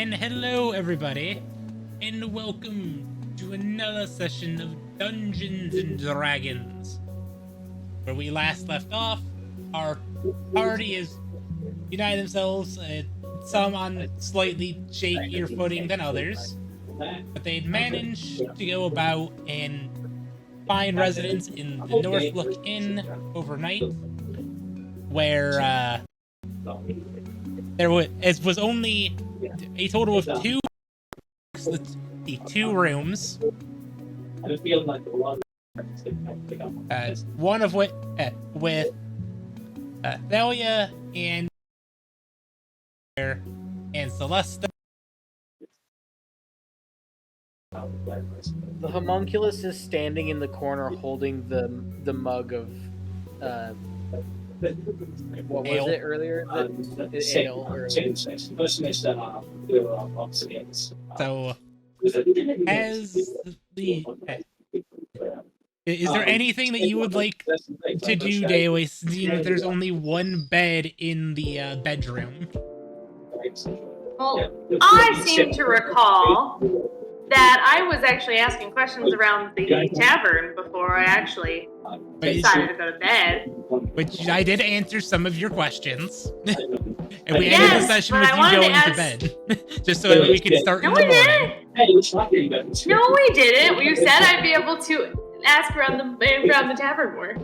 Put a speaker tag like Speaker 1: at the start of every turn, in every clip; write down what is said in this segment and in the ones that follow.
Speaker 1: And hello everybody, and welcome to another session of Dungeons and Dragons. Where we last left off, our party has united themselves, some on slightly shakier footing than others, but they'd managed to go about and find residence in the Northlook Inn overnight, where there was only a total of two rooms, one of which with Thalia and Celesta.
Speaker 2: The homunculus is standing in the corner holding the mug of what was
Speaker 1: Ale.
Speaker 2: it earlier? Ale earlier.
Speaker 1: So, is there anything that you would like to do, Daily, seeing that there's only one bed in the bedroom?
Speaker 3: Well, I seem to recall that I was actually asking questions around the tavern before I actually decided to go to bed.
Speaker 1: Which I did answer some of your questions. And we ended the
Speaker 3: Yes,
Speaker 1: session
Speaker 3: but
Speaker 1: with
Speaker 3: I
Speaker 1: you
Speaker 3: wanted
Speaker 1: going
Speaker 3: to
Speaker 1: to bed. Just so that we could start
Speaker 3: No,
Speaker 1: in the
Speaker 3: we
Speaker 1: morning.
Speaker 3: didn't. No, we didn't. You said I'd be able to ask around the tavern more.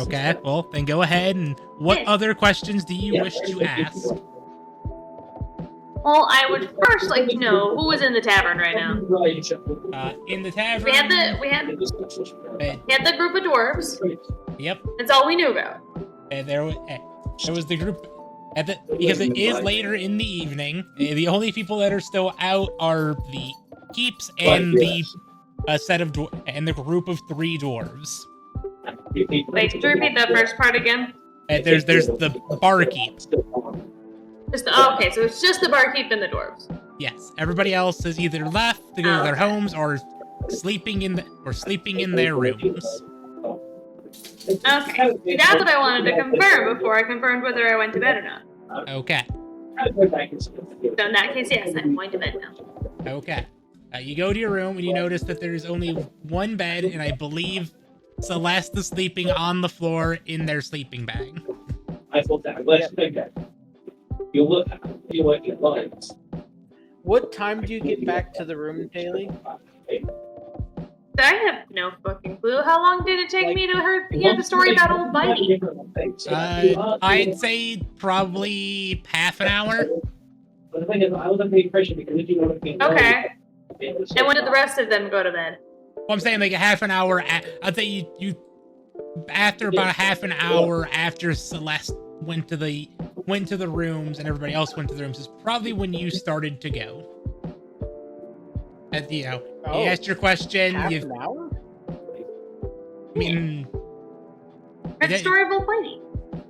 Speaker 1: Okay, well, then go ahead, and what other questions do you wish to ask?
Speaker 3: Well, I would first like to know who was in the tavern right now.
Speaker 1: In the tavern...
Speaker 3: We had the group of dwarves.
Speaker 1: Yep.
Speaker 3: That's all we knew about.
Speaker 1: There was the group... because it is later in the evening, the only people that are still out are the keeps and the and the group of 3 dwarves.
Speaker 3: Wait, could you repeat that first part again?
Speaker 1: There's the barkeep.
Speaker 3: Okay, so it's just the barkeep and the dwarves.
Speaker 1: Yes, everybody else has either left to go to their homes or sleeping in their rooms.
Speaker 3: Okay, that's what I wanted to confirm before I confirmed whether I went to bed or not.
Speaker 1: Okay.
Speaker 3: So in that case, yes, I'm going to bed now.
Speaker 1: Okay. You go to your room and you notice that there's only one bed, and I believe Celeste is sleeping on the floor in their sleeping bag.
Speaker 2: What time do you get back to the room, Daily?
Speaker 3: I have no fucking clue. How long did it take me to hear the story about Old Bitey?
Speaker 1: I'd say probably half an hour.
Speaker 3: Okay. And when did the rest of them go to bed?
Speaker 1: Well, I'm saying like a half an hour. I'd say you after about a half an hour after Celeste went to the rooms and everybody else went to the rooms is probably when you started to go. You asked your question.
Speaker 2: Half an hour?
Speaker 1: I mean,
Speaker 3: Heard the story of Old Bitey.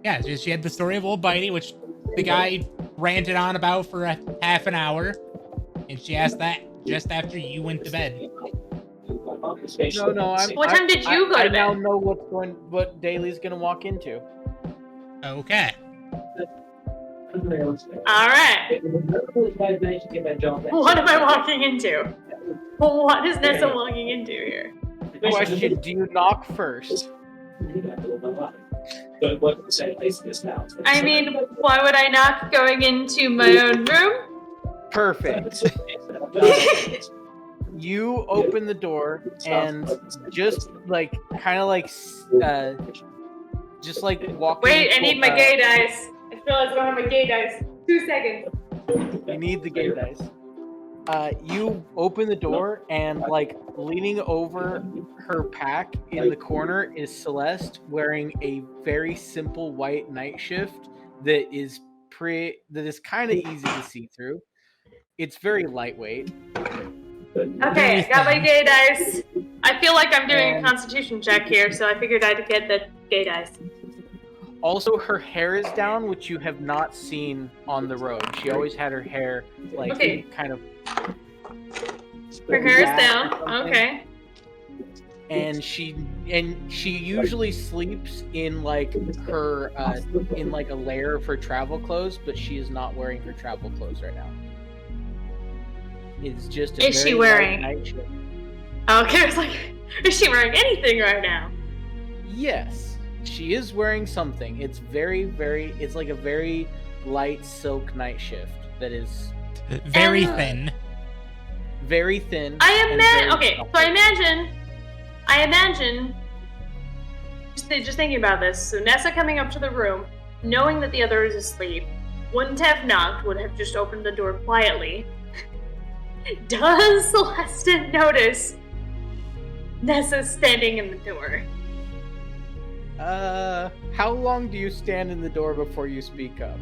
Speaker 1: yeah, she had the story of Old Bitey, which the guy ranted on about for a half an hour, and she asked that just after you went to bed.
Speaker 2: No.
Speaker 3: What time did you go to
Speaker 2: I
Speaker 3: bed?
Speaker 2: now know what Daily's gonna walk into.
Speaker 1: Okay.
Speaker 3: Alright. What am I walking into? What is Nessa walking into here?
Speaker 2: Question: do you knock first?
Speaker 3: I mean, why would I knock going into my own room?
Speaker 2: Perfect. You open the door and just like walking.
Speaker 3: Wait, I
Speaker 2: into
Speaker 3: need my gay dice. I realized I don't have my gay dice. 2 seconds.
Speaker 2: You need the gay dice. You open the door and like leaning over her pack in the corner is Celeste wearing a very simple white night shift that is kind of easy to see through. It's very lightweight.
Speaker 3: Okay, I got my gay dice. I feel like I'm doing a constitution check here, so I figured I'd get the gay dice.
Speaker 2: Also, her hair is down, which you have not seen on the road. She always had her hair like kind of.
Speaker 3: Her hair is down. Okay.
Speaker 2: and she usually sleeps in like her in like a layer of her travel clothes, but she is not wearing her travel clothes right now. It's just a
Speaker 3: Is she
Speaker 2: very
Speaker 3: wearing-
Speaker 2: light night shirt.
Speaker 3: Okay, I was like, is she wearing anything right now?
Speaker 2: Yes, she is wearing something. It's it's like a very light silk night shift that is
Speaker 1: Very
Speaker 3: And-
Speaker 1: thin.
Speaker 2: very thin.
Speaker 3: I
Speaker 2: and very
Speaker 3: imagine. Okay, so I imagine. Just thinking about this. So Nessa coming up to the room, knowing that the other is asleep, wouldn't have knocked, would have just opened the door quietly. Does Celeste notice Nessa standing in the door?
Speaker 2: How long do you stand in the door before you speak up?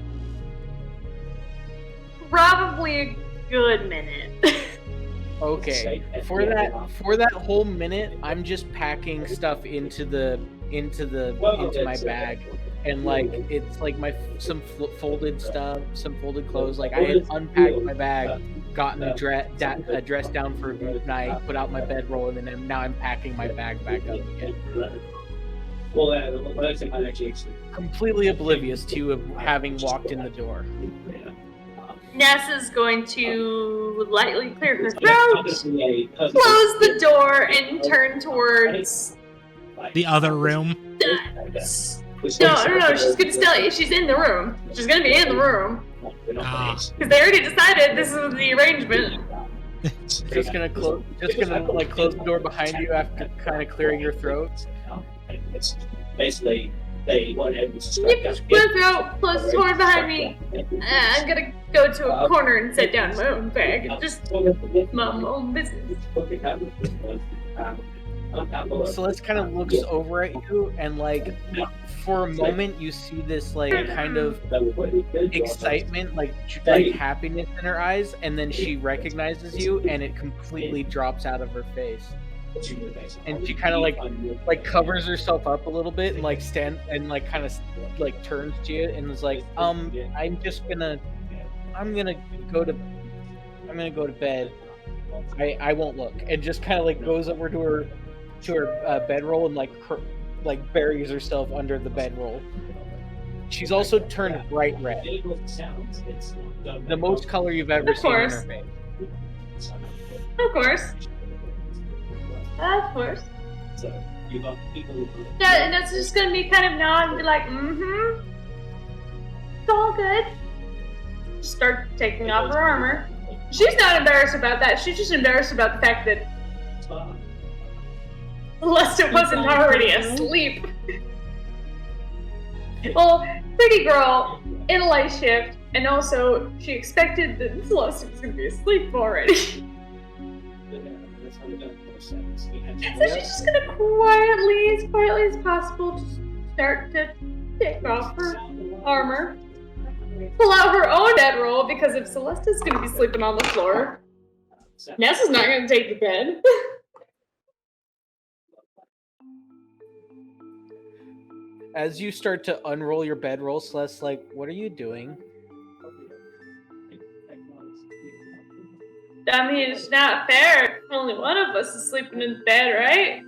Speaker 3: Probably a good minute.
Speaker 2: Okay. For that whole minute, I'm just packing stuff into my bag, and like it's like some folded stuff, some folded clothes. Like I had unpacked my bag, gotten a dress down for night, put out my bedroll, and then now I'm packing my bag back up again. Completely oblivious to you of having walked in the door.
Speaker 3: Nessa's going to lightly clear her throat, close the door, and turn towards
Speaker 1: The other room.
Speaker 3: No, she's gonna still. She's in the room. She's gonna be in the room because they already decided this is the arrangement.
Speaker 2: Just gonna close the door behind you after kind of clearing your throat.
Speaker 4: It's basically they want everyone to
Speaker 3: Clear throat, close the door behind me. I'm gonna go to a corner and sit down in my own bag and just my own business.
Speaker 2: Celeste kind of looks over at you, and like for a moment you see this like kind of excitement, like happiness in her eyes, and then she recognizes you, and it completely drops out of her face, and she kind of like covers herself up a little bit and like kind of like turns to you and is like, I'm gonna go to bed. I won't look, and just kind of like goes over to her bedroll and like buries herself under the bedroll. She's also turned bright red, the most color you've ever seen in her face.
Speaker 3: Of course. Of course.
Speaker 4: So you got people.
Speaker 3: Yeah, and that's just gonna be kind of nod and be like, it's all good. Start taking off her armor. She's not embarrassed about that. She's just embarrassed about the fact that Celeste wasn't already asleep. Well, pretty girl in a light shift, and also she expected that Celeste was gonna be asleep already. So she's just gonna as quietly as possible, just start to take off her armor, pull out her own bedroll, because if Celeste is gonna be sleeping on the floor, Nessa's not gonna take the bed.
Speaker 2: As you start to unroll your bedroll, Celeste's like, what are you doing?
Speaker 3: I mean, it's not fair. Only one of us is sleeping in the bed, right?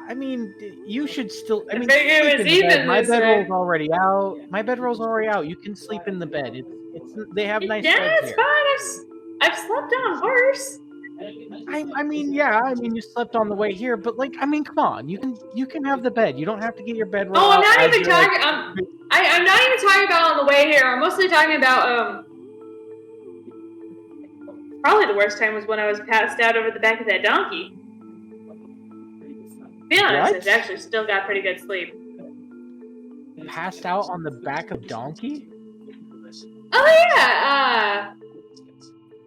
Speaker 2: I mean, you should still. I mean,
Speaker 3: figure it
Speaker 2: sleep
Speaker 3: was
Speaker 2: in the bed.
Speaker 3: even
Speaker 2: My
Speaker 3: this way.
Speaker 2: bedroll's already out. My bedroll's already out. You can sleep in the bed. It's they have nice
Speaker 3: Yeah,
Speaker 2: beds
Speaker 3: it's
Speaker 2: here.
Speaker 3: fine. I've slept on worse.
Speaker 2: I mean, you slept on the way here, but like, I mean, come on, you can have the bed. You don't have to get your bedroll.
Speaker 3: Oh, I'm
Speaker 2: out
Speaker 3: not
Speaker 2: as
Speaker 3: even
Speaker 2: you're, like,
Speaker 3: talking. I'm not even talking about on the way here. I'm mostly talking about Probably the worst time was when I was passed out over the back of that donkey. To be honest,
Speaker 2: What?
Speaker 3: I actually still got pretty good sleep.
Speaker 2: passed out on the back of donkey.
Speaker 3: Oh yeah.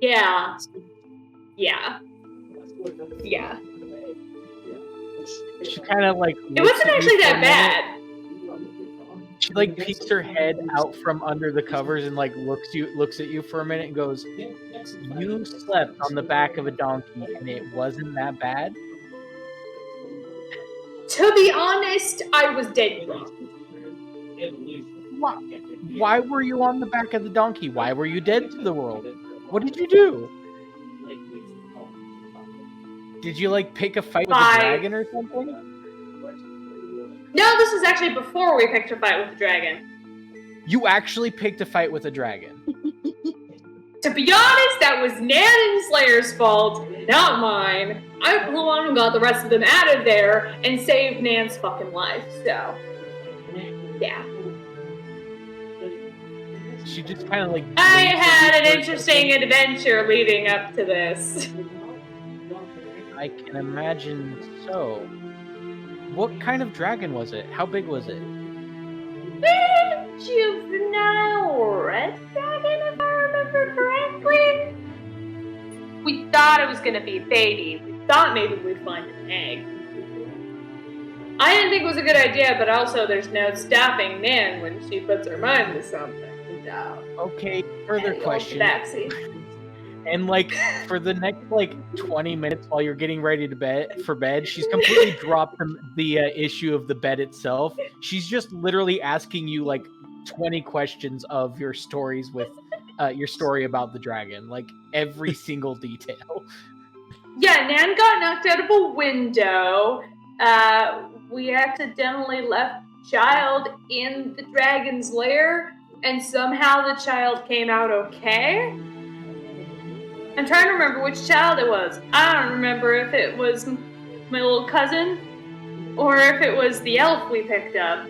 Speaker 3: Yeah.
Speaker 2: She kind of like.
Speaker 3: It wasn't actually that bad.
Speaker 2: She like peeks her head out from under the covers and like looks at you for a minute and goes, "You slept on the back of a donkey and it wasn't that bad."
Speaker 3: To be honest, I was dead drunk.
Speaker 2: Why were you on the back of the donkey? Why were you dead to the world? What did you do? Did you like pick a fight with a
Speaker 3: Fight.
Speaker 2: dragon or something?
Speaker 3: No, this is actually before we picked a fight with the dragon.
Speaker 2: You actually picked a fight with a dragon.
Speaker 3: To be honest, that was Nan and Slayer's fault, not mine. I flew on and got the rest of them out of there and saved Nan's fucking life, so. Yeah.
Speaker 2: She just kind of like.
Speaker 3: I had an interesting adventure leading up to this.
Speaker 2: I can imagine so. What kind of dragon was it? How big was it?
Speaker 3: Juvenile red dragon, if I remember correctly. We thought it was gonna be a baby. We thought maybe we'd find an egg. I didn't think it was a good idea, but also there's no stopping Nan when she puts her mind to something. So,
Speaker 2: Okay, further question.
Speaker 3: Backseat.
Speaker 2: And like for the next like 20 minutes while you're getting ready to bed, she's completely dropped the issue of the bed itself. She's just literally asking you like 20 questions of your stories with your story about the dragon, like every single detail.
Speaker 3: Yeah, Nan got knocked out of a window. We accidentally left child in the dragon's lair, and somehow the child came out okay. I'm trying to remember which child it was. I don't remember if it was my little cousin or if it was the elf we picked up.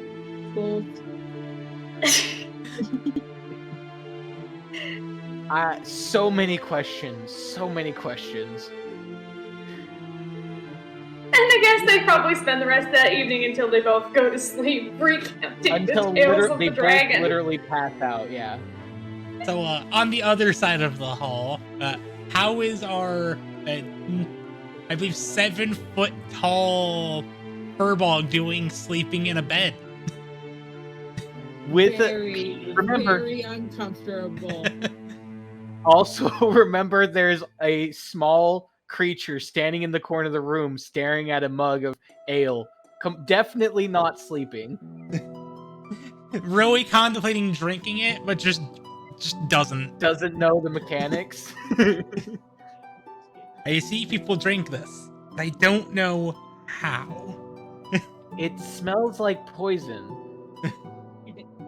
Speaker 2: So many questions.
Speaker 3: And I guess they probably spend the rest of that evening until they both go to sleep, recounting
Speaker 2: Until
Speaker 3: the tales of
Speaker 2: they
Speaker 3: the dragon.
Speaker 2: both literally pass out, yeah.
Speaker 1: So, on the other side of the hall, how is our, I believe, 7-foot-tall furball doing sleeping in a bed?
Speaker 2: With
Speaker 5: very,
Speaker 2: remember,
Speaker 5: very uncomfortable.
Speaker 2: also remember there's a small creature standing in the corner of the room staring at a mug of ale. Definitely not sleeping.
Speaker 1: Really contemplating drinking it, but just doesn't.
Speaker 2: Doesn't know the mechanics.
Speaker 1: I see people drink this, but I don't know how.
Speaker 2: It smells like poison.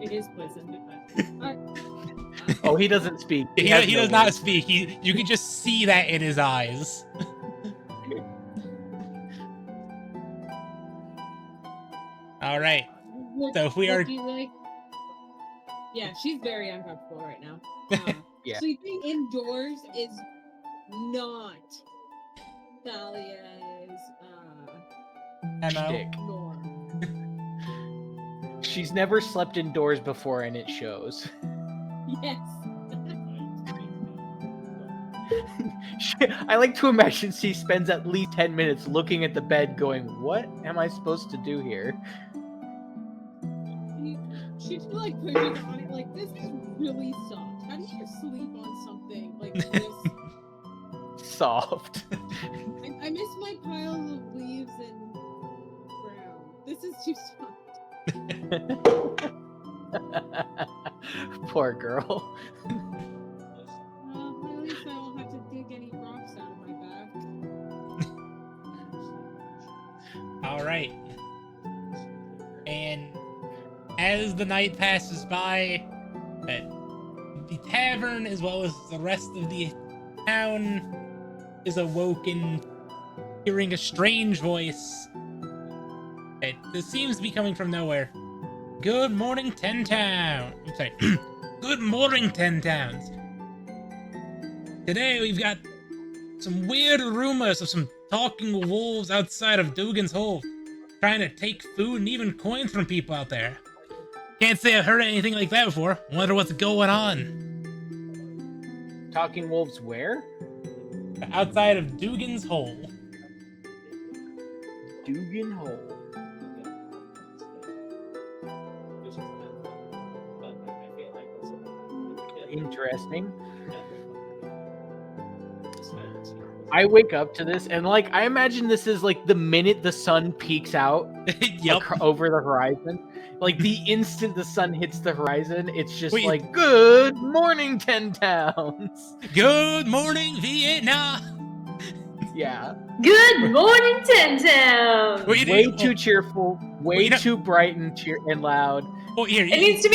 Speaker 5: It is poison.
Speaker 2: Oh, he doesn't speak.
Speaker 1: He
Speaker 2: has no
Speaker 1: does not
Speaker 2: words.
Speaker 1: speak. You can just see that in his eyes. All right. So if we are-
Speaker 5: Do you like... Yeah, she's very uncomfortable right now.
Speaker 2: Yeah.
Speaker 5: Sleeping indoors is not Thalia's
Speaker 2: Shtick.
Speaker 5: norm.
Speaker 2: She's never slept indoors before, and it shows.
Speaker 5: Yes.
Speaker 2: I like to imagine she spends at least 10 minutes looking at the bed going, what am I supposed to do here?
Speaker 5: She's like pushing on it like, this is really soft. How do you sleep on something like this?
Speaker 2: Soft.
Speaker 5: I miss my piles of leaves and brown. This is too soft.
Speaker 2: Poor girl.
Speaker 5: At least I won't have to dig any rocks out of my back.
Speaker 1: All right. And as the night passes by, the tavern, as well as the rest of the town, is awoken, hearing a strange voice. This seems to be coming from nowhere. Good morning, Ten Town. I'm sorry. Good morning, Ten Towns. Today we've got some weird rumors of some talking wolves outside of Dugan's Hole, trying to take food and even coins from people out there. Can't say I've heard anything like that before. Wonder what's going on.
Speaker 2: Talking wolves where?
Speaker 1: Outside of Dugan's Hole.
Speaker 2: Dugan Hole. Interesting. I wake up to this and like I imagine this is like the minute the sun peeks out
Speaker 1: Yep.
Speaker 2: over the horizon. Like the instant the sun hits the horizon, it's just
Speaker 1: Wait.
Speaker 2: like, good morning, 10 Towns.
Speaker 1: Good morning, Vietnam.
Speaker 2: Yeah.
Speaker 3: Good morning, Tintin.
Speaker 1: What you
Speaker 2: Way
Speaker 1: do-
Speaker 2: too cheerful, way
Speaker 1: Wait a-
Speaker 2: too bright and loud.
Speaker 1: Oh, here.
Speaker 3: It needs to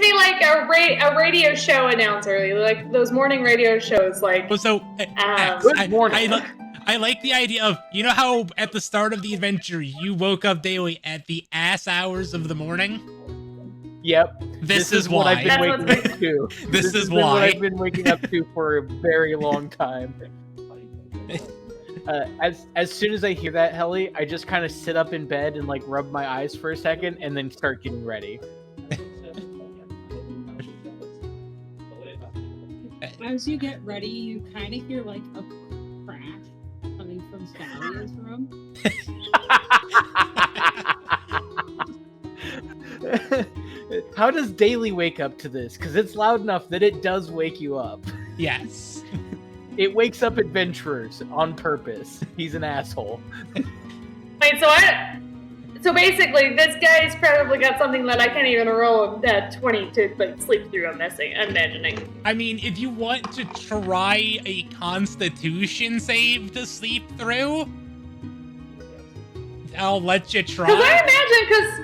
Speaker 3: be like a radio show announcer, like those morning radio shows. Like,
Speaker 1: Well, so,
Speaker 2: Good morning.
Speaker 1: I like the idea of, you know how at the start of the adventure you woke up daily at the ass hours of the morning?
Speaker 2: Yep.
Speaker 1: This
Speaker 2: is
Speaker 1: is
Speaker 2: what I've
Speaker 1: why.
Speaker 2: been waking up to.
Speaker 1: This
Speaker 2: has
Speaker 1: is
Speaker 2: been what
Speaker 1: why.
Speaker 2: I've been waking up to for a very long time. As soon as I hear that, Helly, I just kind of sit up in bed and like rub my eyes for a second, and then start getting ready.
Speaker 5: As you get ready, you kind of hear like a crash coming from Thalia's room.
Speaker 2: How does Daily wake up to this? Because it's loud enough that it does wake you up.
Speaker 1: Yes.
Speaker 2: It wakes up adventurers on purpose. He's an asshole.
Speaker 3: wait, so basically, this guy's probably got something that I can't even roll that 20 to like sleep through. I'm imagining.
Speaker 1: I mean, if you want to try a Constitution save to sleep through, I'll let you
Speaker 3: Because I
Speaker 1: try.
Speaker 3: imagine, because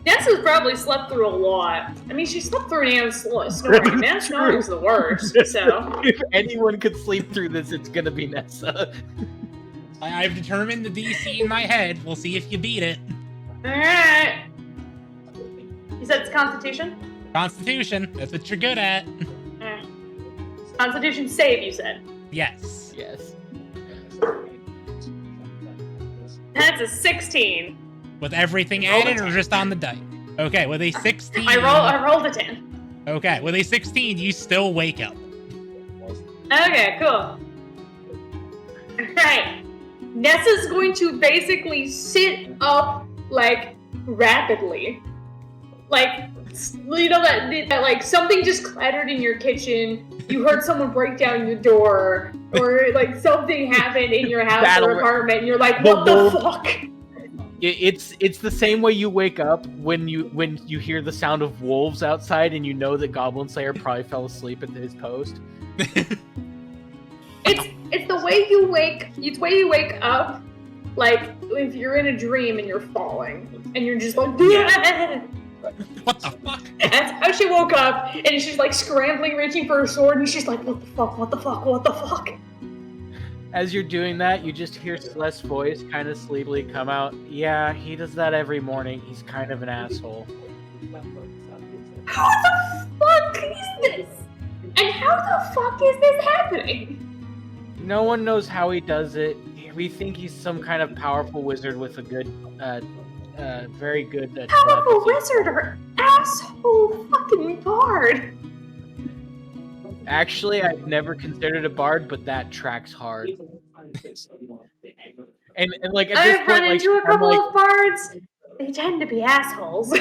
Speaker 3: Nessa's probably slept through a lot. I mean, she slept through an hour's snoring. Man, snoring's the worst. So
Speaker 2: If anyone could sleep through this, it's gonna be Nessa.
Speaker 1: I've determined the DC in my head. We'll see if you beat it.
Speaker 3: all right. You said it's Constitution.
Speaker 1: Constitution, that's what you're good at.
Speaker 3: All right. Constitution save. You said
Speaker 1: Yes.
Speaker 2: Yes.
Speaker 3: that's a 16.
Speaker 1: With everything
Speaker 3: Roll
Speaker 1: added
Speaker 3: a
Speaker 1: or
Speaker 3: 10.
Speaker 1: just on the die? Okay, with a 16.
Speaker 3: I rolled a 10.
Speaker 1: Okay, with a 16, you still wake up.
Speaker 3: Okay, cool. Alright. Nessa's going to basically sit up, like, rapidly. Like, you know that like, something just clattered in your kitchen, you heard someone break down your door, or, like, something happened in your house
Speaker 2: Battle
Speaker 3: or apartment, and you're like,
Speaker 2: The
Speaker 3: what the
Speaker 2: wolf.
Speaker 3: fuck?
Speaker 2: It's the same way you wake up when you hear the sound of wolves outside and you know that Goblin Slayer probably fell asleep at his post.
Speaker 3: It's the way you wake up, like, if you're in a dream and you're falling, and you're just like,
Speaker 1: What the fuck?
Speaker 3: That's how she woke up, and she's like scrambling, reaching for her sword, and she's like, what the fuck, what the fuck, what the fuck?
Speaker 2: As you're doing that, you just hear Celeste's voice kind of sleepily come out. Yeah, he does that every morning. He's kind of an asshole.
Speaker 3: How the fuck is this? And how the fuck is this happening?
Speaker 2: No one knows how he does it. We think he's some kind of powerful wizard with a good, very good.
Speaker 3: Powerful
Speaker 2: telepathy.
Speaker 3: wizard or asshole fucking bard?
Speaker 2: Actually, I've never considered a bard, but that tracks hard. And like at this
Speaker 3: I've
Speaker 2: point,
Speaker 3: run
Speaker 2: like,
Speaker 3: into a
Speaker 2: I'm
Speaker 3: couple
Speaker 2: like,
Speaker 3: of bards. They tend to be assholes.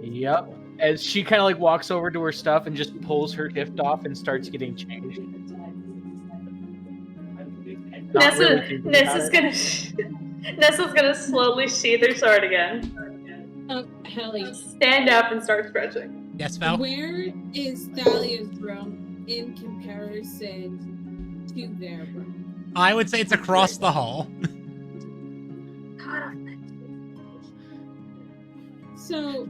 Speaker 2: yep. As she kind of like walks over to her stuff and just pulls her gift off and starts getting changed. Not really thinking about it.
Speaker 3: Nessa's gonna slowly sheath her sword again.
Speaker 5: Helly,
Speaker 3: Stand up and start stretching.
Speaker 1: Yes, Val?
Speaker 5: where is Thalia's room in comparison to their room?
Speaker 1: I would say it's across the hall.
Speaker 3: God,
Speaker 5: So,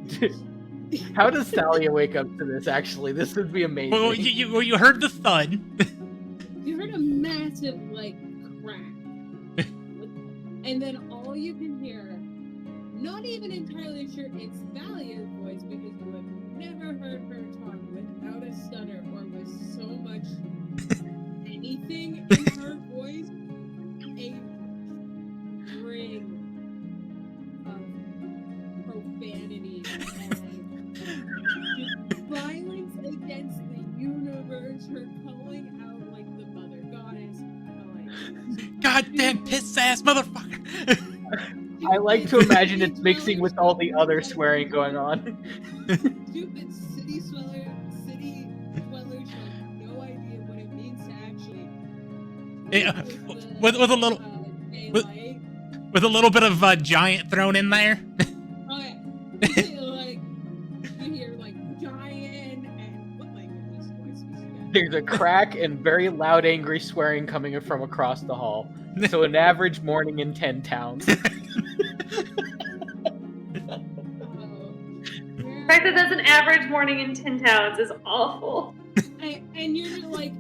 Speaker 2: How does Thalia wake up to this? Actually, this would be amazing.
Speaker 1: Well, you heard the thud.
Speaker 5: you heard a massive, like, crack. And then all you can hear, not even entirely sure it's Thalia's voice, because you have never heard her talk without a stutter or with so much anything in her voice. A string of profanity and just violence against the universe, her calling out like the mother goddess, like
Speaker 1: Goddamn piss ass motherfucker.
Speaker 2: I like to imagine it's mixing with all the other swearing going on.
Speaker 5: Stupid city dwellers have no idea what it means to actually
Speaker 1: Yeah,
Speaker 5: live
Speaker 1: with a little
Speaker 5: daylight.
Speaker 1: with a little bit of giant thrown in there.
Speaker 5: Oh yeah. Like you hear like giant and what language is this voice speaks again?
Speaker 2: There's a crack and very loud, angry swearing coming from across the hall. So an average morning in 10 towns.
Speaker 3: The fact that that's an average morning in 10 towns is awful.
Speaker 5: And you're like,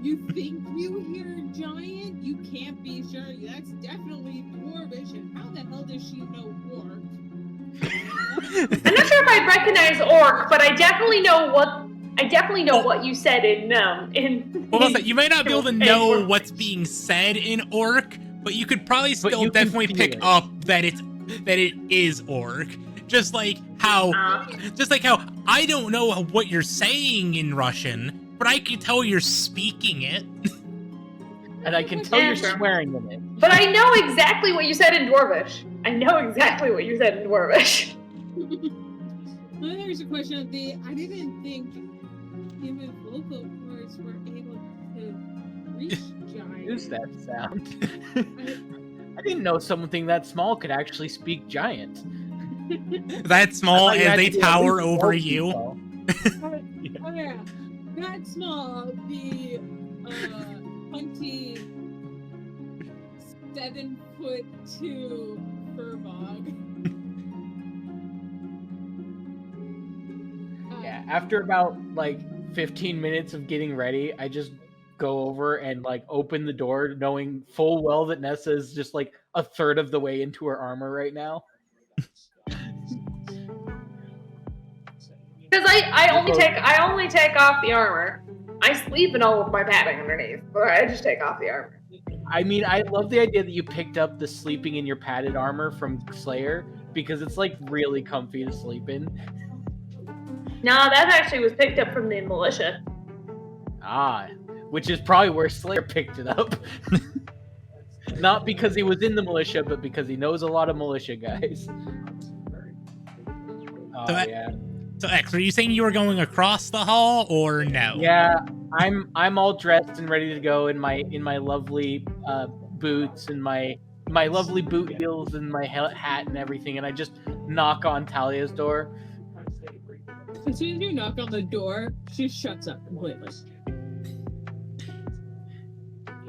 Speaker 5: you think you hear a giant? You can't be sure. That's definitely dwarvish. And how the hell does she know orc?
Speaker 3: I'm not sure if I'd recognize orc, but I definitely know what you said in
Speaker 1: Well, listen, you may not be able to know what's being said in orc, but you could probably still
Speaker 2: you can
Speaker 1: definitely
Speaker 2: feel
Speaker 1: pick
Speaker 2: it.
Speaker 1: up that it is orc. Just like how I don't know what you're saying in Russian, but I can tell you're speaking it.
Speaker 2: And I can tell you're
Speaker 3: Sure.
Speaker 2: swearing in it.
Speaker 3: But I know exactly what you said in Dwarvish.
Speaker 5: Well, there's a question of I didn't think human vocal cords were able to reach giants.
Speaker 2: Use that sound. I didn't know something that small could actually speak giant.
Speaker 1: That small
Speaker 2: I thought you
Speaker 1: as
Speaker 2: had
Speaker 1: they
Speaker 2: to be at
Speaker 1: tower
Speaker 2: least
Speaker 1: over
Speaker 2: 12
Speaker 1: you.
Speaker 2: people.
Speaker 5: Oh yeah, that small, the hunty 7'2" furbog.
Speaker 2: Yeah, after about like 15 minutes of getting ready, I just go over and like open the door, knowing full well that Nessa is just like a third of the way into her armor right now.
Speaker 3: Because I only take off the armor. I sleep in all of my padding underneath, but I just take off the armor.
Speaker 2: I mean, I love the idea that you picked up the sleeping in your padded armor from Slayer because it's like really comfy to sleep in.
Speaker 3: No, that actually was picked up from the militia.
Speaker 2: Ah, which is probably where Slayer picked it up. Not because he was in the militia, but because he knows a lot of militia guys. Oh, yeah.
Speaker 1: So X, are you saying you were going across the hall or no?
Speaker 2: Yeah, I'm all dressed and ready to go in my lovely boots and my lovely boot heels and my hat and everything, and I just knock on Talia's door.
Speaker 5: As soon as you knock on the door, she shuts up completely.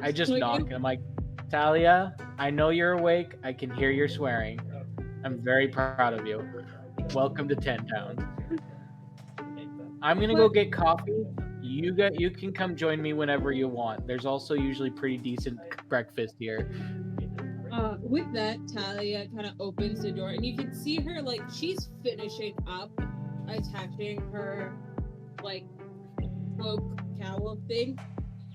Speaker 2: I just
Speaker 5: Like,
Speaker 2: knock and I'm like, Talia, I know you're awake. I can hear your swearing. I'm very proud of you. Welcome to 10 Towns. I'm gonna go get coffee. You can come join me whenever you want. There's also usually pretty decent breakfast here.
Speaker 5: With that, Talia kind of opens the door, and you can see her like she's finishing up attaching her like cloak cowl thing.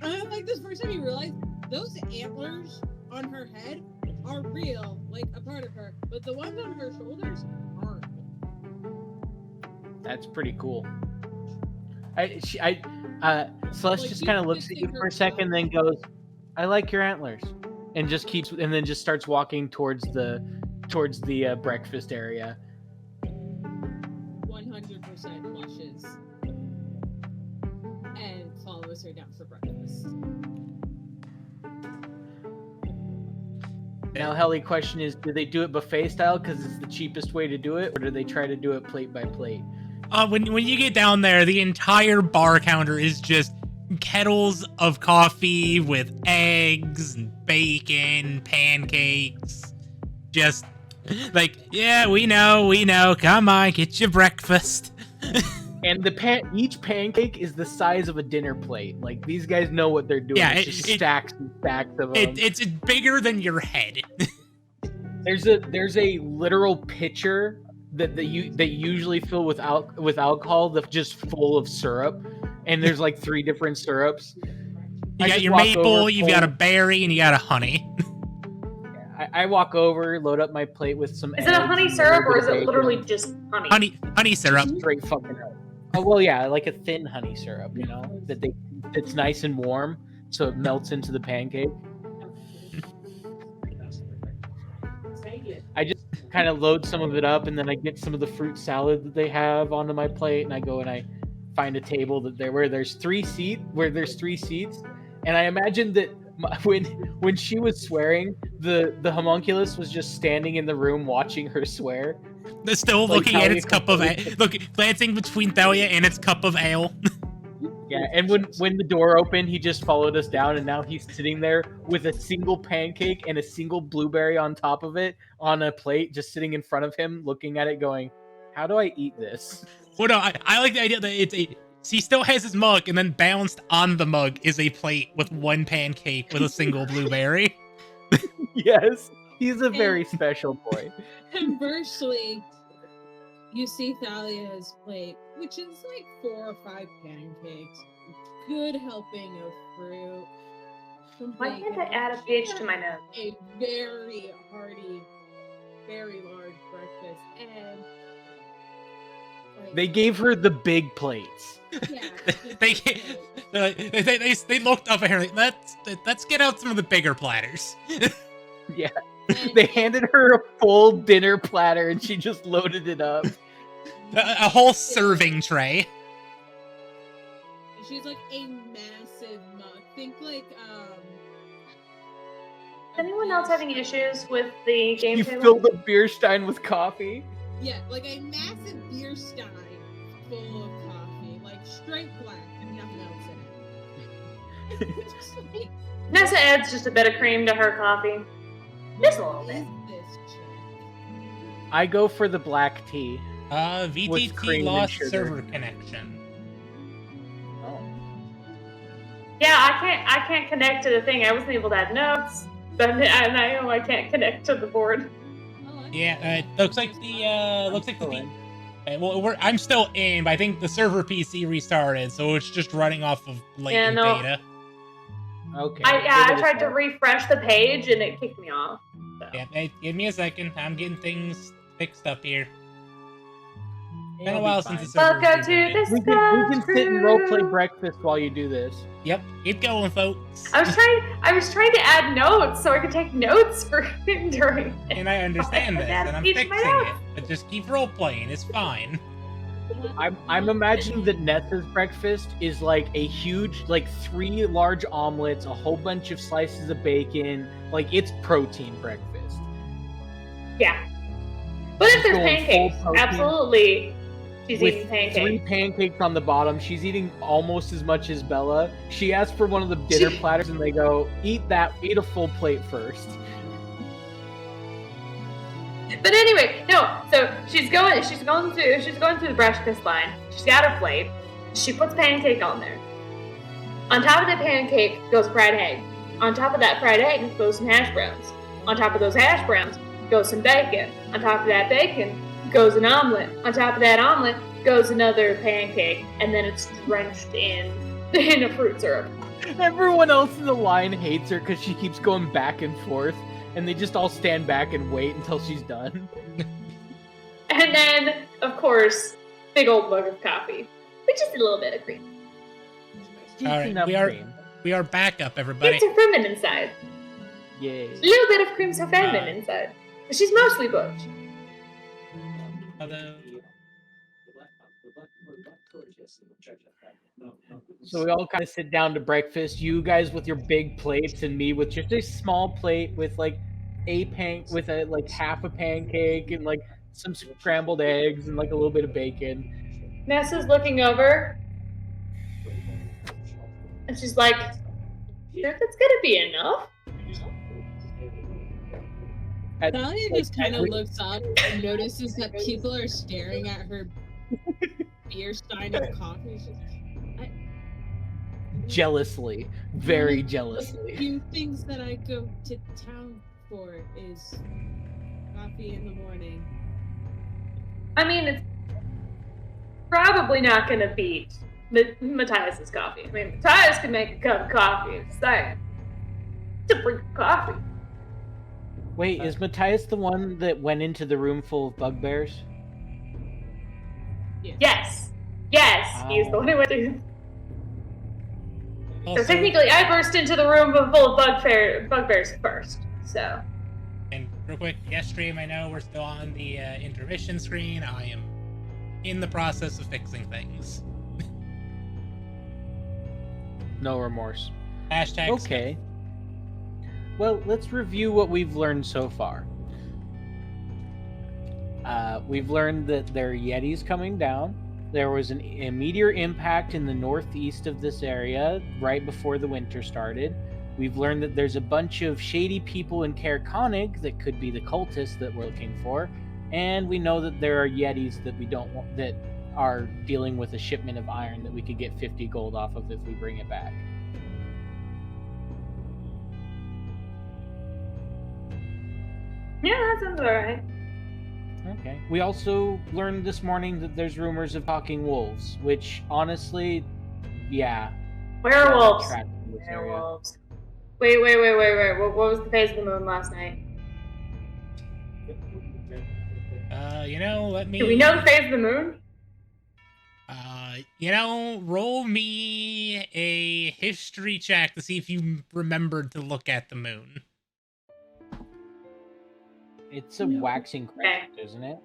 Speaker 5: And I'm like, this first time you realize those antlers on her head are real, like a part of her, but the ones on her shoulders aren't.
Speaker 2: That's pretty cool. Celeste
Speaker 5: Like,
Speaker 2: just
Speaker 5: you
Speaker 2: kind of
Speaker 5: can
Speaker 2: looks
Speaker 5: just
Speaker 2: at
Speaker 5: see
Speaker 2: you
Speaker 5: her
Speaker 2: for a second, then goes, "I like your antlers," and just starts walking towards the breakfast area.
Speaker 5: 100% blushes and follows her down for breakfast.
Speaker 2: Now, Helly, question is, do they do it buffet style because it's the cheapest way to do it, or do they try to do it plate by plate?
Speaker 1: When you get down there, the entire bar counter is just kettles of coffee with eggs and bacon, pancakes. Just like, yeah, we know. Come on, get your breakfast.
Speaker 2: And each pancake is the size of a dinner plate. Like, these guys know what they're doing.
Speaker 1: Yeah,
Speaker 2: it's just stacks and stacks of them.
Speaker 1: It's bigger than your head.
Speaker 2: There's a literal pitcher that they usually fill with alcohol that's just full of syrup, and there's like 3 different syrups.
Speaker 1: You got your maple, you've got a berry, and you got a honey.
Speaker 2: I walk over, load up my plate with some.
Speaker 3: Is it a honey syrup or is it literally just honey?
Speaker 1: Honey syrup.
Speaker 2: Straight fucking up. Oh well, yeah, like a thin honey syrup, you know, that's nice and warm, so it melts into the pancake. I just kind of load some of it up, and then I get some of the fruit salad that they have onto my plate, and I go and I find a table where there's 3 seats, and I imagine that when she was swearing, the homunculus was just standing in the room watching her swear.
Speaker 1: They're still
Speaker 2: Like
Speaker 1: looking at
Speaker 2: Thalia
Speaker 1: its cup of ale. Look, glancing between Thalia and its cup of ale.
Speaker 2: Yeah, and when the door opened, he just followed us down, and now he's sitting there with a single pancake and a single blueberry on top of it on a plate, just sitting in front of him, looking at it, going, "How do I eat this?"
Speaker 1: Well, no, I like the idea that it's a. He still has his mug, and then balanced on the mug is a plate with one pancake with a single blueberry.
Speaker 2: Yes, he's a very special boy.
Speaker 5: Conversely, you see Thalia's plate, which is like 4 or 5 pancakes, good helping of fruit. some
Speaker 3: Why can't
Speaker 5: bacon,
Speaker 3: I add a page to my notes?
Speaker 5: a very hearty, very large breakfast, and like,
Speaker 2: They gave her the big plates.
Speaker 5: yeah,
Speaker 1: they looked up at her like, let's get out some of the bigger platters.
Speaker 2: Yeah.
Speaker 5: and-
Speaker 2: They handed her a full dinner platter and she just loaded it up.
Speaker 1: A whole serving tray.
Speaker 5: and she's like a massive mug. Think like
Speaker 3: Is anyone else having issues with the game
Speaker 2: You
Speaker 3: table?
Speaker 2: filled a beer stein with coffee.
Speaker 5: Yeah, like a massive beer stein full of coffee, like straight black and nothing else in it. Just like,
Speaker 3: Nessa adds just a bit of cream to her coffee. Just a little
Speaker 5: what
Speaker 3: bit.
Speaker 5: is this chick?
Speaker 2: I go for the black tea. With
Speaker 1: VTT
Speaker 2: cream and
Speaker 1: lost
Speaker 2: sugar.
Speaker 1: server connection.
Speaker 2: Oh.
Speaker 3: Yeah, I can't connect to the thing. I wasn't able to add notes, but I know I can't connect to the board.
Speaker 5: Oh, I-
Speaker 1: Yeah, looks like the I'm still in, but I think the server PC restarted, so it's just running off of latent
Speaker 3: no.
Speaker 1: data.
Speaker 2: Okay.
Speaker 3: I tried to refresh the page and it kicked me off. So.
Speaker 1: Yeah, hey, give me a second. I'm getting things fixed up here. Been a
Speaker 2: It'll
Speaker 1: while
Speaker 2: be
Speaker 1: since
Speaker 2: fine.
Speaker 1: the server
Speaker 3: Welcome to
Speaker 1: rebooted.
Speaker 3: this
Speaker 2: We can sit and roleplay breakfast while you do this.
Speaker 1: Yep, keep going, folks.
Speaker 3: I was trying to add notes so I could take notes for during.
Speaker 1: And I understand this, and I'm
Speaker 3: Each
Speaker 1: fixing
Speaker 3: my
Speaker 1: it.
Speaker 3: own.
Speaker 1: But just keep role playing. It's fine.
Speaker 2: I'm imagining that Nessa's breakfast is like a huge, like 3 large omelets, a whole bunch of slices of bacon. Like it's protein breakfast.
Speaker 3: Yeah. But if there's
Speaker 2: Going full
Speaker 3: pancakes,
Speaker 2: protein.
Speaker 3: absolutely, she's
Speaker 2: With
Speaker 3: eating
Speaker 2: 3
Speaker 3: pancakes.
Speaker 2: pancakes on the bottom. She's eating almost as much as Bella. She asked for one of the dinner platters and they go, eat a full plate first.
Speaker 3: But anyway, no. So she's going through the breakfast line. She's got her plate. She puts pancake on there. On top of the pancake goes fried egg. On top of that fried egg goes some hash browns. On top of those hash browns goes some bacon. On top of that bacon goes an omelet. On top of that omelet goes another pancake, and then it's drenched in a fruit syrup.
Speaker 2: Everyone else in the line hates her because she keeps going back and forth, and they just all stand back and wait until she's done.
Speaker 3: And then, of course, big old mug of coffee with just a little bit of cream.
Speaker 2: Just
Speaker 1: All right,
Speaker 2: enough
Speaker 1: we are-
Speaker 2: cream.
Speaker 1: We are back up, everybody.
Speaker 3: It's her feminine side.
Speaker 2: Yay.
Speaker 3: A little bit of cream's her feminine inside. But she's mostly butch.
Speaker 1: Although,
Speaker 2: So we all kind of sit down to breakfast. You guys with your big plates, and me with just a small plate with like half a pancake and like some scrambled eggs and like a little bit of bacon.
Speaker 3: Nessa's looking over. And she's like, "You think that's gonna be enough?"
Speaker 5: Thalia just kind of looks up and notices that people are staring at her beer stein of coffee. She's like,
Speaker 2: Jealously, very
Speaker 5: The
Speaker 2: jealously.
Speaker 5: few things that I go to town for is coffee in the morning.
Speaker 3: I mean, it's probably not gonna beat Matthias's coffee. I mean, Matthias can make a cup of coffee. It's saying to drink coffee.
Speaker 2: Wait, is Matthias the one that went into the room full of bugbears?
Speaker 3: Yes, he's the one who went through. So
Speaker 1: also,
Speaker 3: technically, I burst into the room full of bugbears first. So
Speaker 1: and real quick, yes, stream, I know we're still on the intermission screen. I am in the process of fixing things.
Speaker 2: No remorse.
Speaker 1: Hashtag
Speaker 2: Okay. Well, let's review what we've learned so far. We've learned that there are Yetis coming down. There was a meteor impact in the northeast of this area right before the winter started. We've learned that there's a bunch of shady people in Caer Konig that could be the cultists that we're looking for, and we know that there are Yetis that we don't want, that are dealing with a shipment of iron that we could get 50 gold off of if we bring it back.
Speaker 3: Yeah, that sounds alright.
Speaker 2: Okay. We also learned this morning that there's rumors of talking wolves, which honestly, yeah.
Speaker 3: Werewolves.
Speaker 2: track in this area.
Speaker 3: Werewolves. Wait. What was the phase of the moon last night?
Speaker 1: Let me.
Speaker 3: Do we know the phase of the moon?
Speaker 1: Roll me a history check to see if you remembered to look at the moon.
Speaker 2: It's a waxing crescent, isn't it?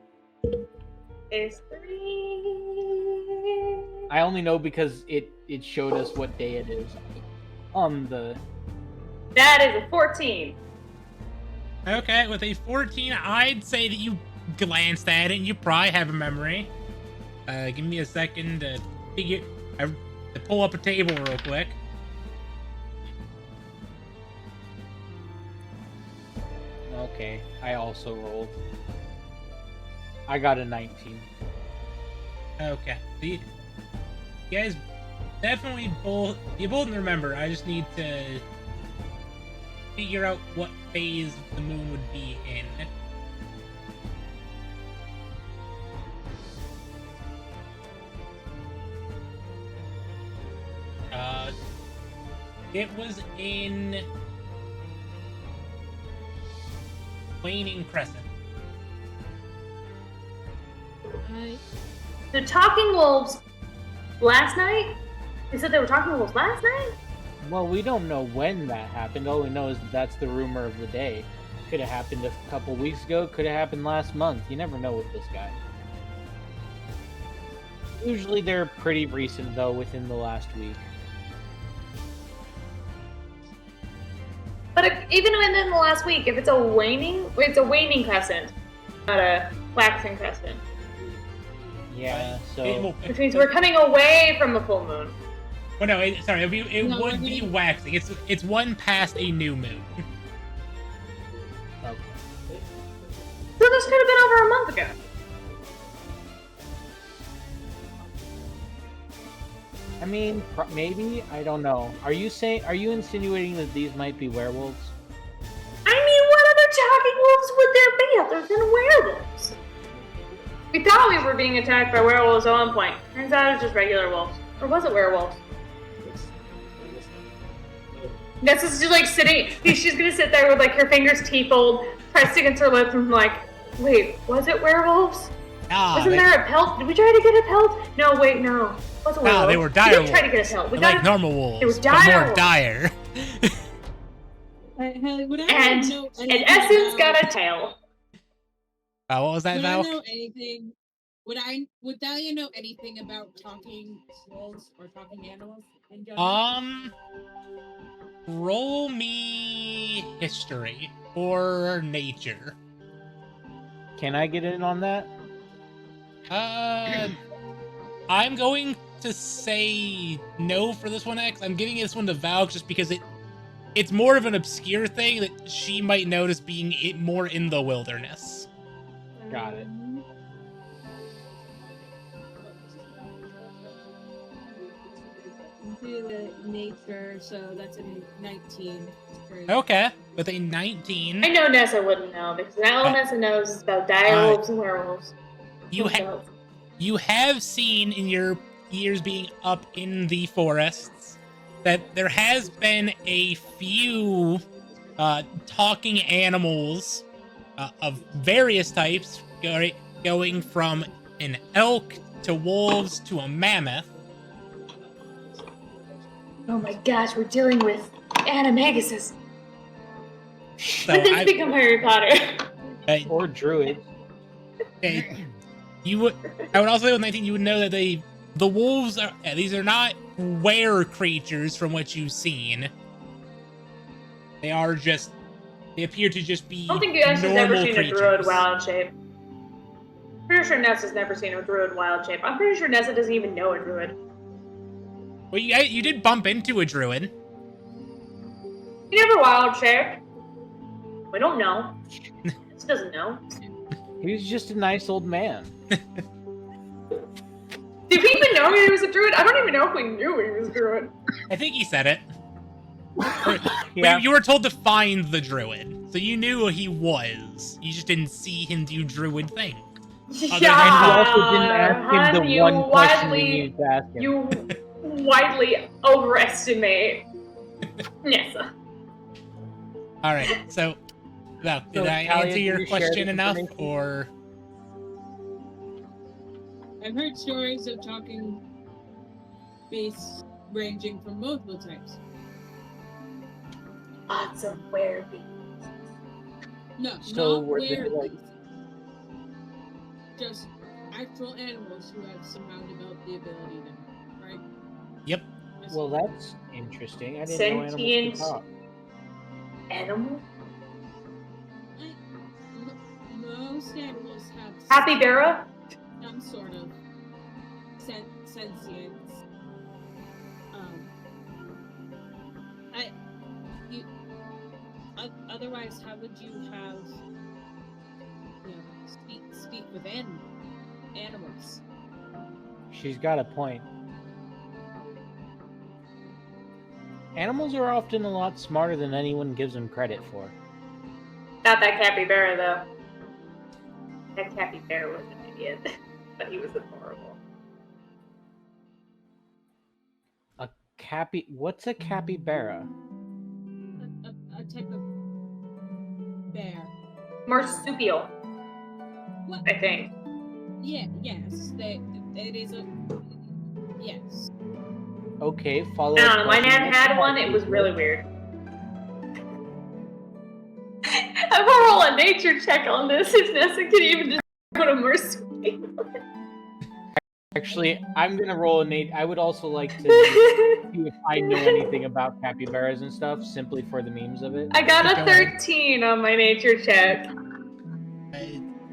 Speaker 3: Phase 3.
Speaker 2: I only know because it showed us what day it is on the.
Speaker 3: That is a 14.
Speaker 1: Okay, with a 14, I'd say that you glanced at it and you probably have a memory. Give me a second to pull up a table real quick.
Speaker 2: Okay, I also rolled. I got a 19.
Speaker 1: Okay, you guys definitely both remember. I just need to figure out what phase the moon would be in. It was in Waning Crescent.
Speaker 3: The talking wolves last night? They said they were talking wolves last night?
Speaker 2: Well, we don't know when that happened. All we know is that that's the rumor of the day. Could have happened a couple weeks ago. Could have happened last month. You never know with this guy. Usually they're pretty recent, though, within the last week.
Speaker 3: But even within the last week, if it's a waning crescent, not a waxing crescent.
Speaker 2: Yeah, so...
Speaker 3: Which means we're coming away from the full moon.
Speaker 1: Well, no, it would be waxing. It's one past a new moon.
Speaker 2: Okay.
Speaker 3: So this could have been over a month ago.
Speaker 2: I mean, maybe? I don't know. Are you insinuating that these might be werewolves?
Speaker 3: I mean, what other talking wolves would there be other than werewolves? We thought we were being attacked by werewolves at one point. Turns out it was just regular wolves. Or was it werewolves? Nessa's just like sitting, she's gonna sit there with like her fingers teeth-old, pressed against her lips and like, wait, was it werewolves? Wasn't there a pelt? Did we try to get a pelt? No, wait, no. Wasn't werewolves.
Speaker 1: No, they were dire wolves.
Speaker 3: We did try to get a pelt. We
Speaker 1: They're
Speaker 3: got
Speaker 1: like normal wolves,
Speaker 3: it was
Speaker 1: but
Speaker 3: dire
Speaker 1: more
Speaker 3: wolves.
Speaker 1: dire.
Speaker 5: Would I
Speaker 3: And
Speaker 5: know
Speaker 3: an
Speaker 5: anything
Speaker 3: essence
Speaker 5: about-
Speaker 3: got a tail.
Speaker 1: What was that,
Speaker 5: Would I
Speaker 1: Val?
Speaker 5: know anything? Would Dahlia know anything about talking wolves or talking animals in general?
Speaker 1: Roll me history or nature.
Speaker 2: Can I get in on that?
Speaker 1: I'm going to say no for this one, X. I'm giving this one to Val just because it's more of an obscure thing that she might notice being more in the wilderness.
Speaker 2: Got it.
Speaker 5: Into the nature, so that's a 19.
Speaker 1: Okay, with a 19,
Speaker 3: I know Nessa wouldn't know because all Nessa knows is about dire wolves and werewolves.
Speaker 1: you have seen in your years being up in the forests that there has been a few talking animals of various types, going from an elk to wolves to a mammoth.
Speaker 3: Oh my gosh, we're dealing with animaguses.
Speaker 1: So
Speaker 3: When did this become Harry Potter?
Speaker 2: Or druids.
Speaker 1: I would also say with 19, you would know that the wolves these are not were creatures from what you've seen. They appear to just be
Speaker 3: I don't think you guys have ever
Speaker 1: normal
Speaker 3: seen
Speaker 1: creatures.
Speaker 3: a druid wild shape. Pretty sure Nessa's never seen a druid wild shape. I'm pretty sure Nessa doesn't even know a druid.
Speaker 1: Well, you did bump into a druid.
Speaker 3: He never wild shaped. We don't know. Nessa doesn't know.
Speaker 2: He was just a nice old man.
Speaker 3: Did we even know he was a druid? I don't even know if we knew he was a druid.
Speaker 1: I think he said it.
Speaker 2: Yeah.
Speaker 1: But you were told to find the druid, so you knew who he was. You just didn't see him do druid things.
Speaker 2: And you also didn't ask him the
Speaker 3: you
Speaker 2: one question we
Speaker 3: widely,
Speaker 2: needed to ask him.
Speaker 3: you widely overestimate Nessa.
Speaker 1: All right, so now, did
Speaker 2: So,
Speaker 1: I
Speaker 2: Talia,
Speaker 1: answer
Speaker 2: did
Speaker 1: your
Speaker 2: you share
Speaker 1: question
Speaker 2: this
Speaker 1: enough,
Speaker 2: information?
Speaker 1: or
Speaker 5: I've heard stories of talking beasts ranging from multiple types.
Speaker 3: Lots of werebeasts.
Speaker 5: No,
Speaker 2: So
Speaker 5: not
Speaker 2: were they,
Speaker 5: weird
Speaker 2: like-
Speaker 5: beasts. Just actual animals who have somehow developed the ability to, right?
Speaker 1: Yep.
Speaker 2: Well, that's interesting. I didn't know animals
Speaker 3: Sentient.
Speaker 2: could talk.
Speaker 3: Animal?
Speaker 5: Most animals have
Speaker 3: Capybara?
Speaker 5: some sort of sentience. Otherwise, how would you have, speak with animals?
Speaker 2: She's got a point. Animals are often a lot smarter than anyone gives them credit for.
Speaker 3: Not that capybara, though. That capybara was an idiot. But he was adorable.
Speaker 2: What's a capybara?
Speaker 5: A type of bear.
Speaker 3: Marsupial,
Speaker 5: What?
Speaker 3: I think.
Speaker 5: Yeah. Yes. It is a. Yes.
Speaker 2: Okay, follow.
Speaker 3: I don't know, my dad had one, it was really weird. I'm gonna roll a nature check on this if Nessa can even just put a marsupial.
Speaker 2: Actually, I'm gonna roll a Nate. I would also like to see if I know anything about capybaras and stuff, simply for the memes of it.
Speaker 3: I got
Speaker 1: Go
Speaker 3: a
Speaker 1: ahead.
Speaker 3: 13 on my nature check.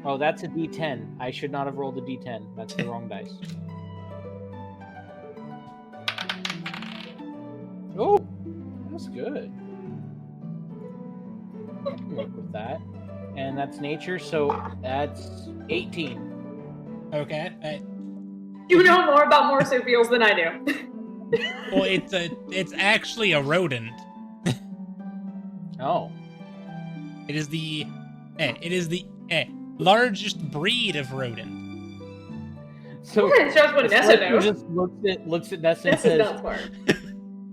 Speaker 2: Oh, that's a D10. I should not have rolled a D10. That's the wrong dice. Oh, that's good. I can work with that. And that's nature, so that's 18.
Speaker 1: okay.
Speaker 3: You know more about marsupials than I do.
Speaker 1: Well, it's actually a rodent.
Speaker 2: Oh.
Speaker 1: It is the largest breed of rodent.
Speaker 2: So
Speaker 3: It shows what Nessa
Speaker 2: Celestia
Speaker 3: knows.
Speaker 2: just looks at Nessa and
Speaker 3: Nessa's
Speaker 2: says,
Speaker 3: not smart.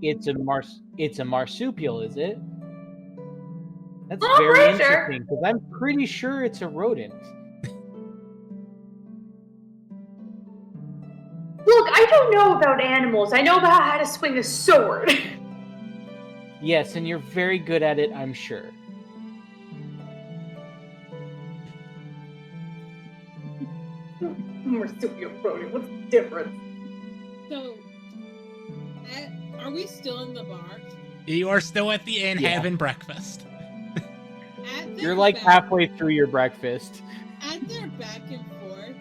Speaker 2: it's a marsupial, is it? That's
Speaker 3: I'm
Speaker 2: very
Speaker 3: pretty sure.
Speaker 2: interesting, because I'm pretty sure it's a rodent.
Speaker 3: Look, I don't know about animals. I know about how to swing a sword.
Speaker 2: Yes, and you're very good at it, I'm sure.
Speaker 3: Marsupial rodent, what's the difference?
Speaker 5: So, are we still in the bar?
Speaker 1: You are still at the inn
Speaker 2: Yeah.
Speaker 1: having breakfast.
Speaker 5: At
Speaker 2: You're
Speaker 5: their
Speaker 2: like
Speaker 5: back-
Speaker 2: halfway through your breakfast.
Speaker 5: At their back and forth,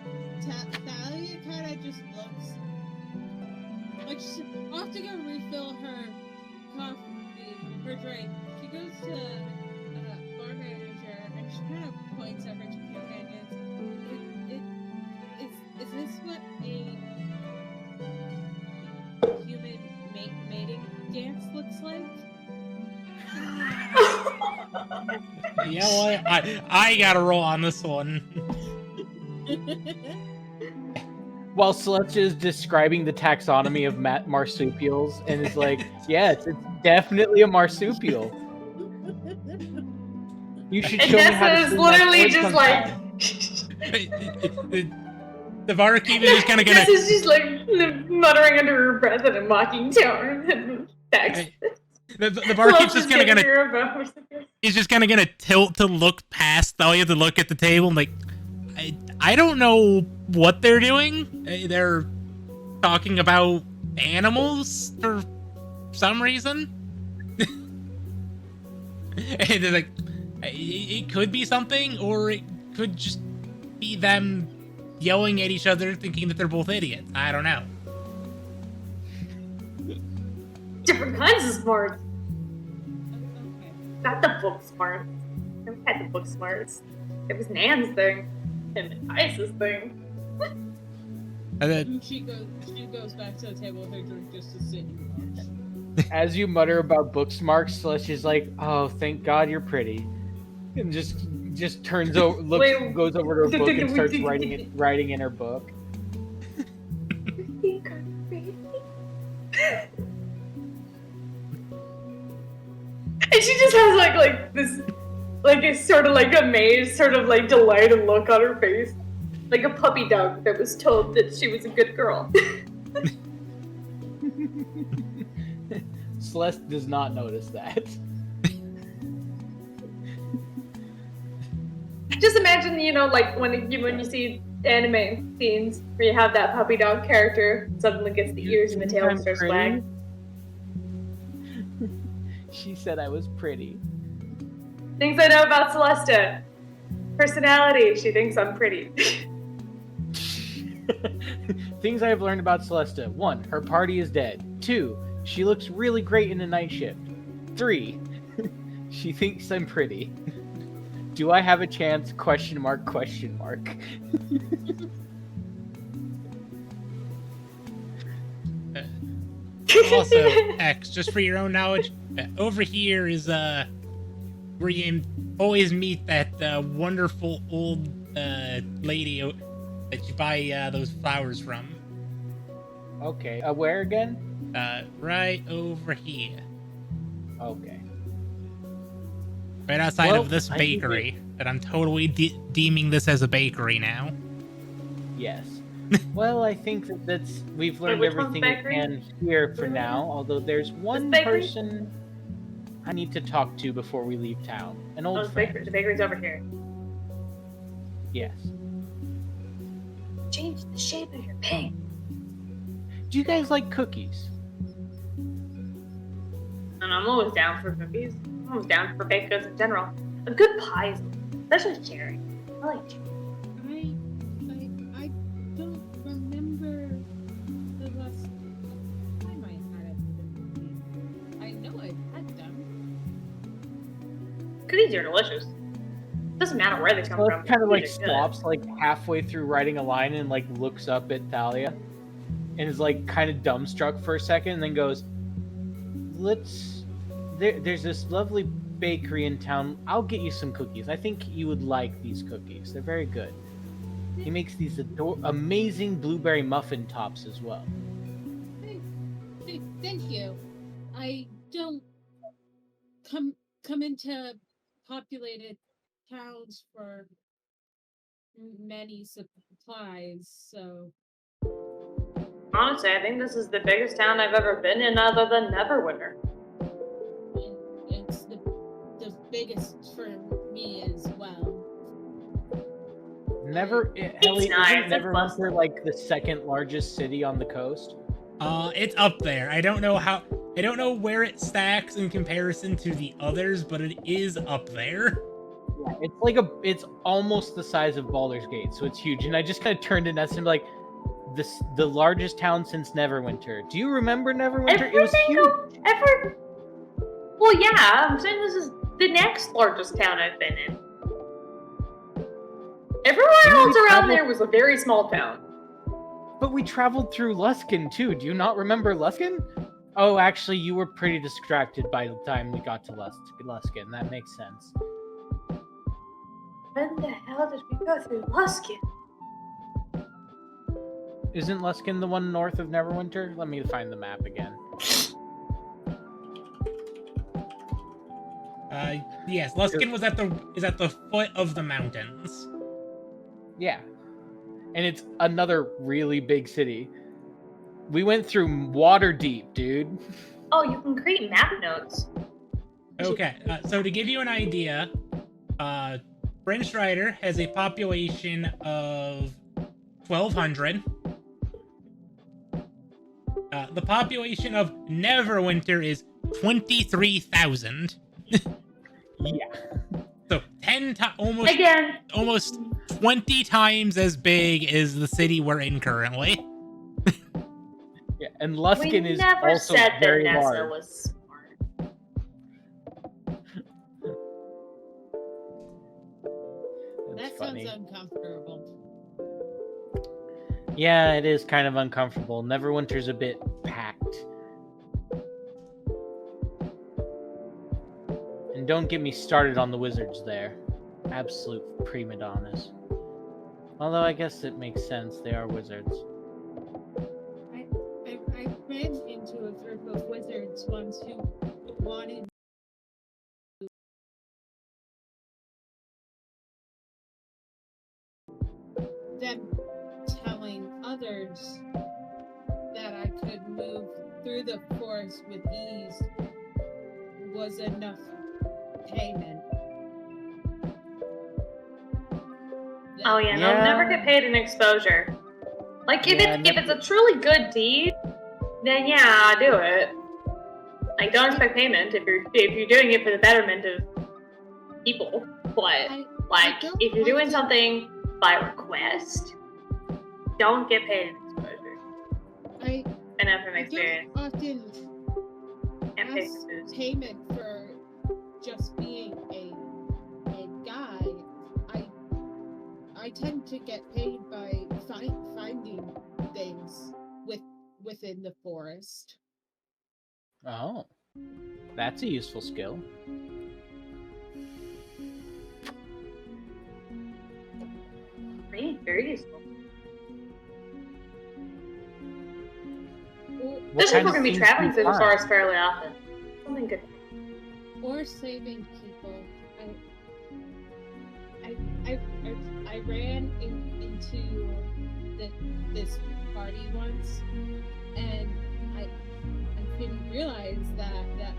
Speaker 5: Thalia kind of just looks like she's off to go refill her coffee, her drink. She goes to bar manager and she kind of points at her two companions. Is this what a human mating dance looks like?
Speaker 1: You know what? I gotta roll on this one.
Speaker 2: While Celestia is describing the taxonomy of marsupials, and is like, yes, it's definitely a marsupial. You should
Speaker 3: And
Speaker 2: show me how to
Speaker 3: Nessa is
Speaker 2: swing that
Speaker 3: literally
Speaker 2: sword
Speaker 3: just
Speaker 2: sometime.
Speaker 3: like.
Speaker 1: The barkeep is just kind of gonna.
Speaker 3: Nessa's just like muttering under her breath in a mocking tone. Text.
Speaker 1: The barkeep's just kind of gonna.
Speaker 3: gonna.
Speaker 1: He's just kind of gonna tilt to look past Thalia to look at the table and like, I don't know what they're doing. They're talking about animals for some reason. And they're like, it could be something, or it could just be them yelling at each other, thinking that they're both idiots. I don't know.
Speaker 3: Different kinds of smarts.
Speaker 5: Okay.
Speaker 3: Not the book smarts. Never had the book smarts. It was Nan's thing. And Ice's thing.
Speaker 1: And then,
Speaker 5: And she goes back to the table with her drink just to sit and watch.
Speaker 2: As you mutter about bookmarks, Celestia's like, "Oh, thank God you're pretty," and just turns over,
Speaker 3: Wait.
Speaker 2: goes over to a book and starts writing in her book.
Speaker 3: And she just has like this, like a sort of like amazed, sort of like delighted look on her face, like a puppy dog that was told that she was a good girl.
Speaker 2: Celeste does not notice that.
Speaker 3: Just imagine, you know, like when you see anime scenes where you have that puppy dog character suddenly gets the ears and the tail and starts
Speaker 2: pretty?
Speaker 3: wagging.
Speaker 2: She said I was pretty.
Speaker 3: Things I know about Celesta. Personality, she thinks I'm pretty.
Speaker 2: Things I have learned about Celesta. 1, her party is dead. 2, she looks really great in a night shift. 3, she thinks I'm pretty. Do I have a chance? Question mark, question mark.
Speaker 1: also, X, just for your own knowledge, over here is where you always meet that wonderful old lady that you buy those flowers from.
Speaker 2: Okay. Where again?
Speaker 1: Right over here.
Speaker 2: Okay.
Speaker 1: Right outside
Speaker 2: Well,
Speaker 1: of this
Speaker 2: I think
Speaker 1: bakery. That I'm totally deeming this as a bakery now.
Speaker 2: Yes. Well, I think we've learned
Speaker 3: which one's
Speaker 2: everything we
Speaker 3: bakery?
Speaker 2: can here for now. Although there's one
Speaker 3: bakery?
Speaker 2: person I need to talk to before we leave town. An
Speaker 3: Oh,
Speaker 2: old
Speaker 3: the
Speaker 2: friend.
Speaker 3: bakery's over here.
Speaker 2: Yes.
Speaker 3: Change the shape of your pig.
Speaker 2: Do you guys like cookies?
Speaker 3: And I'm always down for cookies. I'm always down for baked goods in general. A good pie, especially cherry. I like cherry.
Speaker 5: I don't remember the last time I had it. I know I've had them.
Speaker 3: Cookies are delicious. Doesn't matter where they come
Speaker 2: So
Speaker 3: from.
Speaker 2: it kind of like
Speaker 3: Cookies are good.
Speaker 2: stops like halfway through writing a line and like looks up at Thalia and is like kind of dumbstruck for a second and then goes, there's this lovely bakery in town. I'll get you some cookies. I think you would like these cookies. They're very good. He makes these amazing blueberry muffin tops as well.
Speaker 5: Thank you. I don't come into populated towns for many supplies, so
Speaker 3: Honestly, I think this is the biggest town I've ever been in other than Neverwinter.
Speaker 5: it's the biggest for me as well.
Speaker 2: Ellie,
Speaker 3: nice.
Speaker 2: isn't
Speaker 3: It's
Speaker 2: Neverwinter
Speaker 3: bustling.
Speaker 2: like the second largest city on the coast?
Speaker 1: It's up there. I don't know where it stacks in comparison to the others, but it is up there.
Speaker 2: Yeah, it's almost the size of Baldur's Gate, so it's huge. And I just kind of turned to Ness and be like, the largest town since Neverwinter. Do you remember Neverwinter? It was huge.
Speaker 3: Well, yeah, I'm saying this is the next largest town I've been in. Everywhere else around there was a very small town.
Speaker 2: But we traveled through Luskan too. Do you not remember Luskan? Oh, actually, you were pretty distracted by the time we got to Luskan. That makes sense.
Speaker 3: When the hell did we go through Luskin?
Speaker 2: Isn't Luskan the one north of Neverwinter? Let me find the map again.
Speaker 1: Yes, Luskin is at the foot of the mountains.
Speaker 2: Yeah. And it's another really big city. We went through Waterdeep, dude.
Speaker 3: Oh, you can create map notes.
Speaker 1: Okay, so to give you an idea, Bryn Strider has a population of 1,200. The population of Neverwinter is 23,000.
Speaker 2: Yeah.
Speaker 1: So 10 times,
Speaker 3: Again,
Speaker 1: almost 20 times as big as the city we're in currently.
Speaker 2: Yeah, and
Speaker 3: we
Speaker 2: Luskin is
Speaker 3: never
Speaker 2: also
Speaker 3: said that
Speaker 2: very
Speaker 3: Nessa
Speaker 2: large.
Speaker 3: was smart.
Speaker 2: That's
Speaker 5: That
Speaker 2: funny.
Speaker 5: sounds uncomfortable.
Speaker 2: Yeah, it is kind of uncomfortable. Neverwinter's a bit packed. And don't get me started on the wizards there. Absolute prima donnas. Although I guess it makes sense, they are wizards.
Speaker 5: I ran into a group of wizards once who wanted them telling others that I could move through the forest with ease was enough payment.
Speaker 3: Oh yeah, they'll never get paid in exposure. Like if it's a truly good deed, then yeah, do it. Like don't expect payment if you're doing it for the betterment of people. But if you're doing something by request, don't get paid in exposure.
Speaker 5: I
Speaker 3: know from experience.
Speaker 5: don't often
Speaker 3: And pay
Speaker 5: ask
Speaker 3: for booze.
Speaker 5: payment for just being a guy. I tend to get paid by finding things within the forest.
Speaker 2: Oh. That's a useful skill.
Speaker 3: Very useful.
Speaker 2: What
Speaker 3: Especially if
Speaker 2: kind
Speaker 3: we're
Speaker 2: of
Speaker 3: gonna be
Speaker 2: things
Speaker 3: traveling
Speaker 2: do
Speaker 3: through
Speaker 2: you
Speaker 3: the
Speaker 2: find?
Speaker 3: forest fairly often. Something good.
Speaker 5: Or saving people. I ran into this party once, and I didn't realize that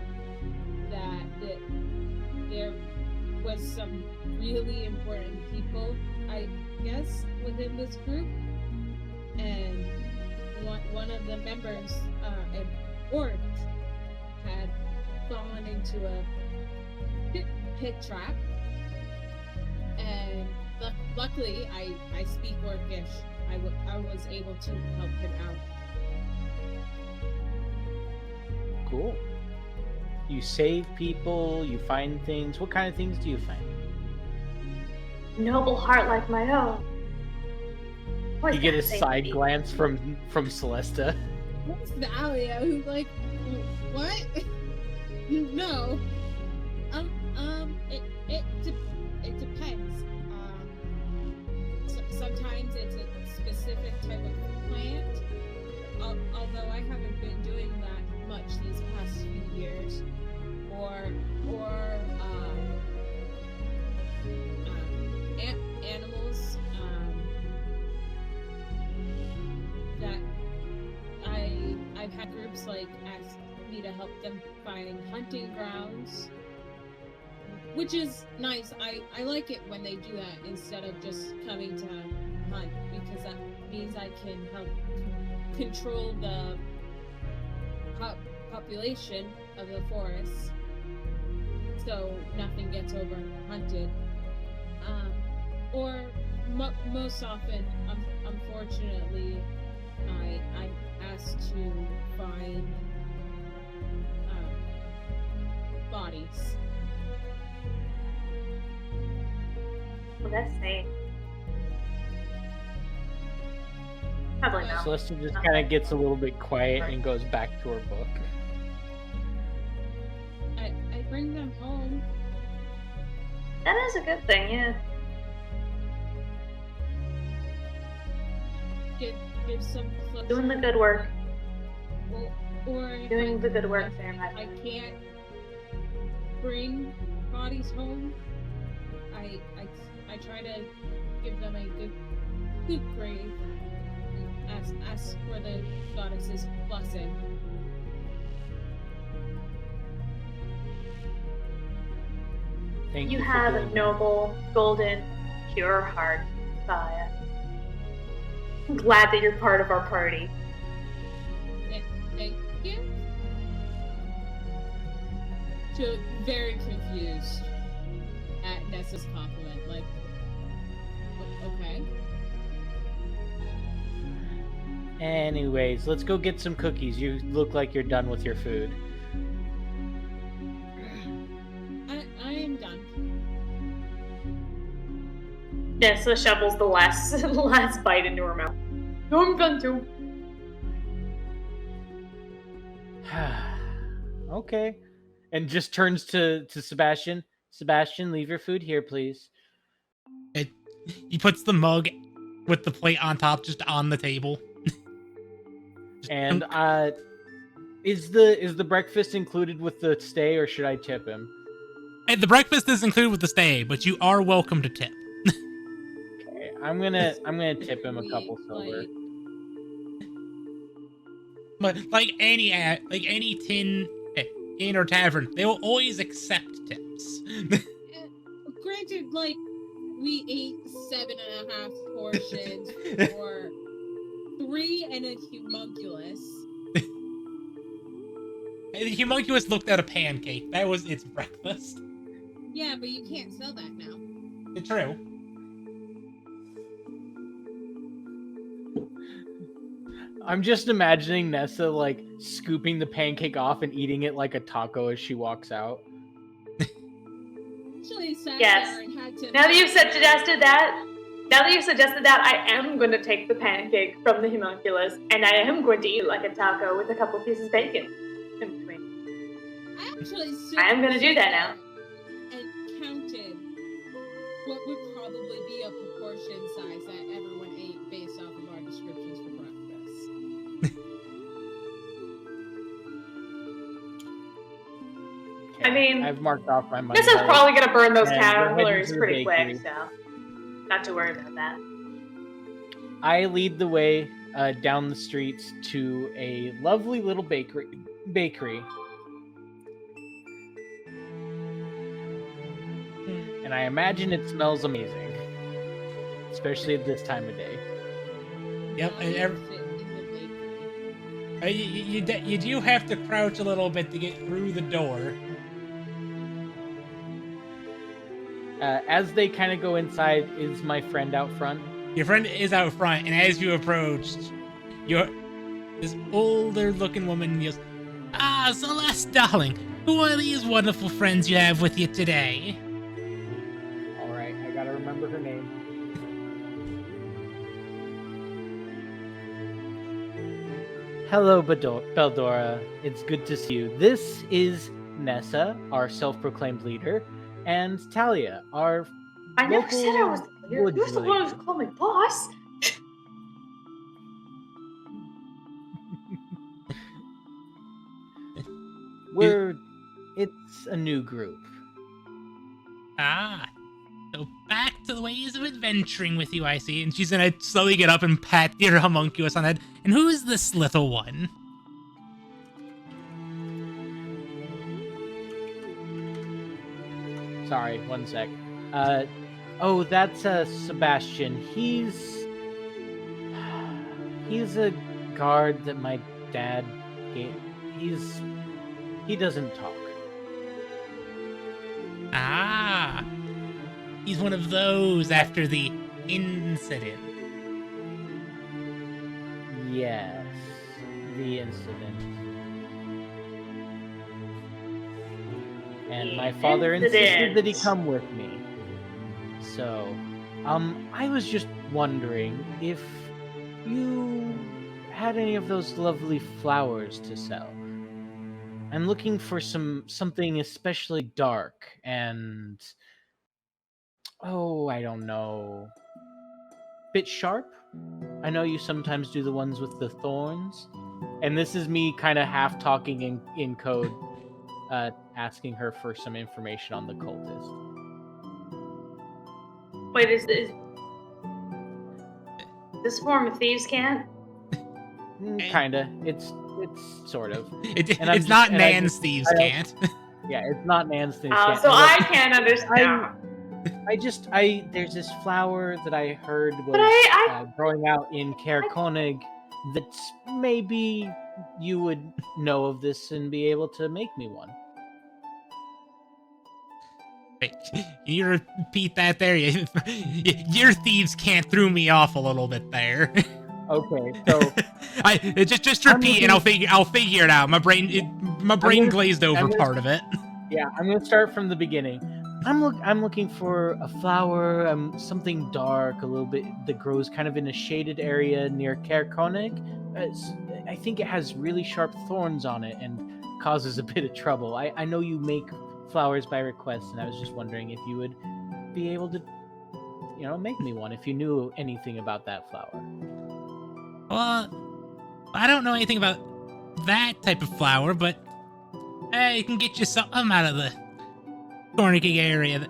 Speaker 5: there was some really important people, I guess, within this group, and one of the members, an orc, had fallen into a pit trap, and luckily I speak Orcish. I was able to help him out.
Speaker 2: Cool. You save people, you find things. What kind of things do you find?
Speaker 3: Noble heart like my own.
Speaker 2: You get a side glance from Celesta.
Speaker 5: What's Thalia? Who's like, what? No. It depends. Sometimes it's a specific type of plant. Although I haven't been doing that much these past few years. Or animals that I've had groups like ask me to help them find hunting grounds, which is nice. I like it when they do that instead of just coming to hunt, because that means I can help control the population of the forest, so nothing gets over hunted. Or most often, unfortunately, I'm asked to find bodies.
Speaker 3: Well, that's safe. Probably not.
Speaker 2: Celesta just kind of gets a little bit quiet and goes back to her book.
Speaker 5: I bring them home.
Speaker 3: That is a good thing, yeah.
Speaker 5: Give some clothes.
Speaker 3: Doing the good work.
Speaker 5: Or if
Speaker 3: Doing the good work there,
Speaker 5: I
Speaker 3: Matt.
Speaker 5: can't bring bodies home. I try to give them a good grave. Ask for the goddess's blessing.
Speaker 2: Thank
Speaker 3: You
Speaker 2: you for
Speaker 3: have a
Speaker 2: doing that.
Speaker 3: noble, golden, pure heart, Saya. I'm glad that you're part of our party.
Speaker 5: Thank you. So very confused at Nessa's compliment. Like, okay.
Speaker 2: Anyways, let's go get some cookies. You look like you're done with your food.
Speaker 5: I am done.
Speaker 3: Nessa shovels the last bite into her mouth. I'm done too.
Speaker 2: Okay. And just turns to Sebastian. Sebastian, leave your food here, please.
Speaker 1: He puts the mug with the plate on top just on the table.
Speaker 2: And is the breakfast included with the stay, or should I tip him?
Speaker 1: And the breakfast is included with the stay, but you are welcome to tip.
Speaker 2: Okay, I'm gonna tip him a couple silver.
Speaker 5: Like,
Speaker 1: But like any inn or tavern, they will always accept tips.
Speaker 5: granted, like, we ate 7.5 portions for 3 and a homunculus.
Speaker 1: The homunculus looked at a pancake. That was its breakfast.
Speaker 5: Yeah, but you can't sell that now.
Speaker 1: It's true.
Speaker 2: I'm just imagining Nessa like scooping the pancake off and eating it like a taco as she walks out.
Speaker 5: Actually, sat
Speaker 3: Yes.
Speaker 5: there and had to.
Speaker 3: Now that you've suggested that, I am going to take the pancake from the homunculus, and I am going to eat it like a taco with a couple pieces of bacon in between.
Speaker 5: I actually
Speaker 3: I am gonna do that now.
Speaker 5: And counted what would probably be a proportion size that everyone ate based off of our descriptions for breakfast.
Speaker 3: I mean,
Speaker 2: I've marked off my money.
Speaker 3: Nessa's probably going to burn those
Speaker 2: And we're heading
Speaker 3: calories
Speaker 2: to the
Speaker 3: pretty quick,
Speaker 2: bakery.
Speaker 3: so not to worry about that.
Speaker 2: I lead the way down the streets to a lovely little bakery. And I imagine it smells amazing, especially at this time of day.
Speaker 1: Yep.
Speaker 5: I
Speaker 1: And
Speaker 5: fit in the bakery.
Speaker 1: you do have to crouch a little bit to get through the door.
Speaker 2: As they kind of go inside, is my friend out front?
Speaker 1: Your friend is out front, and as you approached, this older-looking woman yells, "Ah, Celeste, darling, who are these wonderful friends you have with you today?"
Speaker 2: All right, I gotta remember her name. Hello, Beldora. It's good to see you. This is Nessa, our self-proclaimed leader, and Talia, our
Speaker 3: I never said I was the leader.
Speaker 2: woods
Speaker 3: You're the one
Speaker 2: lady.
Speaker 3: who's called me boss.
Speaker 2: It's a new group.
Speaker 1: Ah, so back to the ways of adventuring with you, I see. And she's gonna slowly get up and pat your homunculus on the head. And who is this little one?
Speaker 2: Sorry, one sec. Oh, that's Sebastian. He's a guard that my dad gave. He doesn't talk.
Speaker 1: Ah, he's one of those after the incident.
Speaker 2: Yes, the incident. And my father insisted that he come with me. So, I was just wondering if you had any of those lovely flowers to sell. I'm looking for something especially dark and I don't know, bit sharp. I know you sometimes do the ones with the thorns, and this is me kind of half talking in code, asking her for some information on the cultist.
Speaker 3: Wait, is this form of thieves' cant?
Speaker 2: Kinda. It's sort of. And
Speaker 1: It's not Nan's thieves can't.
Speaker 2: Yeah, it's not Nan's thing.
Speaker 3: So I can't understand.
Speaker 2: There's this flower that I heard was
Speaker 3: But I
Speaker 2: growing out in Caer Konig that maybe you would know of this and be able to make me one.
Speaker 1: Wait, can you repeat that there? Your thieves can't threw me off a little bit there.
Speaker 2: Okay, so
Speaker 1: I just repeat and I'll figure it out. My brain glazed over part of it.
Speaker 2: yeah, I'm gonna start from the beginning. I'm looking for a flower, something dark, a little bit that grows kind of in a shaded area near Caer Konig. I think it has really sharp thorns on it and causes a bit of trouble. I know you make flowers by request, and I was just wondering if you would be able to, make me one if you knew anything about that flower.
Speaker 1: Well, I don't know anything about that type of flower, but I can get you something out of the Konig area.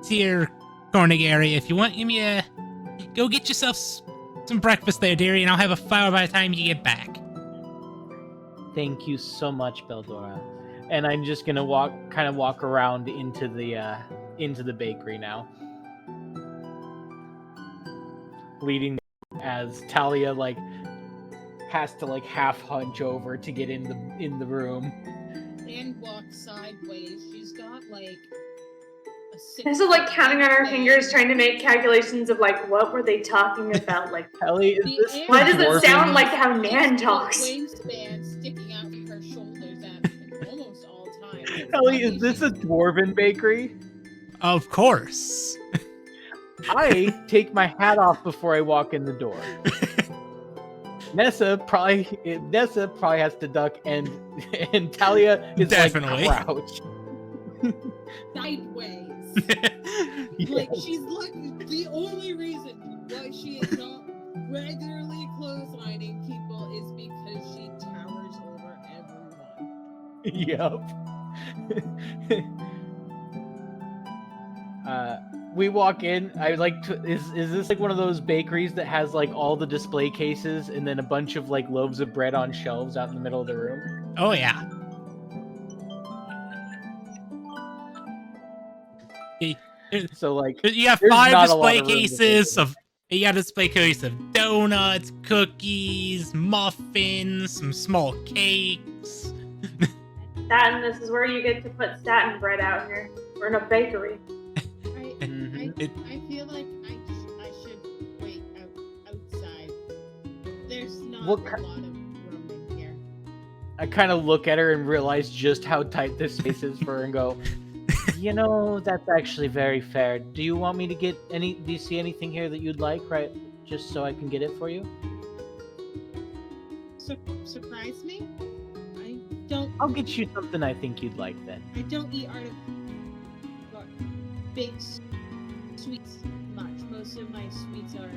Speaker 1: Tier Konig area, if you want. Go get yourself some breakfast there, dearie, and I'll have a flower by the time you get back.
Speaker 2: Thank you so much, Beldora. And I'm just gonna walk around into the bakery now, leading as Talia has to half hunch over to get in the room.
Speaker 5: And walk sideways. She's got a
Speaker 3: This is counting on her fingers, trying to make calculations of what were they talking about?
Speaker 2: Talia, is this
Speaker 3: why does it
Speaker 2: dwarven?
Speaker 3: sound like how Nan talks?
Speaker 5: Wingspan sticking out from her shoulders at almost all times.
Speaker 2: Talia, is this a dwarven bakery?
Speaker 1: Of course.
Speaker 2: I take my hat off before I walk in the door. Nessa probably has to duck, and Talia is
Speaker 1: Definitely.
Speaker 2: Crouched.
Speaker 5: Sideways.
Speaker 2: Yes.
Speaker 5: She's the only reason why she is not regularly clotheslining people is because she towers over everyone.
Speaker 2: Yep. We walk in. I would like to. Is this one of those bakeries that has all the display cases and then a bunch of loaves of bread on shelves out in the middle of the room?
Speaker 1: Oh yeah.
Speaker 2: So
Speaker 1: you have
Speaker 2: there's
Speaker 1: 5
Speaker 2: not a lot
Speaker 1: display
Speaker 2: of room to
Speaker 1: cases
Speaker 2: take.
Speaker 1: of. You got a display case of donuts, cookies, muffins, some small cakes.
Speaker 3: Staten, this is where you get to put staten bread out here. We're in a bakery.
Speaker 5: I feel like I should wait outside. There's not a lot of room in here.
Speaker 2: I kind of look at her and realize just how tight this space is for her and go, that's actually very fair. Do you want me to get do you see anything here that you'd like, right? Just so I can get it for you?
Speaker 5: Surprise me?
Speaker 2: I'll get you something I think you'd like then.
Speaker 5: I don't eat big sweets much. Most of my sweets are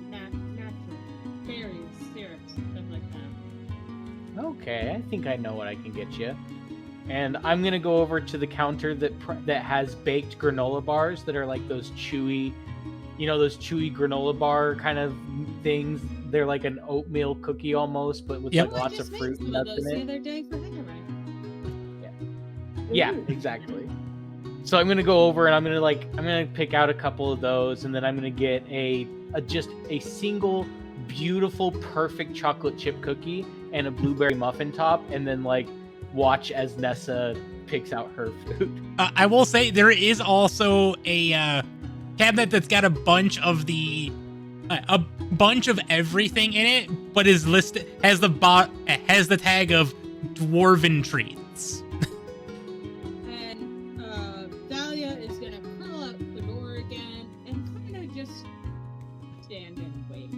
Speaker 5: natural. Berries, syrups, stuff like that.
Speaker 2: Okay, I think I know what I can get you. And I'm gonna go over to the counter that has baked granola bars that are those chewy, those chewy granola bar kind of things. They're like an oatmeal cookie almost, but with lots of fruit and nuts in
Speaker 5: the
Speaker 2: it.
Speaker 5: other day for Hector.
Speaker 2: Yeah, exactly. So I'm gonna go over and I'm gonna pick out a couple of those, and then I'm gonna get just a single beautiful, perfect chocolate chip cookie and a blueberry muffin top, and then watch as Nessa picks out her food.
Speaker 1: I will say there is also a cabinet that's got a bunch of everything in it, but is listed has the tag of dwarven treats.
Speaker 5: And Dahlia is gonna curl up the door again and kind of just stand and wait.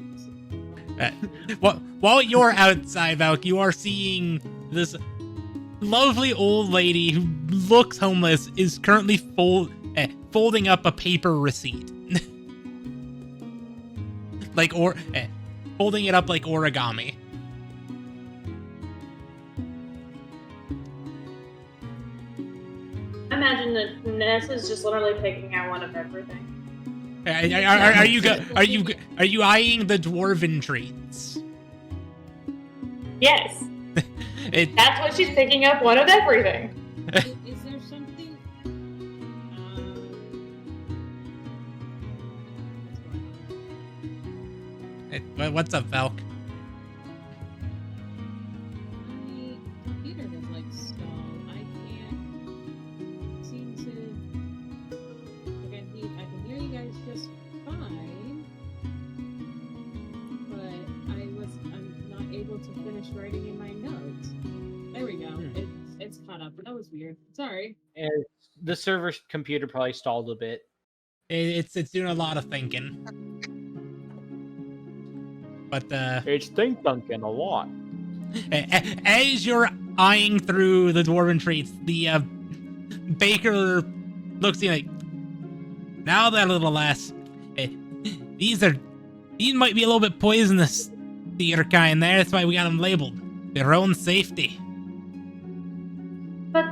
Speaker 1: While you're outside, Valk, you are seeing this lovely old lady who looks homeless is currently folding up a paper receipt. Folding it up like origami.
Speaker 3: I imagine that Nessa's just literally picking out one of everything.
Speaker 1: Are you eyeing the dwarven treats?
Speaker 3: Yes. That's what she's picking up, one of everything.
Speaker 5: Is there something?
Speaker 1: What's up, Valk?
Speaker 5: My computer is stalled. I can't finished writing in my notes. There we go. It's caught up. That was weird. Sorry.
Speaker 2: And the server computer probably stalled a bit.
Speaker 1: It's doing a lot of thinking. But
Speaker 2: It's think dunking a lot.
Speaker 1: as you're eyeing through the dwarven treats, the baker looks at you like, now that little lass, these might be a little bit poisonous to your kind there. That's why we got them labeled. Their own safety.
Speaker 3: But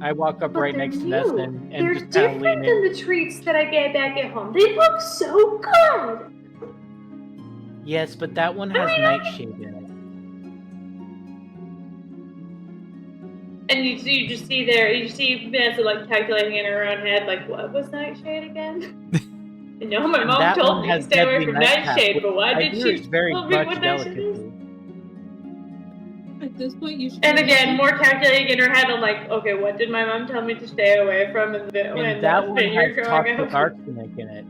Speaker 2: I walk up right next to
Speaker 3: new.
Speaker 2: Nessa and
Speaker 3: They're
Speaker 2: just kind of
Speaker 3: different
Speaker 2: lean in.
Speaker 3: than the treats that I get back at home. They look so good.
Speaker 2: Yes, but that one has nightshade in it.
Speaker 3: And you just see Vanessa like calculating in her own head, like, what was nightshade again? You know, my mom
Speaker 2: That
Speaker 3: told
Speaker 2: one
Speaker 3: me
Speaker 2: has
Speaker 3: to stay away
Speaker 2: deadly
Speaker 3: from
Speaker 2: nightcap,
Speaker 3: nightshade,
Speaker 2: which
Speaker 3: but why
Speaker 2: I
Speaker 3: did
Speaker 2: hear
Speaker 3: she
Speaker 2: is very
Speaker 3: tell me
Speaker 2: much
Speaker 3: what nightshade is?
Speaker 2: delicacy.
Speaker 5: At this point, you should.
Speaker 3: And again, more calculating in her head, I'm like, okay, what did my mom tell me to stay away from in the
Speaker 2: And that one
Speaker 3: vineyard
Speaker 2: has
Speaker 3: growing
Speaker 2: toxic
Speaker 3: up?
Speaker 2: arsenic in it.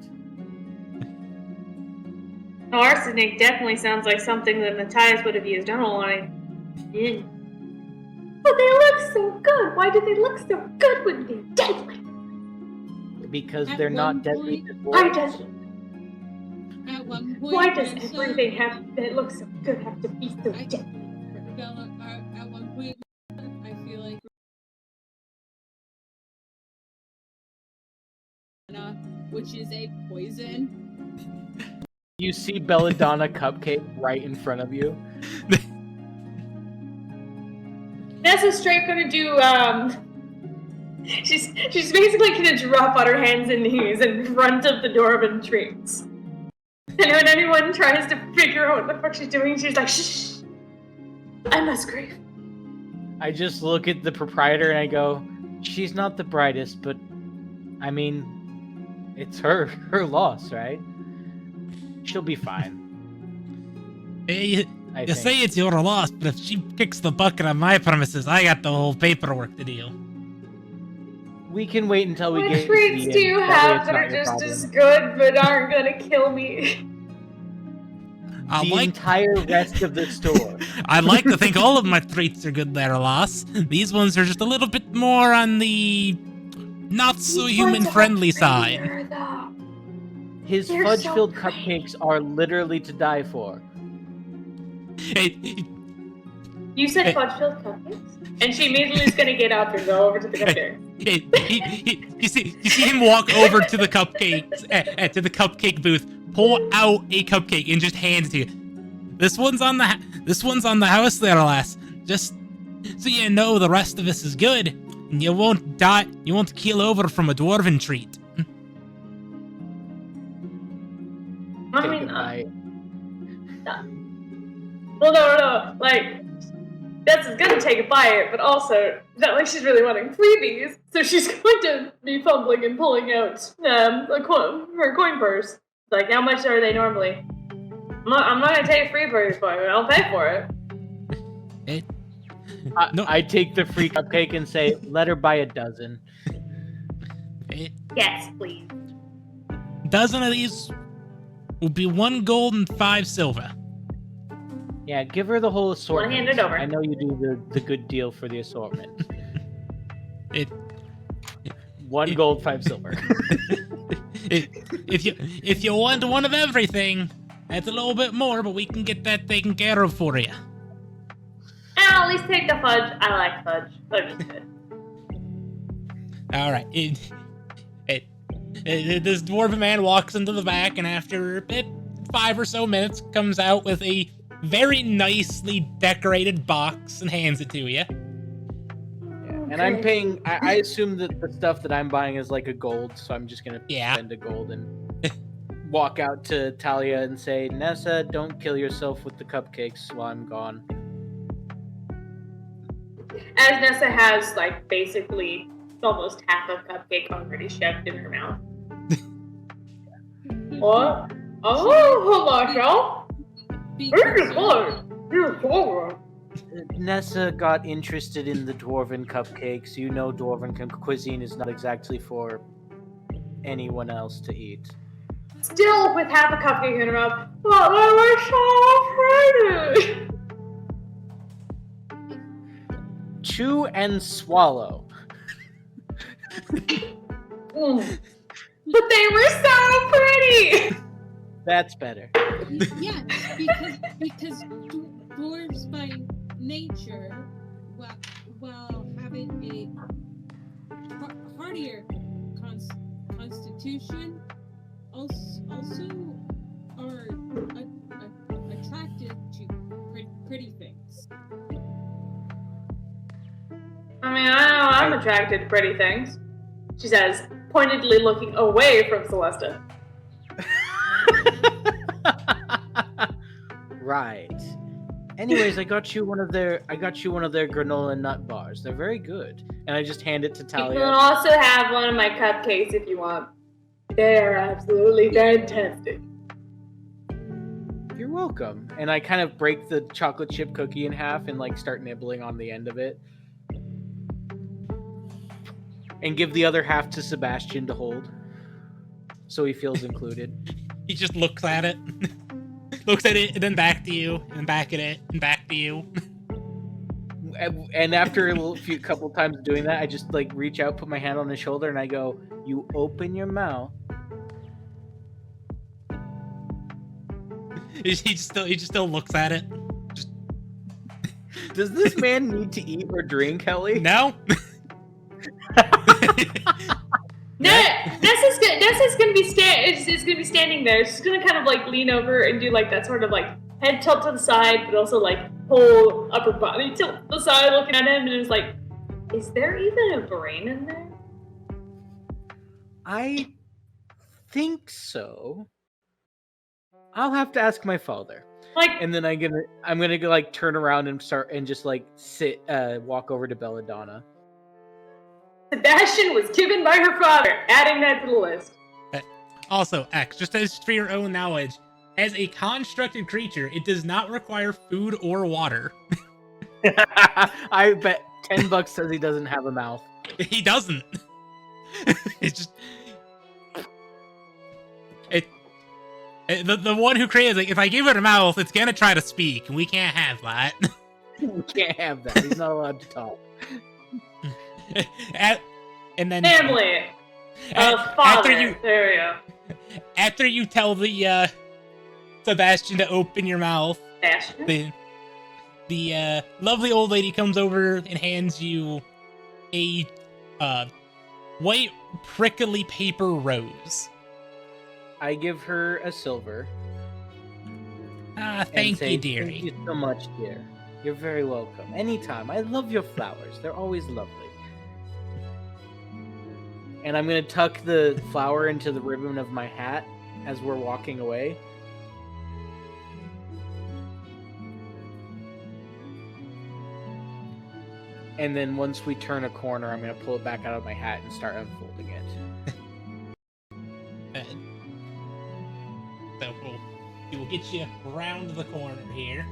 Speaker 3: Arsenic definitely sounds like something that Matthias would have used. I don't want to. But they look so good. Why do they look so good when they're deadly?
Speaker 2: Because
Speaker 5: At
Speaker 2: they're not
Speaker 5: one
Speaker 2: deadly
Speaker 5: point-
Speaker 2: to
Speaker 3: Why
Speaker 2: dwarves.
Speaker 3: does
Speaker 5: At one point,
Speaker 3: why does
Speaker 5: Vanessa-
Speaker 3: everything that looks so good have to be so
Speaker 5: I-
Speaker 3: deadly?
Speaker 5: Bella, at one point, I feel like which is a poison.
Speaker 2: You see Belladonna cupcake right in front of you.
Speaker 3: Nessa's straight gonna do she's basically gonna drop on her hands and knees in front of the dwarven trees. And when anyone tries to figure out what the fuck she's doing, she's like, shh, I must grieve.
Speaker 2: I just look at the proprietor and I go, she's not the brightest, but I mean, it's her loss, right? She'll be fine.
Speaker 1: Hey,
Speaker 2: I
Speaker 1: you
Speaker 2: think.
Speaker 1: say it's your loss, but if she kicks the bucket on my premises, I got the whole paperwork to deal.
Speaker 2: We can wait until we
Speaker 3: What
Speaker 2: get
Speaker 3: treats
Speaker 2: to
Speaker 3: do
Speaker 2: the
Speaker 3: you
Speaker 2: end. That way
Speaker 3: have
Speaker 2: it's
Speaker 3: that
Speaker 2: not
Speaker 3: are
Speaker 2: your
Speaker 3: just
Speaker 2: problem.
Speaker 3: as good but aren't gonna kill me?
Speaker 1: I
Speaker 2: The entire rest of the store.
Speaker 1: I'd like to think all of my treats are good there, lass. These ones are just a little bit more on the not so
Speaker 3: These ones are
Speaker 1: human-friendly side.
Speaker 3: prettier, though.
Speaker 2: His
Speaker 3: They're
Speaker 2: fudge-filled
Speaker 3: so pretty.
Speaker 2: cupcakes are literally to die for.
Speaker 1: Hey,
Speaker 3: You said
Speaker 1: Hey.
Speaker 3: fudge-filled cupcakes? And she immediately is gonna get up and go over to the cupcake.
Speaker 1: you see him walk over to the cupcakes, to the cupcake booth, pull out a cupcake, and just hand it to you. This one's on the house there, lass. Just so you know, the rest of us is good, and you won't die. You won't keel over from a dwarven treat.
Speaker 3: I
Speaker 2: Take
Speaker 3: mean,
Speaker 2: a bite.
Speaker 3: well, no. Like, Nessa's gonna take a bite, but also, it's not like she's really wanting freebies, so she's going to be fumbling and pulling out her coin purse. Like, how much are they normally? I'm not gonna take a free burger for it. I'll pay for it.
Speaker 1: No.
Speaker 2: I take the free cupcake and say, let her buy a dozen.
Speaker 3: Yes, please.
Speaker 1: Dozen of these will be 1 gold and 5 silver.
Speaker 2: Yeah, give her the whole assortment.
Speaker 3: hand it over.
Speaker 2: I know you do the good deal for the assortment.
Speaker 1: It
Speaker 2: 1 gold, 5 silver.
Speaker 1: if you want one of everything, that's a little bit more, but we can get that taken care of for you.
Speaker 3: And I'll at least take the fudge. I like fudge. Fudge is good.
Speaker 1: All right. This dwarven man walks into the back, and after 5 or so minutes, comes out with a very nicely decorated box and hands it to you.
Speaker 2: And I'm paying, I assume that the stuff that I'm buying is like a gold, so I'm just going to
Speaker 1: Yeah.
Speaker 2: spend a gold and walk out to Talia and say, Nessa, don't kill yourself with the cupcakes while I'm gone.
Speaker 3: As Nessa has, like, basically almost half a cupcake already shoved in her mouth. What? Oh, Marshall!
Speaker 2: Nessa got interested in the dwarven cupcakes. You know dwarven cuisine is not exactly for anyone else to eat.
Speaker 3: Still with half a cupcake in her mouth. But they were so pretty!
Speaker 2: chew and swallow.
Speaker 3: Mm. But they were so pretty.
Speaker 2: That's better.
Speaker 5: Yeah, because dwarves by nature, while having a hardier constitution, also are attracted to pretty things.
Speaker 3: I mean, I know I'm attracted to pretty things. She says, pointedly looking away from Celesta.
Speaker 2: Right. Anyways, I got you one of their granola nut bars. They're very good. And I just hand it to
Speaker 3: You
Speaker 2: Talia.
Speaker 3: can also have one of my cupcakes if you want. They're absolutely fantastic.
Speaker 2: You're welcome. And I kind of break the chocolate chip cookie in half and like start nibbling on the end of it. And give the other half to Sebastian to hold. So he feels included.
Speaker 1: He just looks at it. Looks at it, and then back to you, and back at it, and back to you.
Speaker 2: And after a couple times doing that, I just like reach out, put my hand on his shoulder, and I go, "You open your mouth."
Speaker 1: He just still looks at it. Just,
Speaker 2: Does this man need to eat or drink, Kelly?
Speaker 1: no.
Speaker 3: Nessa's gonna be is gonna be standing there. She's gonna kind of like lean over and do like that sort of like head tilt to the side, but also like whole upper body tilt to the side, looking at him, and it's like, is there even a brain in there?
Speaker 2: I think so. I'll have to ask my father.
Speaker 3: Like,
Speaker 2: And then I'm gonna go, like turn around and start and just like walk over to Belladonna.
Speaker 3: Sebastian was given by her father. Adding that to the list.
Speaker 1: Also, X, just as for your own knowledge, as a constructed creature, it does not require food or water.
Speaker 2: I bet $10 says he doesn't have a mouth.
Speaker 1: He doesn't. It's just the one who created like, if I give it a mouth, it's gonna try to speak, and we can't have that.
Speaker 2: We can't have that. He's not allowed to talk.
Speaker 1: And then
Speaker 3: Family. Father. There we go.
Speaker 1: after you tell the Sebastian to open your mouth,
Speaker 3: Sebastian.
Speaker 1: the lovely old lady comes over and hands you a white prickly paper rose.
Speaker 2: I give her a silver.
Speaker 1: Ah,
Speaker 2: and
Speaker 1: thank
Speaker 2: say,
Speaker 1: you, dearie.
Speaker 2: Thank you so much, dear. You're very welcome. Anytime. I love your flowers. They're always lovely. And I'm going to tuck the flower into the ribbon of my hat as we're walking away. And then once we turn a corner, I'm going to pull it back out of my hat and start unfolding it.
Speaker 1: So we'll get you around the corner here.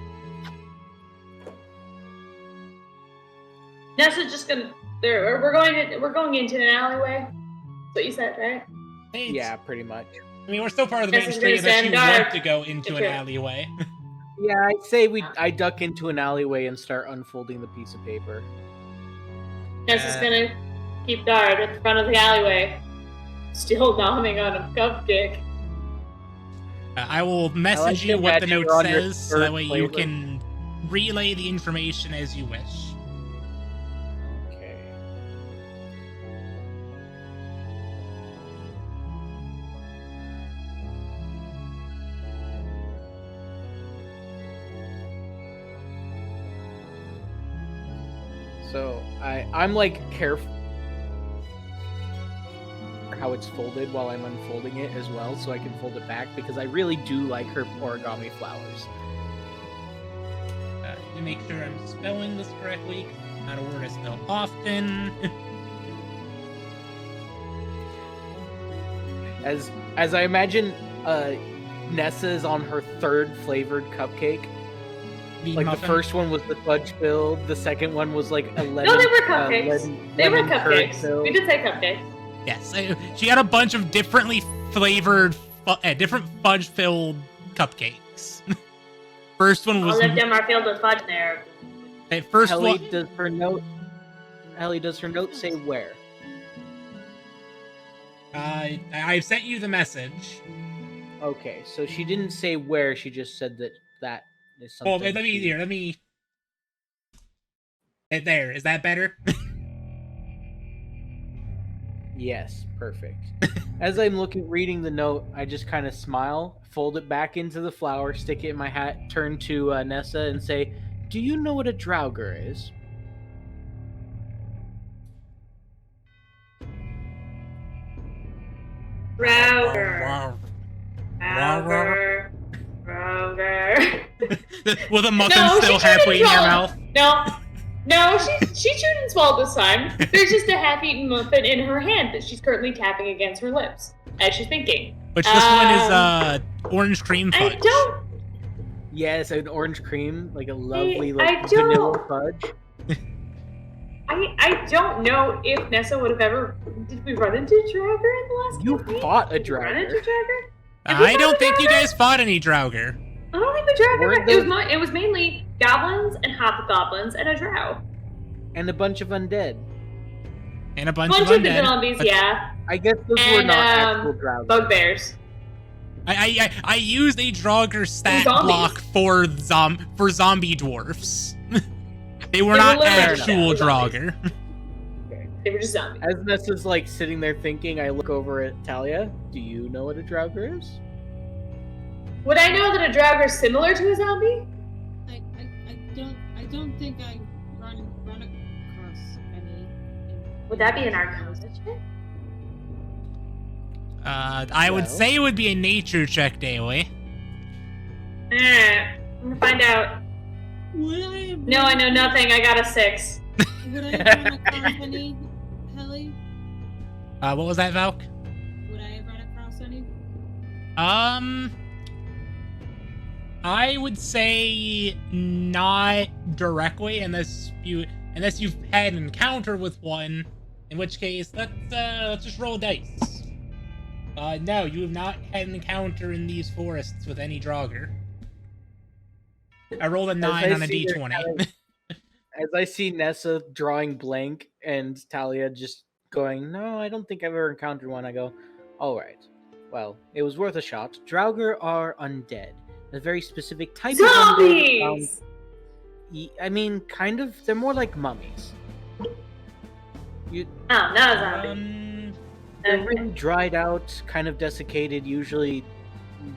Speaker 3: Nessa's just gonna. We're going into an alleyway. That's what you said, right?
Speaker 1: Hey,
Speaker 2: Yeah, pretty much.
Speaker 1: I mean, we're still part of the main
Speaker 3: This is
Speaker 1: street
Speaker 3: gonna
Speaker 1: unless you
Speaker 3: stand
Speaker 1: want
Speaker 3: guard.
Speaker 1: to go into an
Speaker 3: Okay.
Speaker 1: alleyway.
Speaker 2: Yeah, I'd say I duck into an alleyway and start unfolding the piece of paper.
Speaker 3: Nessa's gonna keep guard at the front of the alleyway, still nomming on a cupcake.
Speaker 1: I will message
Speaker 2: like
Speaker 1: you
Speaker 2: to
Speaker 1: what the
Speaker 2: imagine
Speaker 1: note
Speaker 2: you're on your
Speaker 1: says, so that
Speaker 2: third
Speaker 1: way you
Speaker 2: flavor.
Speaker 1: can relay the information as you wish.
Speaker 2: Okay. So I'm like careful how it's folded while I'm unfolding it as well, so I can fold it back because I really do like her origami flowers.
Speaker 1: To make sure I'm spelling this correctly, not a word I spell often.
Speaker 2: As I imagine, Nessa is on her third flavored cupcake. Like
Speaker 1: Muffin.
Speaker 2: the first one was the fudge filled, the second one was like a lemon.
Speaker 3: No, they were cupcakes. They were
Speaker 2: lemon curd
Speaker 3: cupcakes.
Speaker 2: filled.
Speaker 3: We did say cupcakes.
Speaker 1: Yes, she had a bunch of differently flavored, different fudge-filled cupcakes. First one was
Speaker 3: All of them are filled with fudge there.
Speaker 1: first
Speaker 2: Kelly,
Speaker 1: one.
Speaker 2: does her note Ellie, does her note say where?
Speaker 1: I've sent you the message.
Speaker 2: Okay, so she didn't say where. She just said that is
Speaker 1: Well,
Speaker 2: something.
Speaker 1: let me. There, is that better?
Speaker 2: Yes, perfect. As I'm reading the note, I just kind of smile, fold it back into the flower, stick it in my hat, turn to Nessa, and say, "Do you know what a Draugr is?"
Speaker 3: Draugr. Draugr. Draugr.
Speaker 1: With a muffin
Speaker 3: No,
Speaker 1: still
Speaker 3: she chewed
Speaker 1: halfway in
Speaker 3: and
Speaker 1: your
Speaker 3: swallowed.
Speaker 1: mouth.
Speaker 3: No, she chewed and swallowed this time. There's just a half-eaten muffin in her hand that she's currently tapping against her lips as she's thinking.
Speaker 1: Which this one is orange cream fudge.
Speaker 3: I don't.
Speaker 2: Yes, an orange cream, like a lovely
Speaker 3: I
Speaker 2: like
Speaker 3: don't-
Speaker 2: vanilla fudge.
Speaker 3: I don't know if Nessa would have ever. Did we run into Draugr in the last
Speaker 2: You
Speaker 3: campaign?
Speaker 2: fought a
Speaker 3: Did we run into
Speaker 2: Draugr.
Speaker 3: Draugr? Did we
Speaker 1: I
Speaker 3: fight
Speaker 1: don't
Speaker 3: a
Speaker 1: think you
Speaker 3: Draugr?
Speaker 1: guys fought any Draugr.
Speaker 3: I don't think the Draugr.
Speaker 2: Weren't
Speaker 3: It was mainly goblins and hobgoblins and a drow.
Speaker 2: And a bunch of undead.
Speaker 1: And a bunch
Speaker 3: Bunch
Speaker 1: of
Speaker 3: of the
Speaker 1: undead.
Speaker 3: zombies, yeah.
Speaker 2: I guess those were
Speaker 3: And,
Speaker 2: not actual Draugr.
Speaker 3: Bugbears.
Speaker 1: I used a Draugr stat
Speaker 3: Zombies.
Speaker 1: block for zombie dwarfs. They were
Speaker 3: They
Speaker 1: not
Speaker 3: were literally
Speaker 1: actual
Speaker 3: zombies.
Speaker 1: Draugr.
Speaker 3: They were just zombies.
Speaker 2: As Nessa's like sitting there thinking, I look over at Talia. Do you know what a Draugr is?
Speaker 3: Would I know that a Draugr is similar to a zombie?
Speaker 5: I don't think I run across any.
Speaker 3: Would that be an Arcana check?
Speaker 1: I would
Speaker 2: Well.
Speaker 1: say it would be a nature check, Daily.
Speaker 3: I'm gonna find out.
Speaker 5: Would I have
Speaker 3: No, I know nothing. I got a 6.
Speaker 5: Would I have run across any, Helly?
Speaker 1: What was that, Valk?
Speaker 5: Would I have run across any?
Speaker 1: I would say not directly, unless you've had an encounter with one. In which case, let's just roll dice. No, you have not had an encounter in these forests with any Draugr. I rolled a 9 on a
Speaker 2: see her
Speaker 1: d20.
Speaker 2: As I see Nessa drawing blank and Talia just going, "No, I don't think I've ever encountered one," I go, "All right. Well, it was worth a shot. Draugr are undead. A very specific type of undead.
Speaker 3: Zombies!
Speaker 2: I mean, kind of. They're more like mummies.
Speaker 3: Oh, not a zombie.
Speaker 2: They're really dried out, kind of desiccated, usually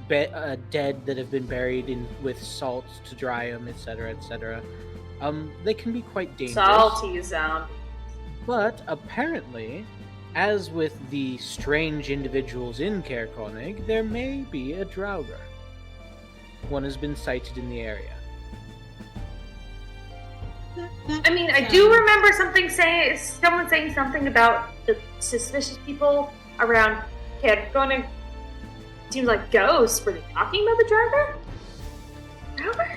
Speaker 2: dead that have been buried with salt to dry them, etc., etc. They can be quite dangerous.
Speaker 3: Salty zombie.
Speaker 2: But apparently, as with the strange individuals in Caer Konig, there may be a Draugr. One has been sighted in the area.
Speaker 3: I mean, I do remember someone saying something about the suspicious people around Caer. Seems like ghosts. Were they talking about the Draugr? Draugr?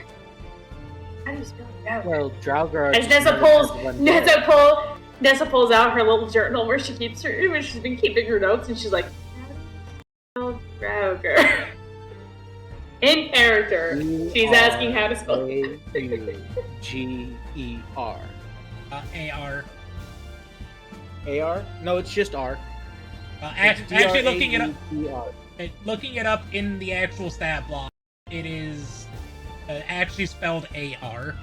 Speaker 3: How do you spell Draugr?
Speaker 2: Well, Draugr are
Speaker 3: As
Speaker 2: just another type of undead.
Speaker 3: Nessa pulls out her little journal where she's been keeping her notes, and she's like, Draugr. In character, she's asking how to spell it.
Speaker 2: G-E-R.
Speaker 1: AR.
Speaker 2: A-R? No, it's just R.
Speaker 1: Actually, looking it up.
Speaker 2: D-R-A-U-E-R.
Speaker 1: Looking it up in the actual stat block, it is actually spelled AR.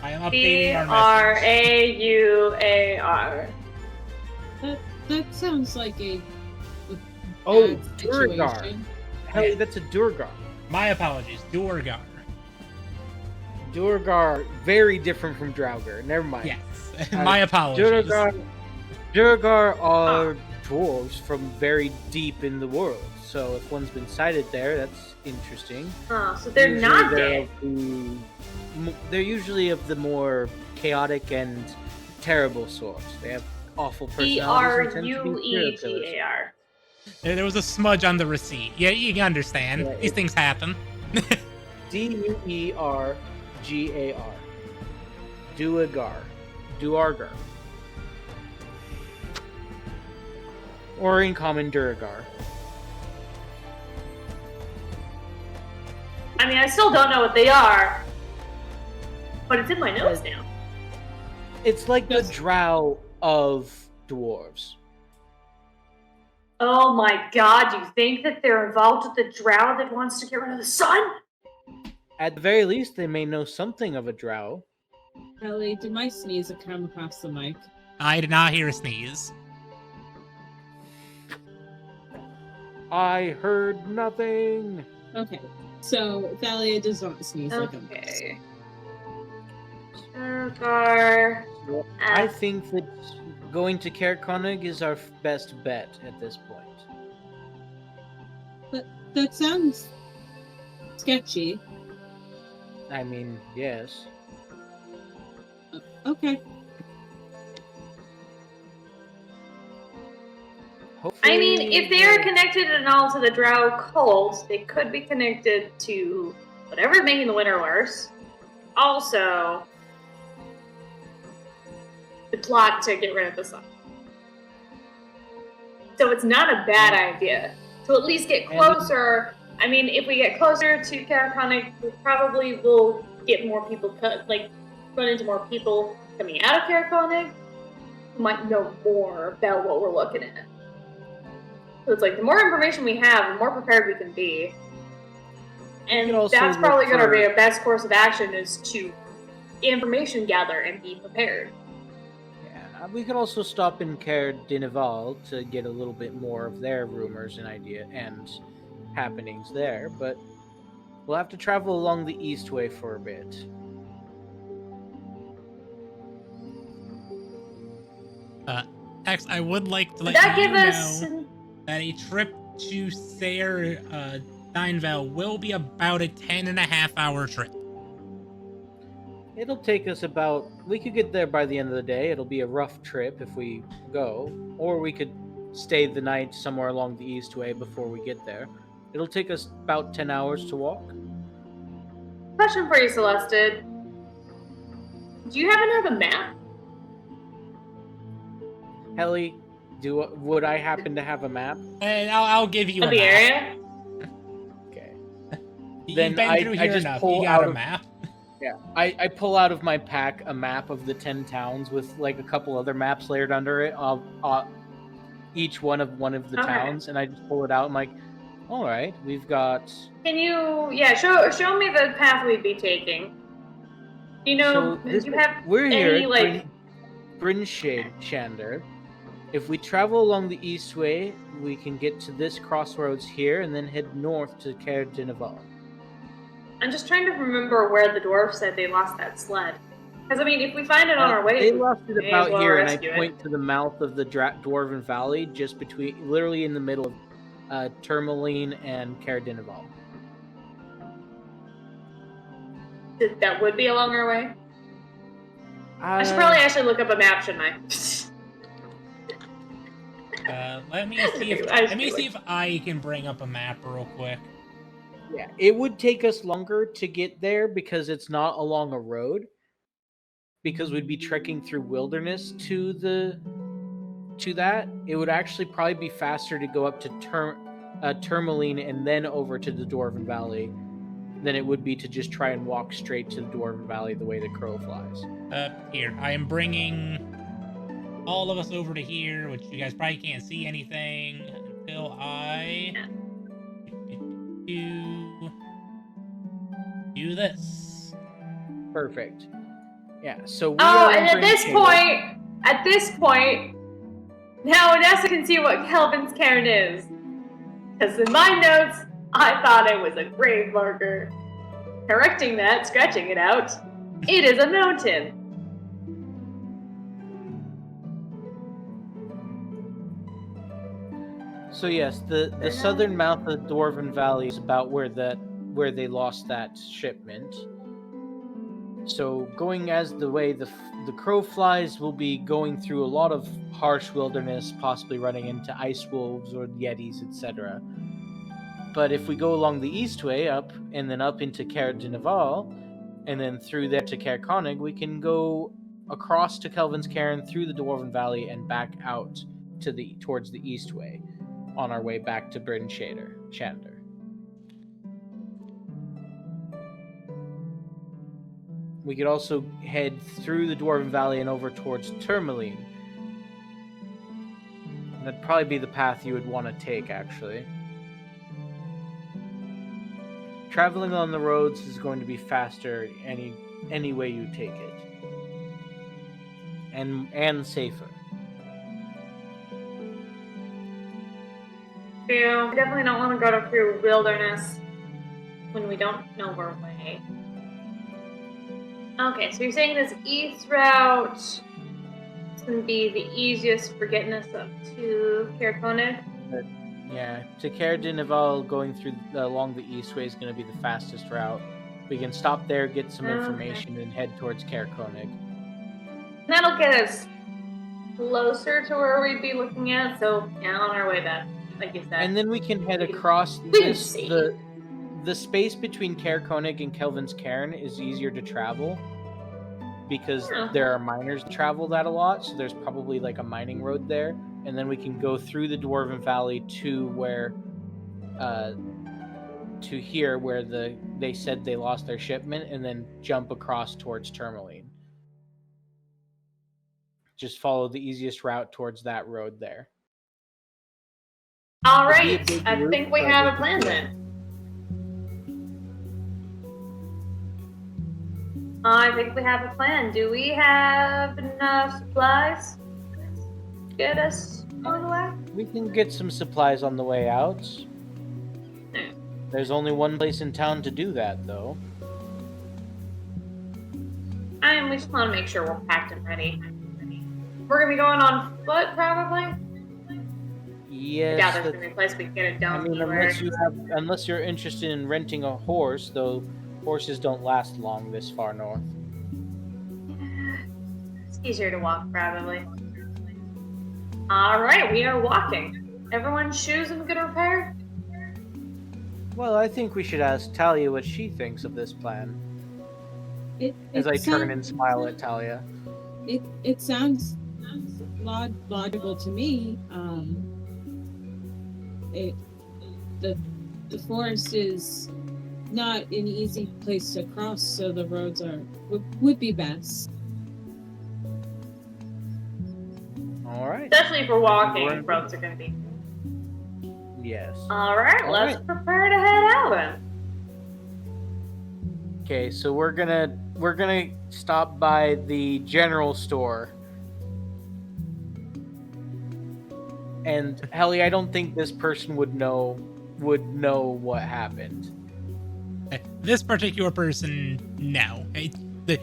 Speaker 1: I am updating our message.
Speaker 3: D-R-A-U-A-R.
Speaker 5: That sounds like a
Speaker 2: Oh,
Speaker 5: bad
Speaker 2: Durgar.
Speaker 5: situation.
Speaker 2: Hey, that's a Durgar.
Speaker 1: My apologies, Duergar.
Speaker 2: Durgar, very different from Draugr. Never mind.
Speaker 1: Yes, my apologies.
Speaker 2: Durgar are dwarves from very deep in the world. So if one's been sighted there, that's interesting.
Speaker 3: Oh, so they're
Speaker 2: Usually
Speaker 3: not
Speaker 2: they're
Speaker 3: dead.
Speaker 2: they're usually of the more chaotic and terrible sort. They have awful personalities and tend to be serial killers.
Speaker 3: D-R-U-E-G-A-R.
Speaker 1: There was a smudge on the receipt. Yeah, you can understand.
Speaker 2: Yeah,
Speaker 1: These things happen.
Speaker 2: D-U-E-R-G-A-R. Duergar. Duergar. Or in common, Durgar.
Speaker 3: I mean, I still don't know what they are, but it's in my notes now.
Speaker 2: It's like the
Speaker 5: Yes.
Speaker 2: drow of dwarves.
Speaker 3: Oh my god, you think that they're involved with the drow that wants to get rid of the sun?
Speaker 2: At the very least, they may know something of a drow.
Speaker 5: Ellie, did my sneeze come across the mic?
Speaker 1: I did not hear a sneeze.
Speaker 2: I heard nothing.
Speaker 5: Okay, so Thalia does not sneeze like a mouse.
Speaker 3: Okay. Shergar.
Speaker 2: I think that going to Kaer Konig is our best bet at this point.
Speaker 5: That sounds sketchy.
Speaker 2: I mean, yes.
Speaker 5: Okay.
Speaker 3: I mean,
Speaker 2: Hopefully,
Speaker 3: if they are connected at all to the drow cult, they could be connected to whatever's making the winter worse. Also, the plot to get rid of the sun. So it's not a bad idea to at least get closer. I mean, if we get closer to Kaer Konig, we probably will get more people, run into more people coming out of Kaer Konig who might know more about what we're looking at. So it's like, the more information we have, the more prepared we can be. And
Speaker 2: could also
Speaker 3: that's probably
Speaker 2: look
Speaker 3: going to be
Speaker 2: for-
Speaker 3: our best course of action, is to information gather and be prepared.
Speaker 2: Yeah, we could also stop in Kaer Dinival to get a little bit more of their rumors and happenings there, but we'll have to travel along the Eastway for a bit.
Speaker 1: X, I would like to let
Speaker 3: That
Speaker 1: you
Speaker 3: give us...
Speaker 1: know that a trip to Sayre Dinevale will be about a 10.5-hour trip.
Speaker 2: It'll take us we could get there by the end of the day. It'll be a rough trip if we go, or we could stay the night somewhere along the Eastway before we get there. It'll take us about 10 hours to walk.
Speaker 3: Question for you, Celeste. Do you happen to have a map?
Speaker 2: Helly, would I happen to have a map?
Speaker 1: And I'll give you
Speaker 3: Of
Speaker 1: a
Speaker 3: the
Speaker 1: map.
Speaker 3: area?
Speaker 2: Okay.
Speaker 1: You've
Speaker 2: Then
Speaker 1: been through
Speaker 2: I
Speaker 1: here
Speaker 2: just
Speaker 1: enough.
Speaker 2: pull
Speaker 1: You got
Speaker 2: out
Speaker 1: a
Speaker 2: of-
Speaker 1: map.
Speaker 2: Yeah, I pull out of my pack a map of the 10 towns with like a couple other maps layered under it of each one of the
Speaker 3: Okay.
Speaker 2: towns, and I just pull it out. I'm like, all right, we've got.
Speaker 3: Can you, show me the path we'd be taking. You know, do you have
Speaker 2: we're here
Speaker 3: any,
Speaker 2: at
Speaker 3: like...
Speaker 2: Bryn Shander. If we travel along the Eastway, we can get to this crossroads here, and then head north to Kaer Dinival.
Speaker 3: I'm just trying to remember where the dwarf said they lost that sled. Because, I mean, if we find it on our way...
Speaker 2: They lost it
Speaker 3: may as
Speaker 2: about
Speaker 3: well
Speaker 2: here, and I
Speaker 3: rescue it.
Speaker 2: point to the mouth of the Dwarven Valley, just literally in the middle of Tourmaline and Kaer Dinival.
Speaker 3: That would be along our way? I should
Speaker 2: Uh,
Speaker 3: probably actually look up a map, shouldn't I?
Speaker 1: Let me see if I can bring up a map real quick.
Speaker 2: Yeah, it would take us longer to get there because it's not along a road. Because we'd be trekking through wilderness to that. It would actually probably be faster to go up to Tourmaline and then over to the Dwarven Valley than it would be to just try and walk straight to the Dwarven Valley the way the crow flies.
Speaker 1: Here, I am bringing all of us over to here, which you guys probably can't see anything until I do this.
Speaker 2: Perfect. Yeah, so we
Speaker 3: Oh,
Speaker 2: are in
Speaker 3: and at
Speaker 2: Bryn
Speaker 3: this
Speaker 2: Shander.
Speaker 3: point, now Odessa can see what Kelvin's cairn is. Because in my notes, I thought it was a grave marker. Correcting that, scratching it out, it is a mountain.
Speaker 2: So yes, the southern mouth of the Dwarven Valley is about where they lost that shipment. So going as the way the crow flies, will be going through a lot of harsh wilderness, possibly running into ice wolves or yetis, etc. But if we go along the Eastway up and then up into Kaer Dinival, and then through there to Kaer Konig, we can go across to Kelvin's Cairn through the Dwarven Valley and back out to towards the Eastway on our way back to Bryn Shander. we could also head through the Dwarven Valley and over towards Tourmaline. That'd probably be the path you would want to take, actually. Traveling on the roads is going to be faster any way you take it. And safer.
Speaker 3: Yeah, we definitely don't want to go through wilderness when we don't know our way. Okay, so you're saying this east route is going to be the easiest for getting us up to Caer-Konig?
Speaker 2: Yeah, to Caer Dineval going along the east way is going to be the fastest route. We can stop there, get some information, and head towards Caer-Konig.
Speaker 3: That'll get us closer to where we'd be looking at, so yeah, on our way back, like you said.
Speaker 2: And then we can head across the space between Caer-Konig and Kelvin's Cairn is easier to travel because there are miners that travel that a lot, so there's probably like a mining road there, and then we can go through the Dwarven Valley to where to here where they said they lost their shipment, and then jump across towards Tourmaline. Just follow the easiest route towards that road there.
Speaker 3: All right, I think we have a plan then. I think we have a plan. Do we have enough supplies to get us on the way?
Speaker 2: We can get some supplies on the way out. There's only one place in town to do that, though.
Speaker 3: And we just want to make sure we're packed and ready. We're going to be going on foot, probably?
Speaker 2: Yes.
Speaker 3: Yeah, there's going to be a place we can get it done.
Speaker 2: Unless you're interested in renting a horse, though horses don't last long this far north.
Speaker 3: It's easier to walk, probably. All right, we are walking. Everyone's shoes in good repair?
Speaker 2: Well, I think we should ask Talia what she thinks of this plan. As I turn and smile at Talia.
Speaker 5: It sounds logical to me. The forest is not an easy place to cross, so the roads would be best.
Speaker 2: All right.
Speaker 3: Especially for walking, roads are going to be.
Speaker 2: Yes.
Speaker 3: All right, let's prepare to head out then.
Speaker 2: Okay, so we're gonna stop by the general store. And Helly, I don't think this person would know what happened.
Speaker 1: This particular person, no. The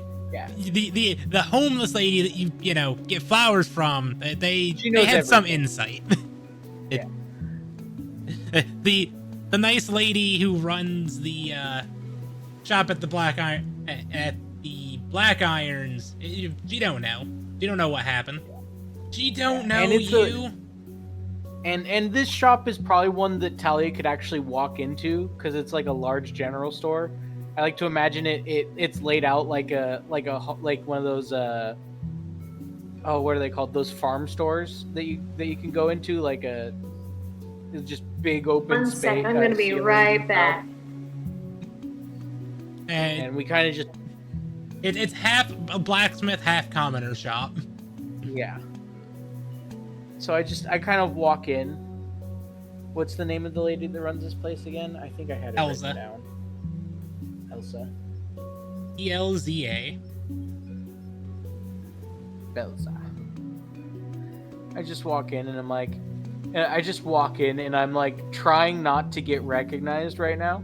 Speaker 1: homeless lady that you know get flowers from, they had some insight.
Speaker 2: Yeah.
Speaker 1: The nice lady who runs the shop at the Black Irons, she don't know. She don't know what happened. She don't know you.
Speaker 2: And this shop is probably one that Talia could actually walk into because it's like a large general store. I like to imagine it's laid out like one of those what are they called? Those farm stores that you can go into, like it's just big open space.
Speaker 3: 1 second, I'm gonna be right back.
Speaker 2: And we kind of just
Speaker 1: it's half a blacksmith, half commoner shop.
Speaker 2: Yeah. So I kind of walk in. What's the name of the lady that runs this place again? I think I had it written down. Elsa.
Speaker 1: ELZA.
Speaker 2: Belza. I just walk in and I'm like, trying not to get recognized right now.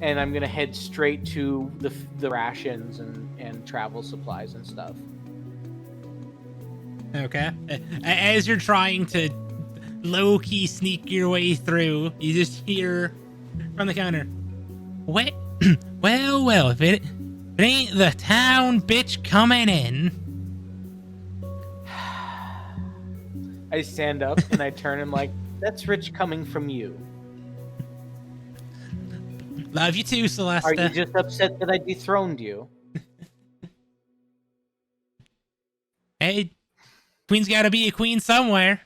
Speaker 2: And I'm gonna head straight to the rations and travel supplies and stuff.
Speaker 1: Okay. As you're trying to low-key sneak your way through, you just hear from the counter, well, if it ain't the town bitch coming in.
Speaker 2: I stand up and I turn and like, that's rich coming from you.
Speaker 1: Love you too, Celeste.
Speaker 2: Are you just upset that I dethroned you?
Speaker 1: Hey, queen's gotta be a queen somewhere.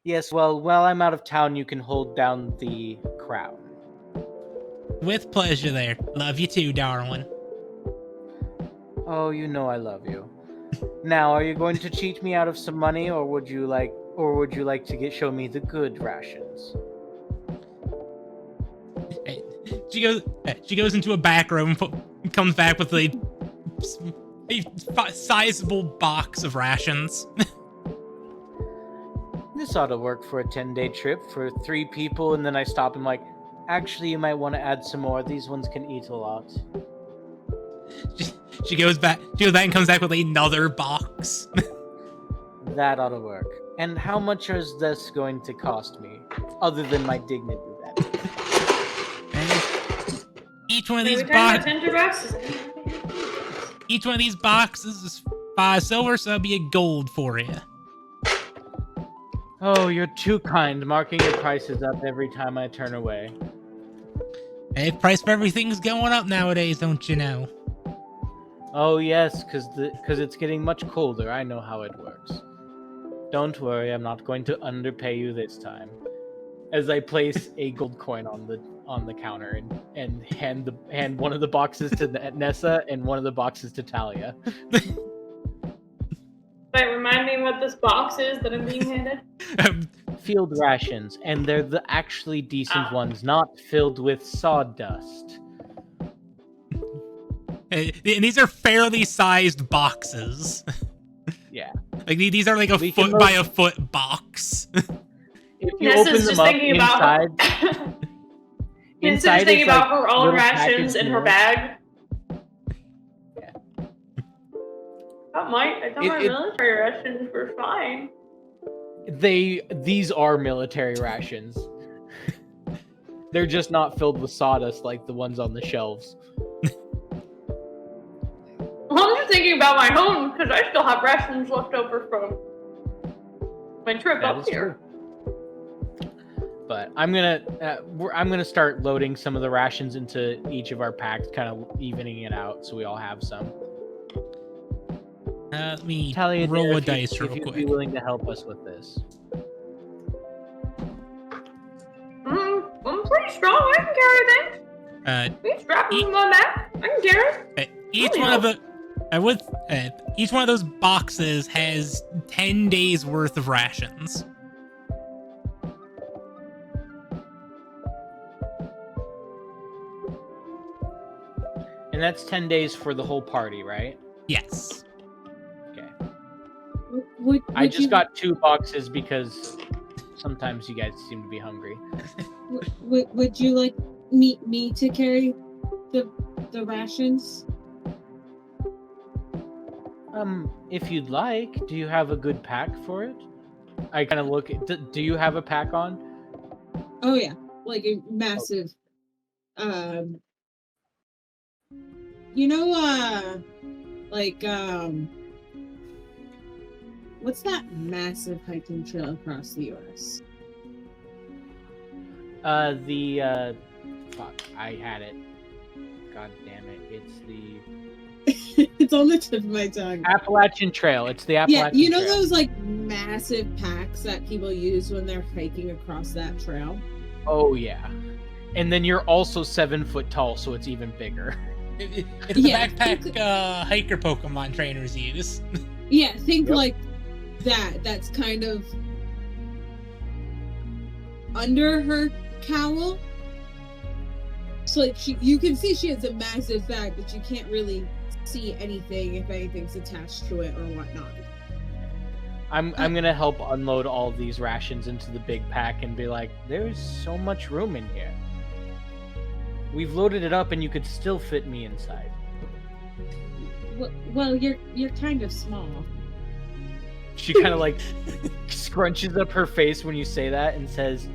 Speaker 2: Yes, well, while I'm out of town, you can hold down the crown.
Speaker 1: With pleasure there. Love you too, Darwin.
Speaker 2: Oh, you know I love you. Now, are you going to cheat me out of some money, or would you like to show me the good rations?
Speaker 1: She goes into a back room, comes back with a sizable box of rations.
Speaker 2: This ought to work for a 10-day trip for 3 people, and then I stop and like, actually, you might want to add some more. These ones can eat a lot.
Speaker 1: She goes back and comes back with another box.
Speaker 2: That ought to work. And how much is this going to cost me, other than my dignity?
Speaker 1: And each one of
Speaker 3: Are
Speaker 1: these
Speaker 3: we talking about
Speaker 1: boxes.
Speaker 3: $10?
Speaker 1: Each one of these boxes is 5 silver, so that'll be a gold for you.
Speaker 2: Oh, you're too kind, marking your prices up every time I turn away.
Speaker 1: Hey, price for everything's going up nowadays, don't you know?
Speaker 2: Oh yes, because it's getting much colder. I know how it works. Don't worry, I'm not going to underpay you this time. As I place a gold coin on the counter and hand one of the boxes to Nessa and one of the boxes to Talia.
Speaker 3: Wait, remind me what this box is that I'm being handed?
Speaker 2: Field rations, and they're the actually decent ones, not filled with sawdust.
Speaker 1: And these are fairly sized boxes.
Speaker 2: Yeah.
Speaker 1: Like these are like a
Speaker 2: We can
Speaker 1: foot by a foot box.
Speaker 2: If you
Speaker 3: Nessa's
Speaker 2: open them
Speaker 3: just
Speaker 2: up
Speaker 3: thinking
Speaker 2: inside,
Speaker 3: Nessa's
Speaker 2: inside
Speaker 3: just thinking
Speaker 2: is,
Speaker 3: about
Speaker 2: like,
Speaker 3: her own
Speaker 2: little
Speaker 3: rations
Speaker 2: packaged
Speaker 3: in her
Speaker 2: meals.
Speaker 3: bag.
Speaker 2: Yeah.
Speaker 3: I thought my military rations were fine.
Speaker 2: These are military rations. They're just not filled with sawdust like the ones on the shelves.
Speaker 3: Well, I'm just thinking about my home because I still have rations left over from my trip
Speaker 2: That
Speaker 3: up
Speaker 2: is
Speaker 3: here.
Speaker 2: true. But I'm gonna start loading some of the rations into each of our packs, kind of evening it out so we all have some.
Speaker 1: Let me
Speaker 2: Talia,
Speaker 1: roll a
Speaker 2: if
Speaker 1: dice real
Speaker 2: you'd be
Speaker 1: quick.
Speaker 2: willing to help us with this.
Speaker 3: I'm pretty strong. I can carry things. You strap them on my back. I can carry it.
Speaker 1: Each one of the each one of those boxes has 10 days worth of rations.
Speaker 2: And that's 10 days for the whole party, right?
Speaker 1: Yes.
Speaker 2: Okay.
Speaker 5: Would
Speaker 2: I
Speaker 5: you-
Speaker 2: just got 2 boxes because sometimes you guys seem to be hungry.
Speaker 5: Would you like me to carry the rations?
Speaker 2: If you'd like, do you have a good pack for it? I kind of look at, do you have a pack on?
Speaker 5: Oh yeah, like a massive. You know, what's that massive hiking trail across the U.S.?
Speaker 2: Fuck, I had it. God damn it, it's the
Speaker 5: It's on the tip of my tongue.
Speaker 2: Appalachian Trail. It's the Appalachian
Speaker 5: Yeah, you know
Speaker 2: Trail.
Speaker 5: those like massive packs that people use when they're hiking across that trail?
Speaker 2: Oh yeah. And then you're also 7 foot tall, so it's even bigger.
Speaker 1: It's
Speaker 5: Yeah.
Speaker 1: the backpack hiker Pokemon trainers use.
Speaker 5: Yeah, think
Speaker 2: Yep.
Speaker 5: like that. That's kind of under her cowl. So like you can see she has a massive bag, but you can't really see anything if anything's attached to it or whatnot.
Speaker 2: I'm gonna help unload all of these rations into the big pack and be like, there's so much room in here. We've loaded it up and you could still fit me inside.
Speaker 5: Well, you're kind of small.
Speaker 2: She kind of like scrunches up her face when you say that and says,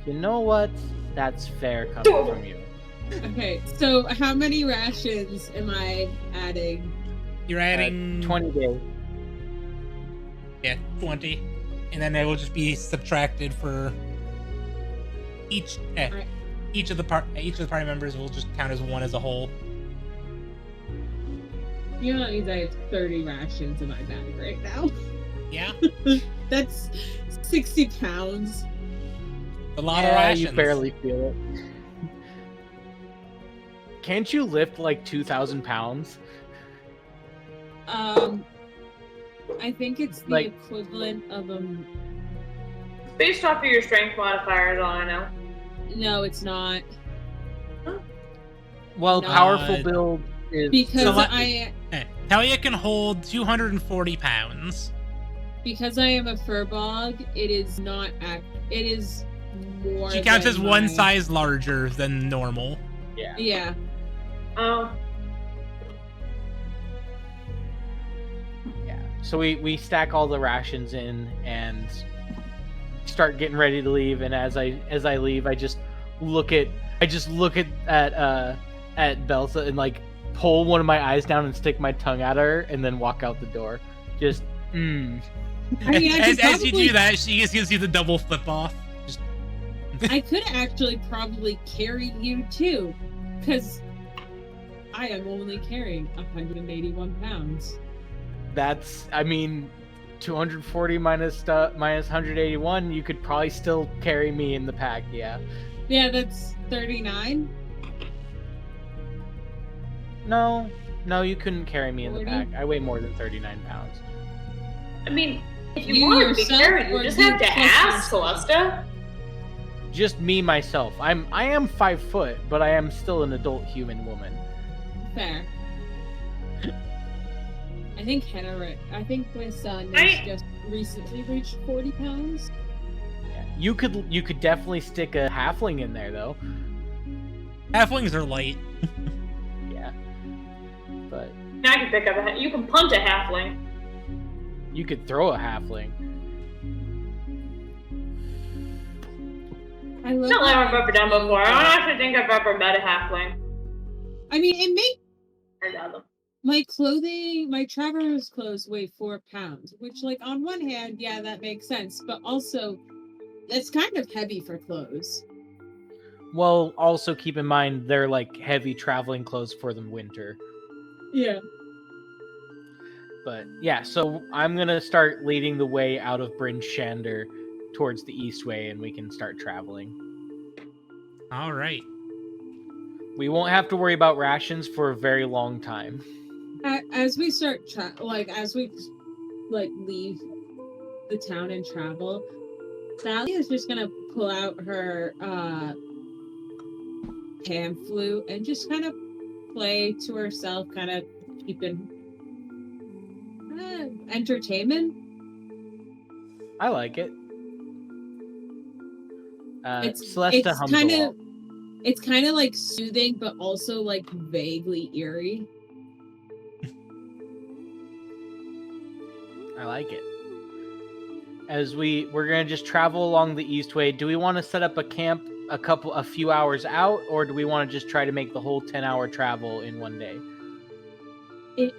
Speaker 2: you know what? That's fair coming from you.
Speaker 5: Okay, so how many rations am I adding?
Speaker 1: You're adding
Speaker 2: 20 days.
Speaker 1: Yeah, 20, and then it will just be subtracted for each.
Speaker 5: Right.
Speaker 1: Each of the party members will just count as one as a whole.
Speaker 5: You know that means I have 30 rations in my bag right now.
Speaker 1: Yeah,
Speaker 5: That's 60 pounds.
Speaker 1: a lot of rations.
Speaker 2: You barely feel it. can't you lift like 2,000 pounds?
Speaker 5: I think it's the
Speaker 2: Like-
Speaker 5: equivalent of a.
Speaker 3: Based off of your strength modifier is all I know.
Speaker 5: No, it's not.
Speaker 2: Well,
Speaker 5: No.
Speaker 2: powerful build is
Speaker 5: Because
Speaker 1: So let-
Speaker 5: I
Speaker 1: Talia can hold 240 pounds.
Speaker 5: am a furbog, it is not it is more.
Speaker 1: She counts
Speaker 5: than
Speaker 1: as one
Speaker 5: my-
Speaker 1: size larger than normal.
Speaker 5: Yeah.
Speaker 3: Oh,
Speaker 2: Yeah. So we stack all the rations in and start getting ready to leave. And as I leave, I just look at Belsa and like pull one of my eyes down and stick my tongue at her and then walk out the door. Just
Speaker 5: I mean, I
Speaker 1: as
Speaker 5: could
Speaker 1: you
Speaker 5: probably-
Speaker 1: do that, she just gives you the double flip off. Just
Speaker 5: I could actually probably carry you too, because I am only carrying 181 pounds.
Speaker 2: that's, I mean, 240 minus 181. You could probably still carry me in the pack. Yeah.
Speaker 5: Yeah, that's 39.
Speaker 2: No, you couldn't carry me in the
Speaker 5: 40?
Speaker 2: pack. I weigh more than 39 pounds.
Speaker 3: I mean, if you,
Speaker 5: You
Speaker 3: want to be
Speaker 5: yourself
Speaker 3: carried,
Speaker 5: or
Speaker 3: you just
Speaker 5: you
Speaker 3: have to
Speaker 5: plus
Speaker 3: ask,
Speaker 5: yourself?
Speaker 3: Celesta.
Speaker 2: Just me myself. I am 5 foot, but I am still an adult human woman.
Speaker 5: Fair. I think my son
Speaker 3: I-
Speaker 5: has just recently reached 40 pounds.
Speaker 2: Yeah. You could definitely stick a halfling in there though.
Speaker 1: halflings are light.
Speaker 2: Yeah. But
Speaker 3: Now I can pick up you can punch a halfling.
Speaker 2: you could throw a halfling.
Speaker 5: I love
Speaker 3: Not like
Speaker 5: how
Speaker 3: I've ever done before. I don't actually think I've ever met a halfling.
Speaker 5: I mean, it makes
Speaker 3: I know them.
Speaker 5: my traveler's clothes weigh 4 pounds, which, like, on one hand, yeah, that makes sense, but also, it's kind of heavy for clothes.
Speaker 2: Well, also keep in mind they're like heavy traveling clothes for the winter.
Speaker 5: Yeah.
Speaker 2: But yeah, so I'm gonna start leading the way out of Bryn Shander towards the east way, and we can start traveling.
Speaker 1: All right.
Speaker 2: We won't have to worry about rations for a very long time.
Speaker 5: As we start, as we leave the town and travel, Sally is just gonna pull out her pan flute and just kind of play to herself, kind of keeping entertainment.
Speaker 2: I like it.
Speaker 5: It's
Speaker 2: Celesta hums
Speaker 5: kind
Speaker 2: along.
Speaker 5: of it's kind of like soothing, but also like vaguely eerie.
Speaker 2: I like it. As we're gonna just travel along the east way. Do we want to set up a camp a few hours out, or do we want to just try to make the whole 10-hour travel in one day?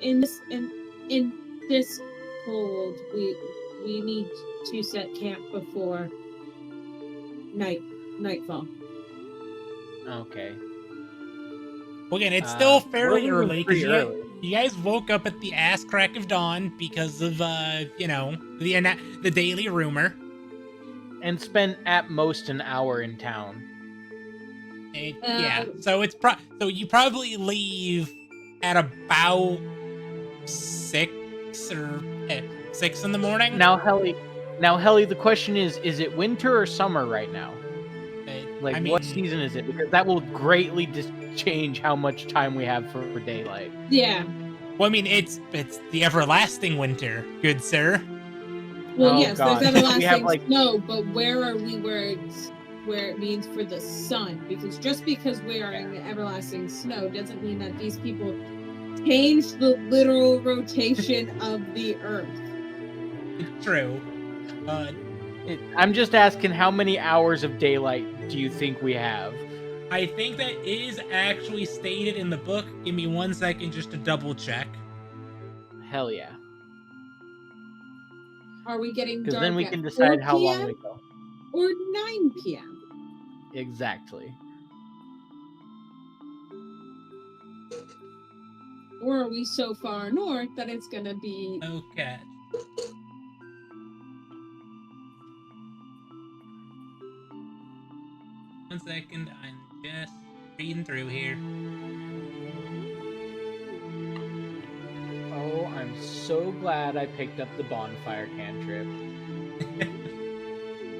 Speaker 5: In this cold, we need to set camp before nightfall.
Speaker 2: Okay.
Speaker 1: Well, again, it's still
Speaker 2: we're
Speaker 1: fairly
Speaker 2: leaving
Speaker 1: early
Speaker 2: pretty
Speaker 1: because
Speaker 2: early.
Speaker 1: you guys woke up at the ass crack of dawn because of the daily rumor.
Speaker 2: And spend at most an hour in town.
Speaker 1: Yeah, so so you probably leave at about 6 in the morning.
Speaker 2: Now, Helly, the question is it winter or summer right now? Like,
Speaker 1: I mean,
Speaker 2: what season is it? Because that will greatly change how much time we have for daylight.
Speaker 5: Yeah.
Speaker 1: Well, I mean, it's the everlasting winter, good sir.
Speaker 5: Well,
Speaker 2: Oh,
Speaker 5: yes,
Speaker 2: God.
Speaker 5: there's
Speaker 2: We
Speaker 5: everlasting
Speaker 2: have, like-
Speaker 5: snow, but where are we where it means for the sun? Because just because we are in the everlasting snow doesn't mean that these people change the literal rotation of the earth.
Speaker 1: True.
Speaker 2: I'm just asking, how many hours of daylight do you think we have?
Speaker 1: I think that is actually stated in the book. Give me 1 second just to double check.
Speaker 2: Hell yeah.
Speaker 5: Are we getting
Speaker 2: Because
Speaker 5: dark
Speaker 2: then we
Speaker 5: at
Speaker 2: can
Speaker 5: 4
Speaker 2: decide how long
Speaker 5: PM
Speaker 2: we go.
Speaker 5: or 9 p.m.?
Speaker 2: Exactly.
Speaker 5: Or are we so far north that it's gonna be
Speaker 1: Okay. One second, I'm just reading through here.
Speaker 2: so glad I picked up the bonfire cantrip.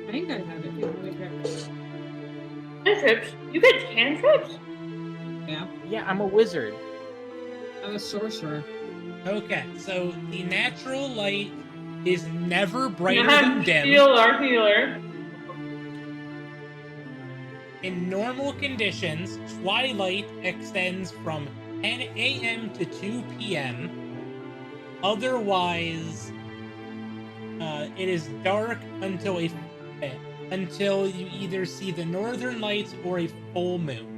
Speaker 5: I think I have it too.
Speaker 3: Cantrips? You get cantrips?
Speaker 5: Yeah,
Speaker 2: Yeah, I'm a wizard.
Speaker 5: I'm a sorcerer.
Speaker 1: Okay, so the natural light is never brighter than dim.
Speaker 3: Our healer.
Speaker 1: In normal conditions, twilight extends from 10 a.m. to 2 p.m. Otherwise, it is dark until you either see the northern lights or a full moon.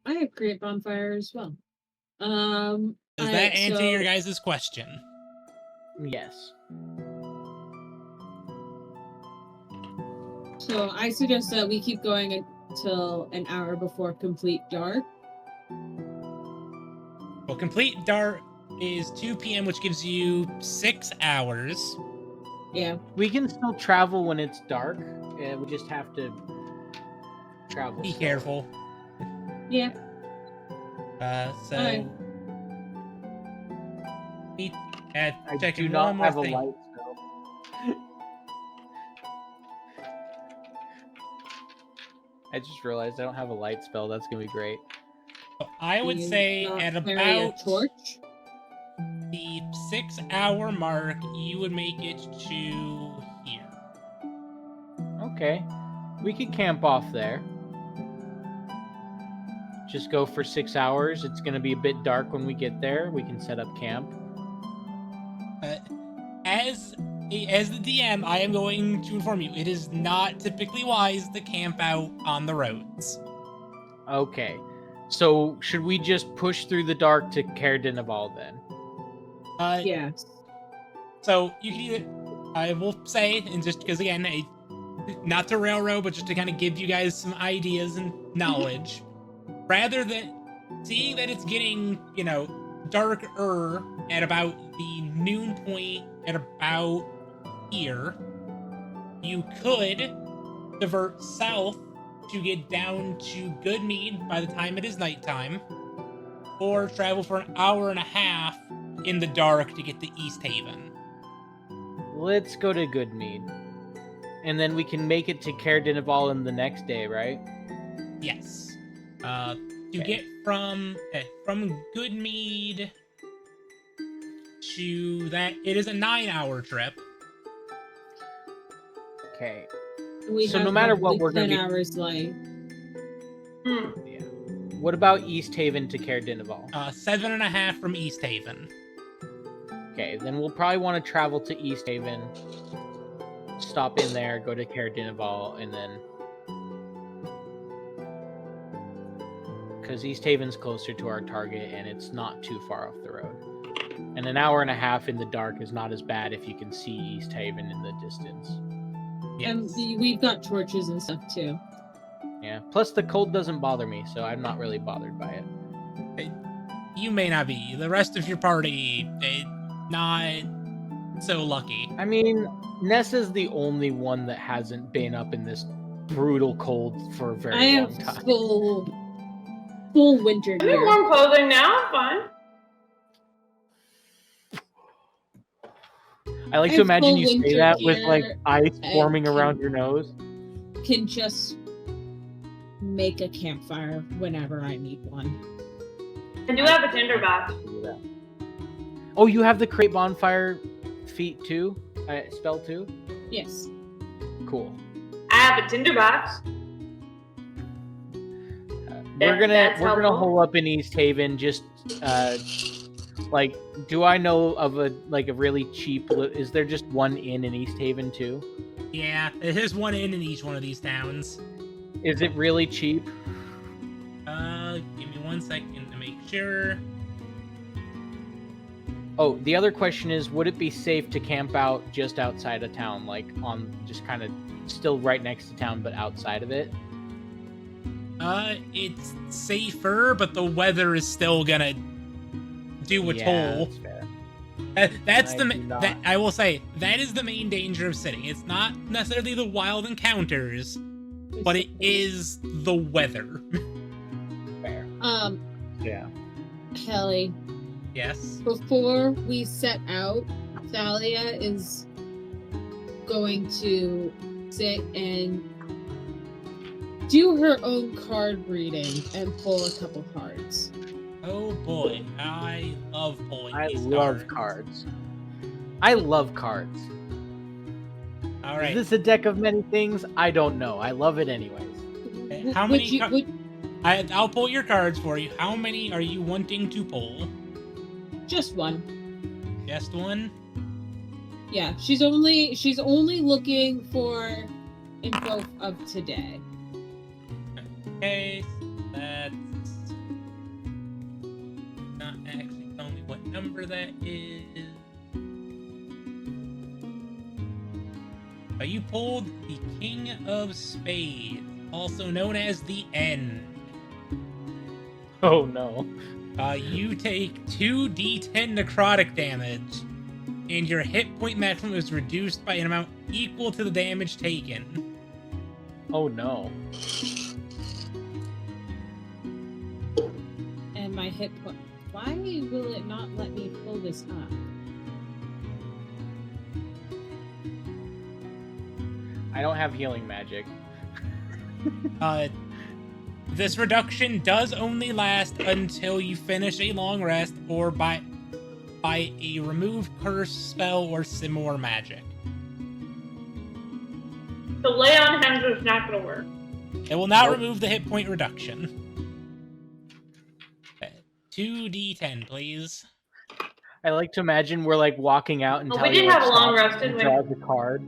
Speaker 5: I have create bonfire as well.
Speaker 1: Does that answer your guys' question?
Speaker 2: Yes.
Speaker 5: So I suggest that we keep going until an hour before complete dark.
Speaker 1: Well, complete dark is 2 p.m., which gives you 6 hours.
Speaker 5: Yeah.
Speaker 2: We can still travel when it's dark. We just have to travel.
Speaker 1: Be
Speaker 2: slower.
Speaker 1: careful.
Speaker 5: Yeah.
Speaker 1: So
Speaker 5: Alright.
Speaker 2: I
Speaker 1: checking
Speaker 2: do not
Speaker 1: one more
Speaker 2: have a
Speaker 1: thing.
Speaker 2: light spell. I just realized I don't have a light spell. That's gonna be great.
Speaker 1: I would
Speaker 5: Do you
Speaker 1: say
Speaker 5: not
Speaker 1: at
Speaker 5: carry a
Speaker 1: about
Speaker 5: torch.
Speaker 1: the 6 hour mark, you would make it to here.
Speaker 2: Okay, we could camp off there. Just go for 6 hours. It's gonna be a bit dark when we get there. We can set up camp.
Speaker 1: As the DM, I am going to inform you, it is not typically wise to camp out on the roads.
Speaker 2: Okay, so should we just push through the dark to Caer Dineval then?
Speaker 5: Yes.
Speaker 1: So you can either, I will say, and just because again, not to railroad, but just to kind of give you guys some ideas and knowledge, rather than seeing that it's getting, darker at about the noon point at about here, you could divert south to get down to Goodmead by the time it is nighttime, or travel for an hour and a half in the dark to get to East Haven.
Speaker 2: Let's go to Goodmead. And then we can make it to Caer Dineval in the next day, right?
Speaker 1: Yes. To get from Goodmead to that, it is a 9-hour trip.
Speaker 2: Okay.
Speaker 5: We
Speaker 2: So
Speaker 5: have
Speaker 2: no matter what,
Speaker 5: roughly
Speaker 2: we're gonna
Speaker 5: 10
Speaker 2: be-
Speaker 5: hours light.
Speaker 2: Yeah. What about East Haven to Caer Dineval?
Speaker 1: 7.5 from East Haven.
Speaker 2: Okay, then we'll probably want to travel to East Haven, stop in there, go to Caer Dineval, and then... Because East Haven's closer to our target, and it's not too far off the road. And an hour and a half in the dark is not as bad if you can see East Haven in the distance.
Speaker 5: And
Speaker 1: Yes.
Speaker 5: we've got torches and stuff too.
Speaker 2: Yeah. Plus, the cold doesn't bother me, so I'm not really bothered by it.
Speaker 1: You may not be. The rest of your party, not so lucky.
Speaker 2: I mean, Nessa's the only one that hasn't been up in this brutal cold for a very
Speaker 5: I
Speaker 2: long
Speaker 5: have
Speaker 2: time.
Speaker 5: full winter
Speaker 3: I'm in
Speaker 5: gear.
Speaker 3: warm clothing now. I'm fine.
Speaker 2: I like
Speaker 5: I
Speaker 2: to
Speaker 5: have
Speaker 2: imagine
Speaker 5: full
Speaker 2: you say
Speaker 5: winter
Speaker 2: that with like
Speaker 5: gear
Speaker 2: ice
Speaker 5: and
Speaker 2: forming
Speaker 5: can-
Speaker 2: around your nose.
Speaker 5: Can just make a campfire whenever I need one.
Speaker 3: I do have a tinderbox.
Speaker 2: Oh, you have the create bonfire feat too? Spell too?
Speaker 5: Yes.
Speaker 2: Cool.
Speaker 3: I have a tinderbox.
Speaker 2: We're gonna
Speaker 3: That's helpful.
Speaker 2: hole up in East Haven. Just like, do I know of a really cheap? Is there just one inn in East Haven too?
Speaker 1: Yeah, there's one inn in each one of these towns.
Speaker 2: Is it really cheap?
Speaker 1: Give me 1 second to make sure.
Speaker 2: Oh, the other question is, would it be safe to camp out just outside of town, like on just kind of still right next to town, but outside of it?
Speaker 1: It's safer, but the weather is still gonna do a toll.
Speaker 2: That's fair.
Speaker 1: That's
Speaker 2: I
Speaker 1: the
Speaker 2: do not.
Speaker 1: that I will say that is the main danger of sitting. It's not necessarily the wild encounters, but it is the weather.
Speaker 2: Fair.
Speaker 5: Um,
Speaker 2: Yeah.
Speaker 5: Kelly,
Speaker 1: Yes.
Speaker 5: before we set out, Thalia is going to sit and do her own card reading and pull a couple cards.
Speaker 1: Oh boy, I love pulling
Speaker 2: I
Speaker 1: these
Speaker 2: love
Speaker 1: cards.
Speaker 2: cards. I love cards.
Speaker 1: All
Speaker 2: Is
Speaker 1: right.
Speaker 2: this a deck of many things? I don't know. I love it anyways.
Speaker 1: How
Speaker 5: Would
Speaker 1: many
Speaker 5: you-
Speaker 1: car-
Speaker 5: would-
Speaker 1: I'll pull your cards for you. How many are you wanting to pull?
Speaker 5: just one.
Speaker 1: Just one?
Speaker 5: Yeah, she's only looking for info of today.
Speaker 1: Okay, so that's not actually telling me what number that is. You pulled the King of Spades, also known as the End.
Speaker 2: Oh no.
Speaker 1: You take 2d10 necrotic damage, and your hit point maximum is reduced by an amount equal to the damage taken.
Speaker 2: Oh no.
Speaker 5: And my hit point. Why will it not let me pull this up?
Speaker 2: I don't have healing magic.
Speaker 1: This reduction does only last until you finish a long rest or by a remove curse spell or similar magic.
Speaker 3: The lay on hands is not going to work.
Speaker 1: It will not
Speaker 2: Nope.
Speaker 1: remove the hit point reduction. 2d10, please.
Speaker 2: I like to imagine we're like walking out and
Speaker 3: Oh, we
Speaker 2: Talia,
Speaker 3: did
Speaker 2: like,
Speaker 3: have a long
Speaker 2: stops
Speaker 3: rest,
Speaker 2: and
Speaker 3: didn't we?
Speaker 2: draws a card.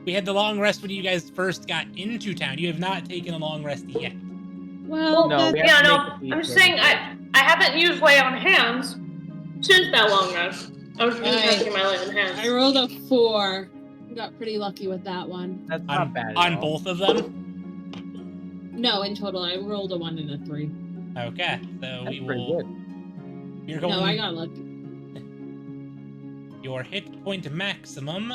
Speaker 1: We had the long rest when you guys first got into town. You have not taken a long rest yet.
Speaker 5: Well,
Speaker 2: No,
Speaker 5: that-
Speaker 2: we have
Speaker 3: Yeah,
Speaker 2: to
Speaker 3: no,
Speaker 2: make it
Speaker 3: I'm just
Speaker 2: easier.
Speaker 3: saying I haven't used lay on hands since that long rest. I was really
Speaker 5: Right.
Speaker 3: testing my lay on hands.
Speaker 5: I rolled a 4. Got pretty lucky with that one.
Speaker 2: That's not bad at
Speaker 1: On
Speaker 2: all.
Speaker 1: both of them?
Speaker 5: No, in total, I rolled a 1 and a 3.
Speaker 1: Okay, so
Speaker 2: That's
Speaker 1: we
Speaker 2: pretty
Speaker 1: will.
Speaker 2: good.
Speaker 1: You're going.
Speaker 5: No, I got lucky.
Speaker 1: Your hit point maximum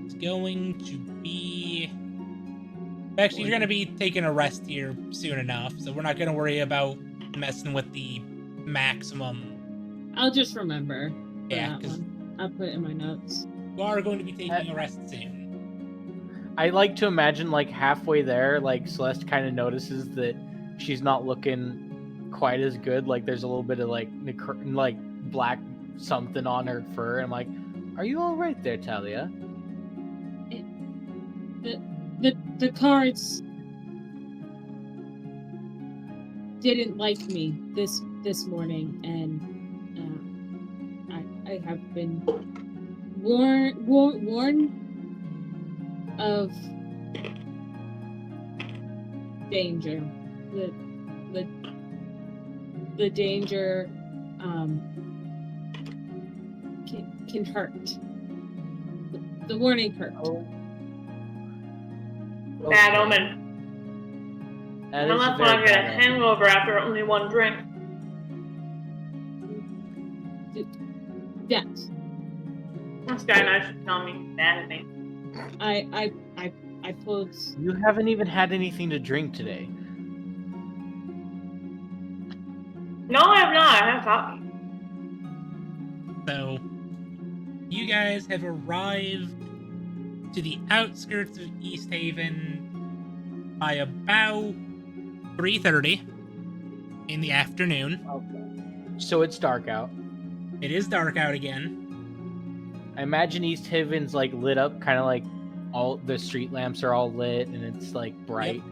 Speaker 1: is going to be. Actually, you're going to be taking a rest here soon enough, so we're not going to worry about messing with the maximum.
Speaker 5: I'll just remember for
Speaker 1: Yeah,
Speaker 5: that
Speaker 1: 'cause-
Speaker 5: one. I'll put it in my notes.
Speaker 1: You are going to be taking a rest soon.
Speaker 2: I like to imagine like halfway there, like Celeste kind of notices that she's not looking quite as good. Like there's a little bit of like like black something on her fur. And I'm like, are you all right there, Talia?
Speaker 5: The cards didn't like me this morning, and I have been warned of danger. The danger can hurt. The warning hurt.
Speaker 2: Oh.
Speaker 3: Bad
Speaker 2: Okay.
Speaker 3: omen.
Speaker 2: That is a
Speaker 3: Unless when
Speaker 2: very
Speaker 3: I get a
Speaker 2: bad omen.
Speaker 3: hangover after only one drink.
Speaker 5: Yes,
Speaker 3: This guy knows should tell me he's mad at me.
Speaker 5: I pulled.
Speaker 2: You haven't even had anything to drink today.
Speaker 3: No, I have not. I have coffee.
Speaker 1: So, you guys have arrived to the outskirts of East Haven by about 3:30 in the afternoon.
Speaker 2: Okay. So it's dark out.
Speaker 1: It is dark out again.
Speaker 2: I imagine East Haven's like lit up, kind of like all the street lamps are all lit and it's like bright.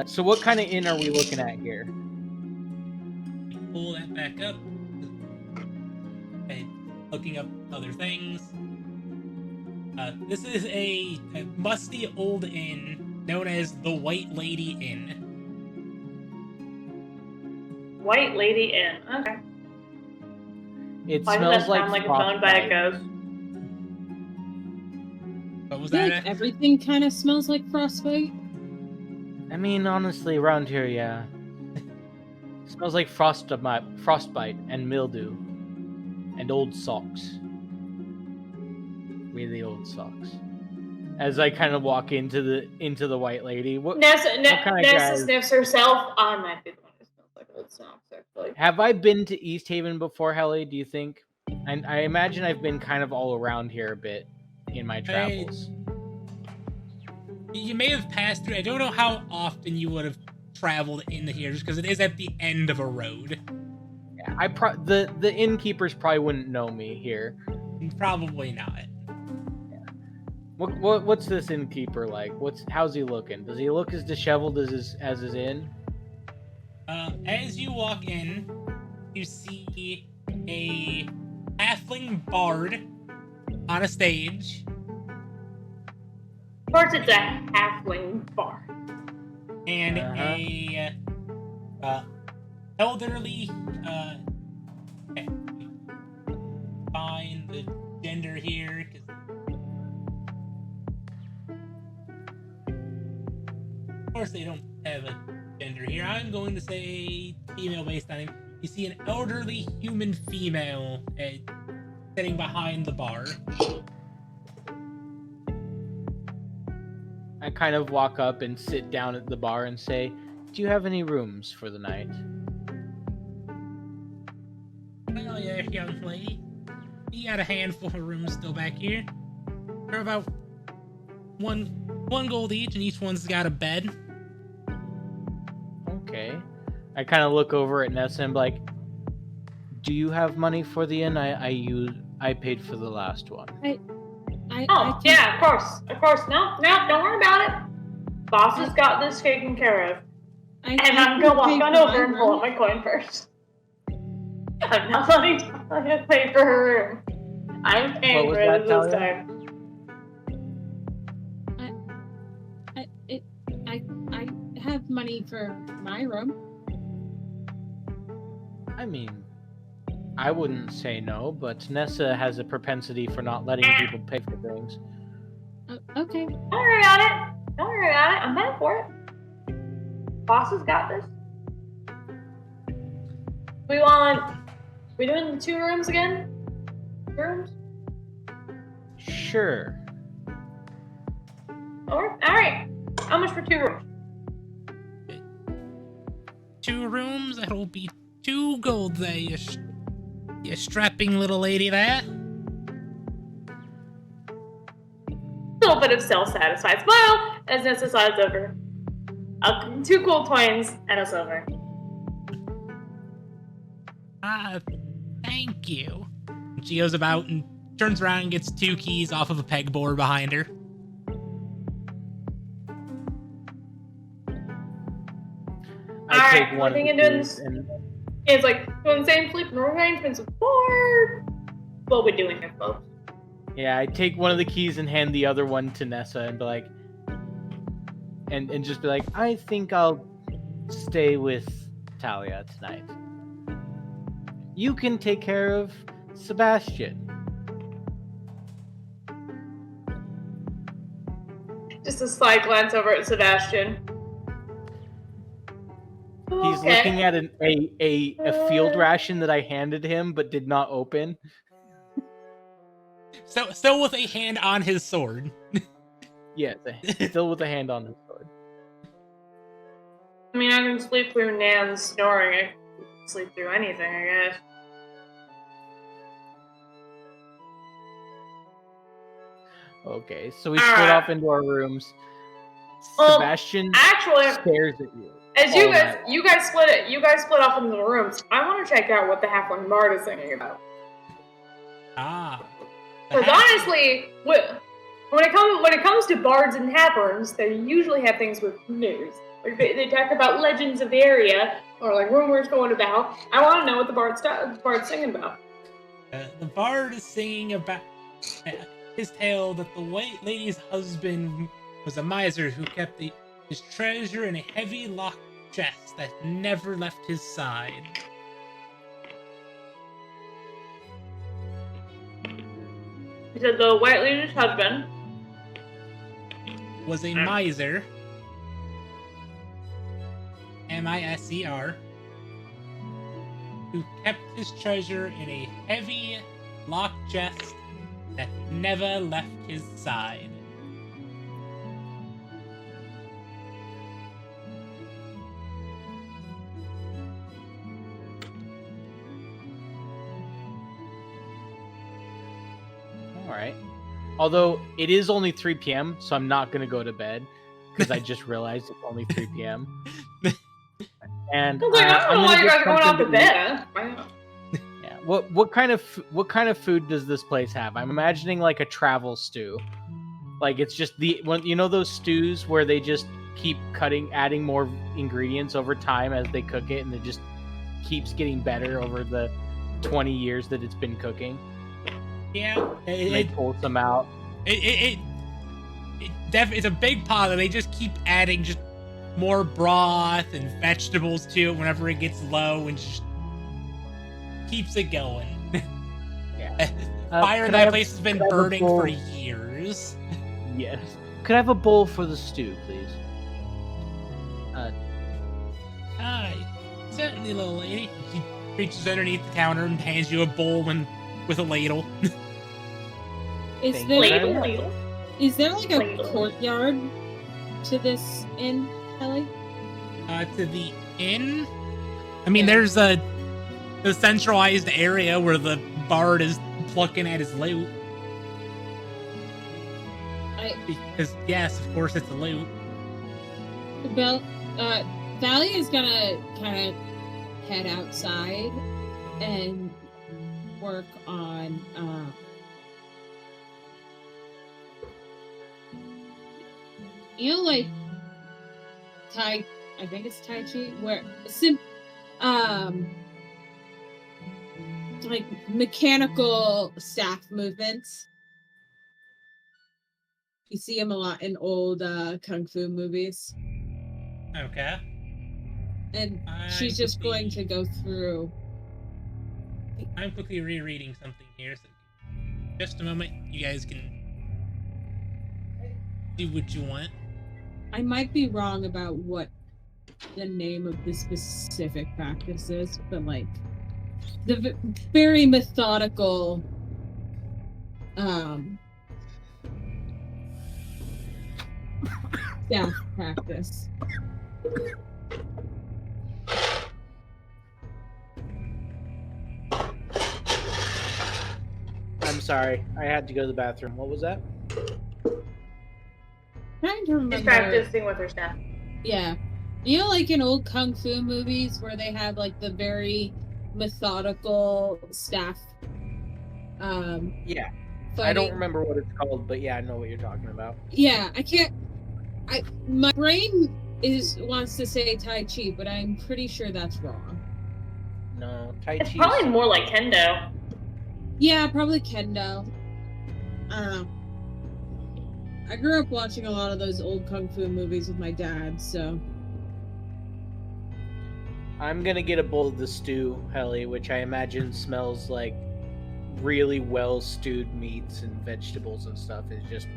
Speaker 2: So what kind of inn are we looking at here?
Speaker 1: Pull that back up. Okay, looking up other things. This is a musty old inn known as the White Lady Inn.
Speaker 3: White Lady Inn. Okay.
Speaker 2: It
Speaker 3: Why does
Speaker 2: smells
Speaker 3: that
Speaker 2: like
Speaker 3: sound like it's owned by a
Speaker 2: frostbite.
Speaker 3: ghost?
Speaker 1: What was
Speaker 5: I feel
Speaker 1: that?
Speaker 5: like everything kind of smells like frostbite.
Speaker 2: I mean, honestly, around here, yeah. Smells like frostbite and mildew and old socks. We the old socks. As I kind of walk into the white lady.
Speaker 3: Nessa
Speaker 2: kind of guy-
Speaker 3: sniffs herself. I might be the one who smells like old socks, actually.
Speaker 2: Have I been to East Haven before, Helly? Do you think? I imagine I've been kind of all around here a bit in my travels.
Speaker 1: You may have passed through. I don't know how often you would have traveled into here, just because it is at the end of a road.
Speaker 2: Yeah, the innkeepers probably wouldn't know me here.
Speaker 1: Probably not.
Speaker 2: What's this innkeeper like? How's he looking? Does he look as disheveled as his inn?
Speaker 1: As you walk in, you see a halfling bard on a stage.
Speaker 3: Of course, it's a halfling bar.
Speaker 1: And a elderly, okay, find the gender here, 'cause of course they don't have a gender here. I'm going to say female based on him. You see an elderly human female sitting behind the bar.
Speaker 2: I kind of walk up and sit down at the bar and say, "Do you have any rooms for the night?"
Speaker 1: Well, yeah, young lady. You got a handful of rooms still back here. They're about one gold each, and each one's got a bed.
Speaker 2: Okay. I kind of look over at Nessa and be like, "Do you have money for the inn? I paid for the last one."
Speaker 3: Yeah, of course. No, don't worry about it. Boss has got this taken care of. And I'm gonna walk on over and pull out my coin first. I'm not letting Talia pay for her room. I'm paying for it this time.
Speaker 5: I have money for my room.
Speaker 2: I mean, I wouldn't say no, but Nessa has a propensity for not letting people pay for things.
Speaker 5: Okay.
Speaker 3: Don't worry about it. I'm down for it. Boss has got this. We doing the 2 rooms again? Rooms?
Speaker 2: Sure.
Speaker 3: Alright. How much for 2 rooms?
Speaker 1: 2 rooms? That'll be 2 gold there, you strapping little lady there.
Speaker 3: A little bit of self-satisfied smile as Nessa slides over. 2 gold coins and a silver.
Speaker 1: Thank you. She goes about and turns around and gets 2 keys off of a pegboard behind her.
Speaker 2: I take one of the
Speaker 3: looking into
Speaker 2: keys and
Speaker 3: it's like doing the same sleeping arrangements before. What we're doing here, folks.
Speaker 2: yeah, I take one of the keys and hand the other one to Nessa and be like, and just be like, "I think I'll stay with Talia tonight. You can take care of Sebastian."
Speaker 3: Just a slight glance over at Sebastian.
Speaker 2: He's looking at a field ration that I handed him but did not open.
Speaker 1: So still with a hand on his sword.
Speaker 2: Yes, still with a hand on his sword.
Speaker 3: I mean, I can sleep through Nan's snoring. I can sleep through anything, I guess.
Speaker 2: Okay, so we split off into our rooms.
Speaker 3: Well,
Speaker 2: Sebastian
Speaker 3: Actually,
Speaker 2: stares at you.
Speaker 3: as
Speaker 2: all
Speaker 3: you
Speaker 2: night.
Speaker 3: guys split off into the rooms. I want to check out what the halfling bard is thinking about. Because honestly, when it comes to bards and taverns, they usually have things with news. Like they talk about legends of the area or like rumors going about. I want to know what the bard's singing about.
Speaker 1: The bard is singing about his tale that the white lady's husband was a miser who kept his treasure in a heavy locked chest that never left his side.
Speaker 3: He said the white lady's husband
Speaker 1: Was a miser. M-I-S-E-R. Who kept his treasure in a heavy locked chest that never left his side.
Speaker 2: All right. Although it is only 3 p.m., so I'm not gonna go to bed because I just realized it's only 3 p.m. And
Speaker 3: I was like, I don't
Speaker 2: I'm
Speaker 3: know why
Speaker 2: gonna
Speaker 3: you
Speaker 2: get
Speaker 3: guys are going off to
Speaker 2: something
Speaker 3: bed.
Speaker 2: eat. Yeah. What kind of food does this place have? I'm imagining like a travel stew. Like it's just those stews where they just keep adding more ingredients over time as they cook it, and it just keeps getting better over the 20 years that it's been cooking.
Speaker 1: Yeah,
Speaker 2: They pull some out.
Speaker 1: it's a big pot, and they just keep adding just more broth and vegetables to it whenever it gets low, and just keeps it going.
Speaker 2: Yeah.
Speaker 1: Fire in
Speaker 2: could I
Speaker 1: that
Speaker 2: have-
Speaker 1: place has been
Speaker 2: could I have a
Speaker 1: burning for
Speaker 2: bowl?
Speaker 1: years.
Speaker 2: Yes. Could I have a bowl for the stew, please?
Speaker 1: Hi, certainly, little lady. She reaches underneath the counter and hands you a bowl with a ladle.
Speaker 5: Is
Speaker 2: Thank
Speaker 5: there
Speaker 2: you.
Speaker 3: Ladle.
Speaker 5: is there like a
Speaker 3: Ladle.
Speaker 5: courtyard to this inn, Kelly?
Speaker 1: To the inn. I mean, there's the centralized area where the bard is plucking at his loot. Because yes, of course, it's a loot.
Speaker 5: Valley is gonna kind of head outside and work on like Tai Chi, where like mechanical staff movements. You see him a lot in old kung fu movies.
Speaker 1: Okay.
Speaker 5: And
Speaker 1: I'm
Speaker 5: she's just
Speaker 1: quickly-
Speaker 5: going to go through.
Speaker 1: I'm quickly rereading something here, so just a moment. You guys can do what you want.
Speaker 5: I might be wrong about what the name of the specific practice is, but like the very methodical staff practice.
Speaker 2: I'm sorry. I had to go to the bathroom. What was that?
Speaker 5: Trying to
Speaker 3: She's
Speaker 5: remember.
Speaker 3: practicing with her staff.
Speaker 5: Yeah. You know, like in old kung fu movies where they have like the very methodical staff.
Speaker 2: Yeah. I
Speaker 5: Fighting.
Speaker 2: don't remember what it's called, but yeah, I know what you're talking about.
Speaker 5: Yeah, my brain wants to say Tai Chi, but I'm pretty sure that's wrong.
Speaker 2: No, Tai
Speaker 3: It's
Speaker 2: Chi.
Speaker 3: probably more like kendo.
Speaker 5: Yeah, probably Kendo. I don't know. I grew up watching a lot of those old kung fu movies with my dad, so
Speaker 2: I'm gonna get a bowl of the stew, Helly, which I imagine smells like really well stewed meats and vegetables and stuff. It's just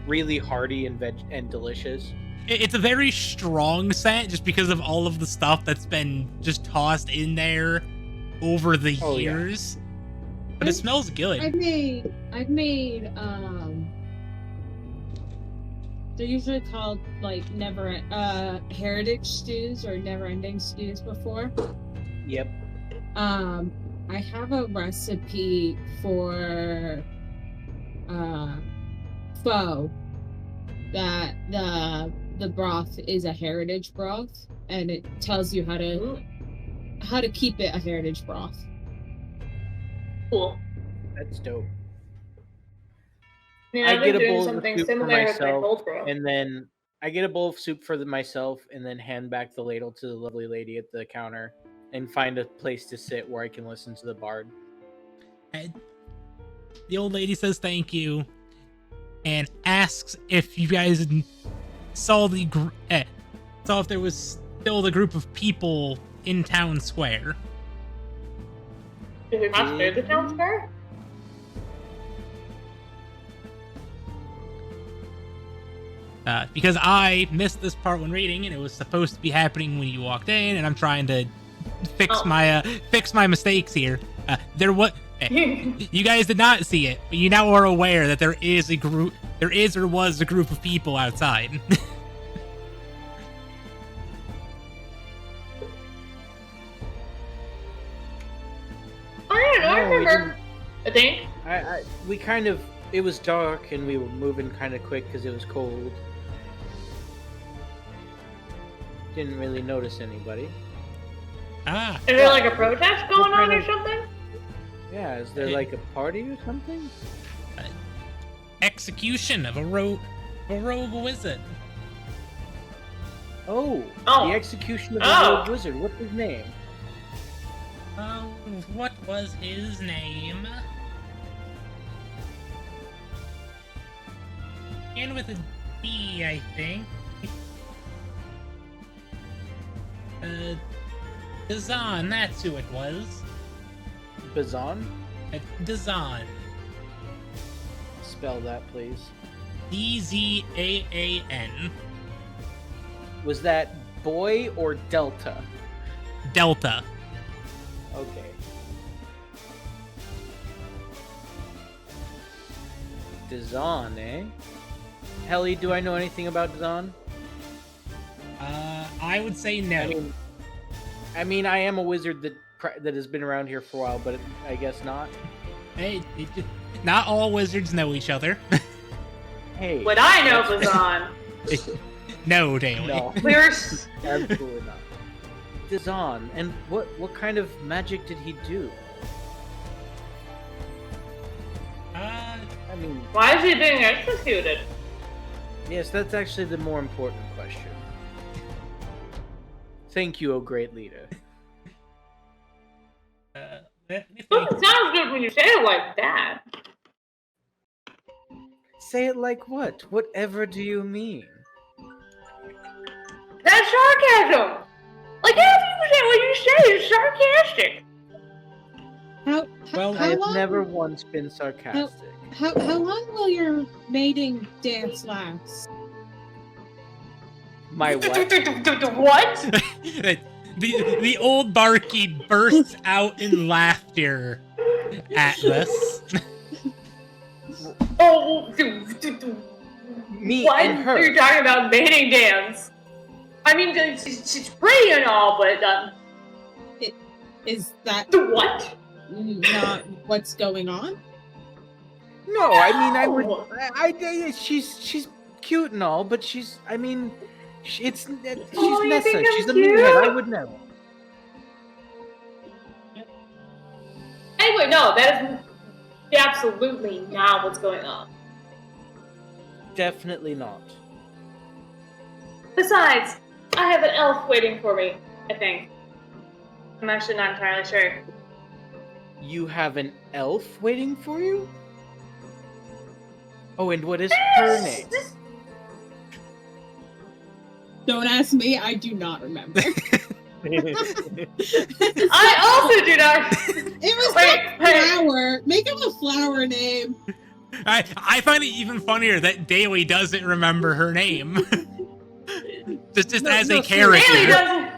Speaker 2: really hearty and delicious.
Speaker 1: It's a very strong scent just because of all of the stuff that's been just tossed in there over the
Speaker 2: Oh, yeah.
Speaker 1: years. But it smells good.
Speaker 5: I've made they're usually called like heritage stews or never ending stews before.
Speaker 2: Yep.
Speaker 5: I have a recipe for pho that the broth is a heritage broth, and it tells you how to keep it a heritage broth.
Speaker 3: Cool.
Speaker 2: That's dope.
Speaker 3: Yeah,
Speaker 2: I
Speaker 3: I've
Speaker 2: get
Speaker 3: been
Speaker 2: a
Speaker 3: doing
Speaker 2: bowl of
Speaker 3: something
Speaker 2: soup for
Speaker 3: similar with my
Speaker 2: myself,
Speaker 3: cold brew.
Speaker 2: And then I get a bowl of soup for myself, and then hand back the ladle to the lovely lady at the counter, and find a place to sit where I can listen to the bard.
Speaker 1: And the old lady says thank you and asks if you guys saw saw if there was still the group of people in town square.
Speaker 3: Is it not through the town square?
Speaker 1: Because I missed this part when reading, and it was supposed to be happening when you walked in, and I'm trying to fix my mistakes here. You guys did not see it, but you now are aware that there is or was a group of people outside.
Speaker 3: I don't know. I
Speaker 2: No, we
Speaker 3: remember. I think.
Speaker 2: we kind of It was dark and we were moving kind of quick because it was cold. Didn't really notice anybody.
Speaker 1: Ah,
Speaker 3: Is there like a protest going on or something?
Speaker 2: Yeah, is there like a party or something?
Speaker 1: execution of a rogue wizard.
Speaker 2: Oh,
Speaker 3: Oh.
Speaker 2: the execution of the
Speaker 3: Oh.
Speaker 2: rogue wizard. What's his name?
Speaker 1: What was his name? And with a D, I think. Dazan, that's who it was.
Speaker 2: Bazan?
Speaker 1: Dazan.
Speaker 2: Spell that, please.
Speaker 1: Dzaan.
Speaker 2: Was that boy or Delta?
Speaker 1: Delta.
Speaker 2: Okay. Dazan, eh? Helly, do I know anything about Dazan?
Speaker 1: I would say no.
Speaker 2: I mean, I am a wizard that has been around here for a while, but I guess not.
Speaker 1: Hey, not all wizards know each other.
Speaker 2: Hey.
Speaker 3: What I know was on.
Speaker 1: No, Daily.
Speaker 2: No,
Speaker 3: We were.
Speaker 2: absolutely not. Dazan, and what kind of magic did he do? I mean,
Speaker 3: Why is he being executed?
Speaker 2: yes, that's actually the more important question. Thank you, O great leader.
Speaker 1: Let me
Speaker 3: It
Speaker 1: think.
Speaker 3: sounds good when you say it like that.
Speaker 2: Say it like what? Whatever do you mean?
Speaker 3: That's sarcasm. Like every what you say is sarcastic.
Speaker 5: How,
Speaker 1: Well,
Speaker 2: I
Speaker 5: how
Speaker 2: have
Speaker 5: long?
Speaker 2: never once been sarcastic.
Speaker 5: How long will your mating dance last?
Speaker 2: My what?
Speaker 3: What?
Speaker 1: the old barkeep bursts out in laughter at this.
Speaker 3: Oh,
Speaker 2: Me
Speaker 3: what?
Speaker 2: and her.
Speaker 3: You're talking about mating dance. I mean, she's pretty and all, but
Speaker 5: Is that
Speaker 3: the what?
Speaker 5: not what's going on?
Speaker 2: No, I mean I would.
Speaker 3: No.
Speaker 2: She's cute and all, but she's. I mean, she's
Speaker 3: Oh, you
Speaker 2: Nessa.
Speaker 3: think I'm
Speaker 2: She's a
Speaker 3: cute?
Speaker 2: meathead. I would know.
Speaker 3: Anyway, no, that is absolutely not what's going on.
Speaker 2: Definitely not.
Speaker 3: Besides, I have an elf waiting for me, I think. I'm actually not entirely sure.
Speaker 2: You have an elf waiting for you? Oh, and what is her name?
Speaker 5: Don't ask me. I do not remember.
Speaker 3: I also do not.
Speaker 5: It was
Speaker 3: Wait,
Speaker 5: a
Speaker 3: wait.
Speaker 5: flower. Make him a flower name.
Speaker 1: I find it even funnier that Daly doesn't remember her name. just
Speaker 2: No,
Speaker 1: as
Speaker 2: no,
Speaker 1: a
Speaker 2: seriously.
Speaker 1: character.
Speaker 3: Daily doesn't.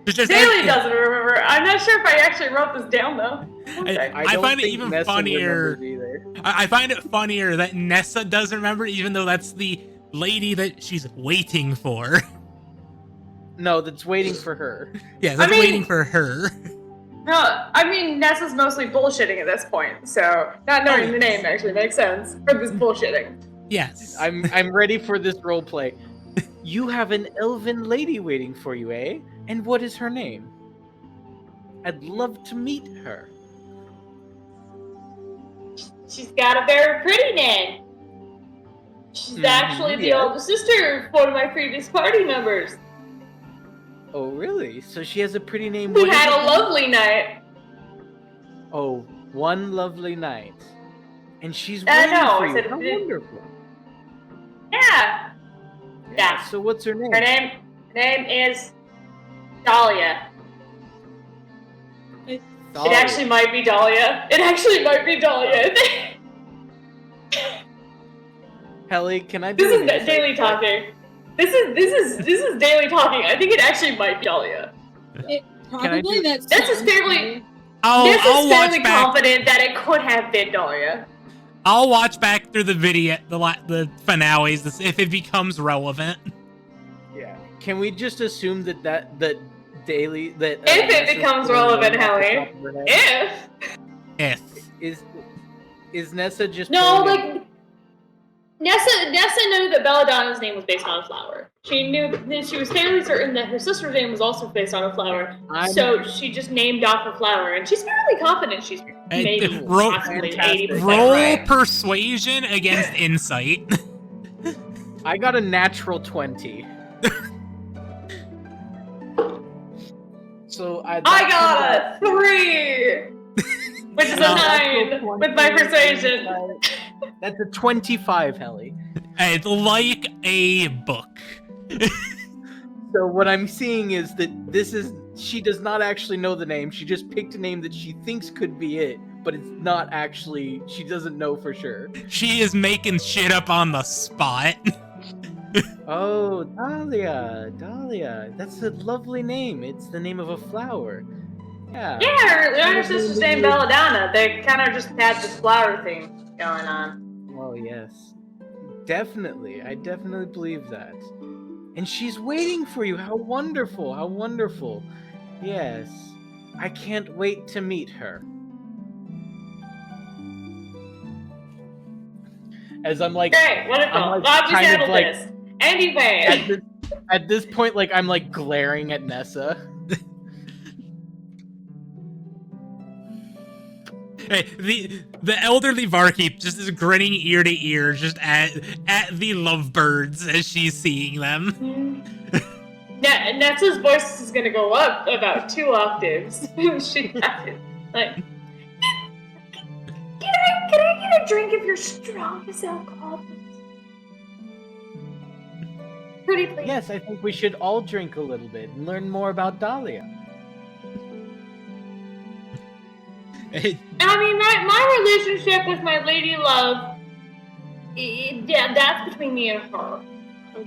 Speaker 1: Just
Speaker 3: Daily
Speaker 1: as-
Speaker 3: doesn't remember. I'm not sure if I actually wrote this down though. Okay.
Speaker 1: I
Speaker 2: don't
Speaker 1: find it
Speaker 2: think
Speaker 1: even
Speaker 2: Nessa
Speaker 1: funnier.
Speaker 2: remembers either.
Speaker 1: I find it funnier that Nessa doesn't remember, even though that's the lady that she's waiting for.
Speaker 2: No, that's waiting for her.
Speaker 1: Yeah, that's
Speaker 3: I mean-
Speaker 1: waiting for her.
Speaker 3: No, I mean Nessa's mostly bullshitting at this point, so not knowing the name actually makes sense for this bullshitting.
Speaker 1: Yes.
Speaker 2: I'm ready for this role play. You have an elven lady waiting for you, eh? And what is her name? I'd love to meet her.
Speaker 3: She's got a very pretty name. She's actually the
Speaker 2: yeah.
Speaker 3: older sister of one of my previous party members.
Speaker 2: Oh, really? So she has a pretty name.
Speaker 3: We
Speaker 2: What is
Speaker 3: had
Speaker 2: it?
Speaker 3: a lovely night.
Speaker 2: Oh, one lovely night. And she's
Speaker 3: I
Speaker 2: waiting
Speaker 3: know,
Speaker 2: for
Speaker 3: I
Speaker 2: you.
Speaker 3: said
Speaker 2: How
Speaker 3: it-
Speaker 2: wonderful.
Speaker 3: Yeah. Yeah.
Speaker 2: So what's her name?
Speaker 3: Her name is Dahlia. It actually might be Dahlia. It actually might be Dahlia.
Speaker 2: Helly, can I be
Speaker 3: This is
Speaker 2: an insight
Speaker 3: daily
Speaker 2: check?
Speaker 3: talking. This is daily talking. I think it actually might be Dahlia.
Speaker 5: Probably that's.
Speaker 3: This is fairly.
Speaker 1: I'll
Speaker 3: This is
Speaker 1: watch
Speaker 3: fairly
Speaker 1: back.
Speaker 3: confident that it could have been Dahlia.
Speaker 1: I'll watch back through the video, the finales, if it becomes relevant.
Speaker 2: Yeah. Can we just assume that daily that
Speaker 3: If it
Speaker 2: Nessa's
Speaker 3: becomes
Speaker 2: pulling
Speaker 3: relevant,
Speaker 2: one off the
Speaker 3: Helly.
Speaker 2: top of her head?
Speaker 3: If
Speaker 1: If
Speaker 2: Is Nessa just
Speaker 3: no,
Speaker 2: pulling
Speaker 3: like Nessa knew that Belladonna's name was based on a flower. She knew that she was fairly certain that her sister's name was also based on a flower. So she just named off a flower, and she's fairly confident she's maybe possibly 80%
Speaker 1: roll
Speaker 3: right.
Speaker 1: persuasion against insight.
Speaker 2: I got a natural 20. So
Speaker 3: I got a 3, which is a 9 with my persuasion.
Speaker 2: That's a 25, Helly.
Speaker 1: It's like a book.
Speaker 2: So what I'm seeing is that she does not actually know the name. She just picked a name that she thinks could be it, but it's not actually. She doesn't know for sure.
Speaker 1: She is making shit up on the spot.
Speaker 2: Oh, Dahlia. That's a lovely name. It's the name of a flower. Yeah.
Speaker 3: Yeah, her sister's named Belladonna. They kind of just had this flower thing going on.
Speaker 2: Oh, yes. Definitely. I definitely believe that. And she's waiting for you. How wonderful. How wonderful. Yes. I can't wait to meet her. As I'm like...
Speaker 3: Great, wonderful.
Speaker 2: I'm like,
Speaker 3: I'll just
Speaker 2: kind of
Speaker 3: handle
Speaker 2: like-
Speaker 3: this. Anyway.
Speaker 2: At this point, like, I'm like glaring at Nessa.
Speaker 1: Hey, the elderly barkeep just is grinning ear to ear just at the lovebirds as she's seeing them.
Speaker 3: Nessa's voice is gonna go up about 2 octaves. She has it. Like, can I get a drink of your strongest alcohol, please? Pretty please.
Speaker 2: Yes, I think we should all drink a little bit and learn more about Dahlia.
Speaker 3: I mean, my relationship with my lady love, that's between me and her.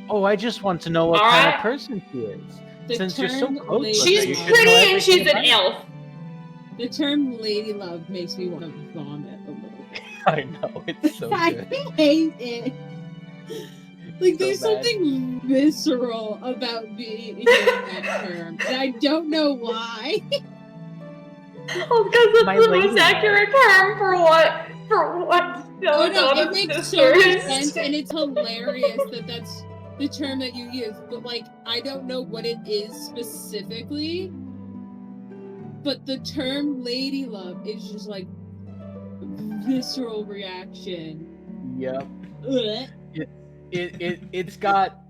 Speaker 2: Oh, I just want to know what
Speaker 3: All
Speaker 2: kind
Speaker 3: right.
Speaker 2: of person she is.
Speaker 5: The
Speaker 2: Since you're so
Speaker 5: term
Speaker 2: close
Speaker 5: lady-
Speaker 2: with her,
Speaker 3: She's
Speaker 2: you should
Speaker 3: pretty
Speaker 2: know
Speaker 3: and
Speaker 2: everything
Speaker 3: she's an
Speaker 2: about her.
Speaker 3: elf.
Speaker 5: The term lady love makes me want to vomit a little bit.
Speaker 2: I know, it's so
Speaker 5: I
Speaker 2: good.
Speaker 5: hate it. Like,
Speaker 2: So
Speaker 5: there's
Speaker 2: bad.
Speaker 5: something visceral about being that term, and I don't know why.
Speaker 3: Oh, because it's
Speaker 2: My
Speaker 3: the
Speaker 2: lady
Speaker 3: most
Speaker 2: love.
Speaker 3: accurate term for what
Speaker 5: Oh no, it
Speaker 3: Belladonna's
Speaker 5: makes
Speaker 3: sister
Speaker 5: so much
Speaker 3: is.
Speaker 5: sense, and it's hilarious that that's the term that you use. But like, I don't know what it is specifically. But the term "lady love" is just like visceral reaction.
Speaker 2: Yep.
Speaker 5: Ugh.
Speaker 2: It's got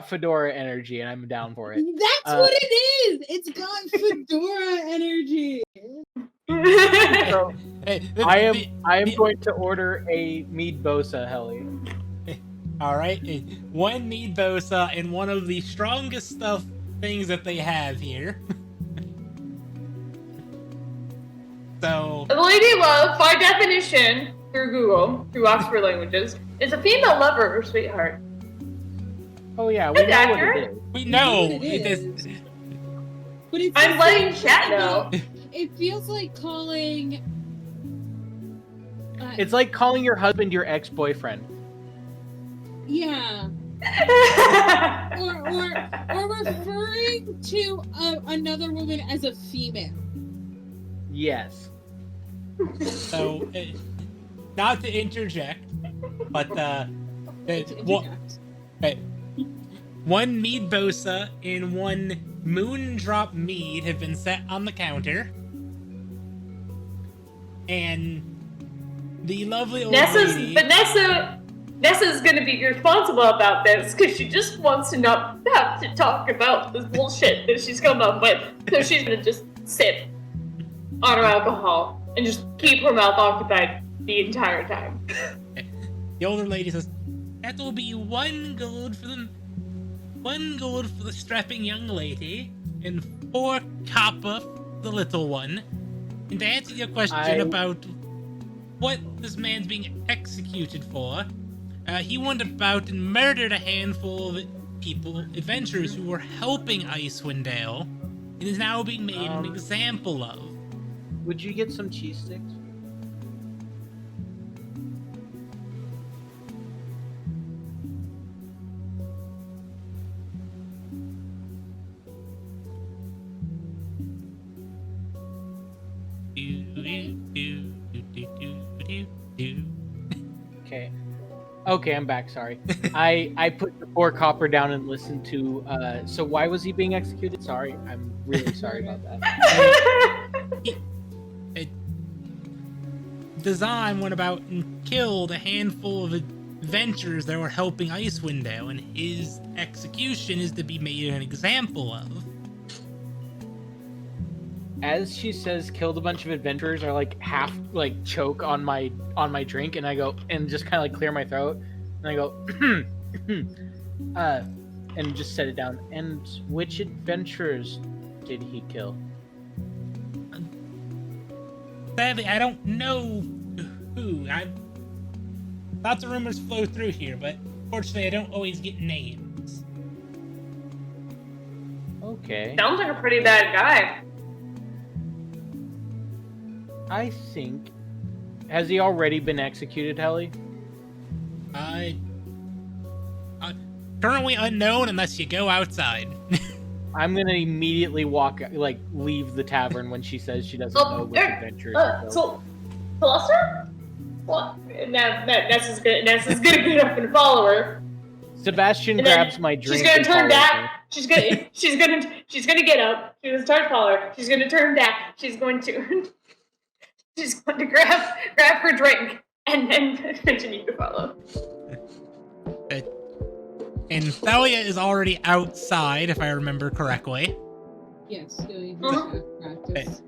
Speaker 2: fedora energy, and I'm down for it.
Speaker 5: That's what it is. It's got fedora energy.
Speaker 2: So
Speaker 1: Hey,
Speaker 2: I am going to order a mead bosa, Helly.
Speaker 1: All right, one mead bosa and one of the strongest stuff things that they have here. So,
Speaker 3: The lady love, by definition, through Google, through Oxford Languages, is a female lover or sweetheart.
Speaker 2: Oh yeah, we
Speaker 3: That's
Speaker 2: know what
Speaker 3: accurate.
Speaker 2: it is.
Speaker 1: we
Speaker 5: You know
Speaker 1: know
Speaker 5: what it is. But it's
Speaker 3: I'm
Speaker 5: the
Speaker 3: letting
Speaker 5: same
Speaker 3: chat
Speaker 5: thing,
Speaker 3: know.
Speaker 5: It feels like calling.
Speaker 2: It's like calling your husband your ex-boyfriend.
Speaker 5: Yeah. Or referring to another woman as a female.
Speaker 2: Yes.
Speaker 1: so not to interject, but one mead bosa and one moondrop mead have been set on the counter, and the lovely old lady.
Speaker 3: Nessa's gonna be responsible about this because she just wants to not have to talk about this bullshit that she's come up with. So she's gonna just sip on her alcohol and just keep her mouth occupied the entire time.
Speaker 1: The older lady says, "That will be 1 gold for the strapping young lady, and 4 copper for the little one." And to answer your question about what this man's being executed for, he went about and murdered a handful of people, adventurers who were helping Icewind Dale, and is now being made an example of.
Speaker 2: Would you get some cheese sticks? Okay. Okay, I'm back. Sorry. I put the 4 copper down and listened to. So why was he being executed? Sorry, I'm really sorry about that.
Speaker 1: Design went about and killed a handful of adventurers that were helping Icewind Dale, and his execution is to be made an example of.
Speaker 2: As she says, killed a bunch of adventurers, I like half like choke on my drink, and I go and just kind of like clear my throat, and I go, and just set it down. And which adventurers did he kill?
Speaker 1: Sadly, I don't know who. Lots of rumors flow through here, but fortunately, I don't always get names.
Speaker 2: Okay.
Speaker 3: Sounds like a pretty bad guy.
Speaker 2: I think. Has he already been executed, Helly?
Speaker 1: Currently unknown unless you go outside.
Speaker 2: I'm gonna immediately leave the tavern when she says she doesn't know which adventurers. he killed.
Speaker 3: Cluster? What? Nessa's gonna get up and follow her.
Speaker 2: Sebastian
Speaker 3: And then
Speaker 2: grabs my drink.
Speaker 3: She's gonna
Speaker 2: and
Speaker 3: turn
Speaker 2: follows
Speaker 3: back.
Speaker 2: me.
Speaker 3: She's gonna get up. She's gonna start to follow her. She's gonna turn back. She's going to grab her drink and then continue to follow.
Speaker 1: And Thalia is already outside, if I remember correctly.
Speaker 5: Yes, doing
Speaker 3: Uh-huh.
Speaker 5: practice.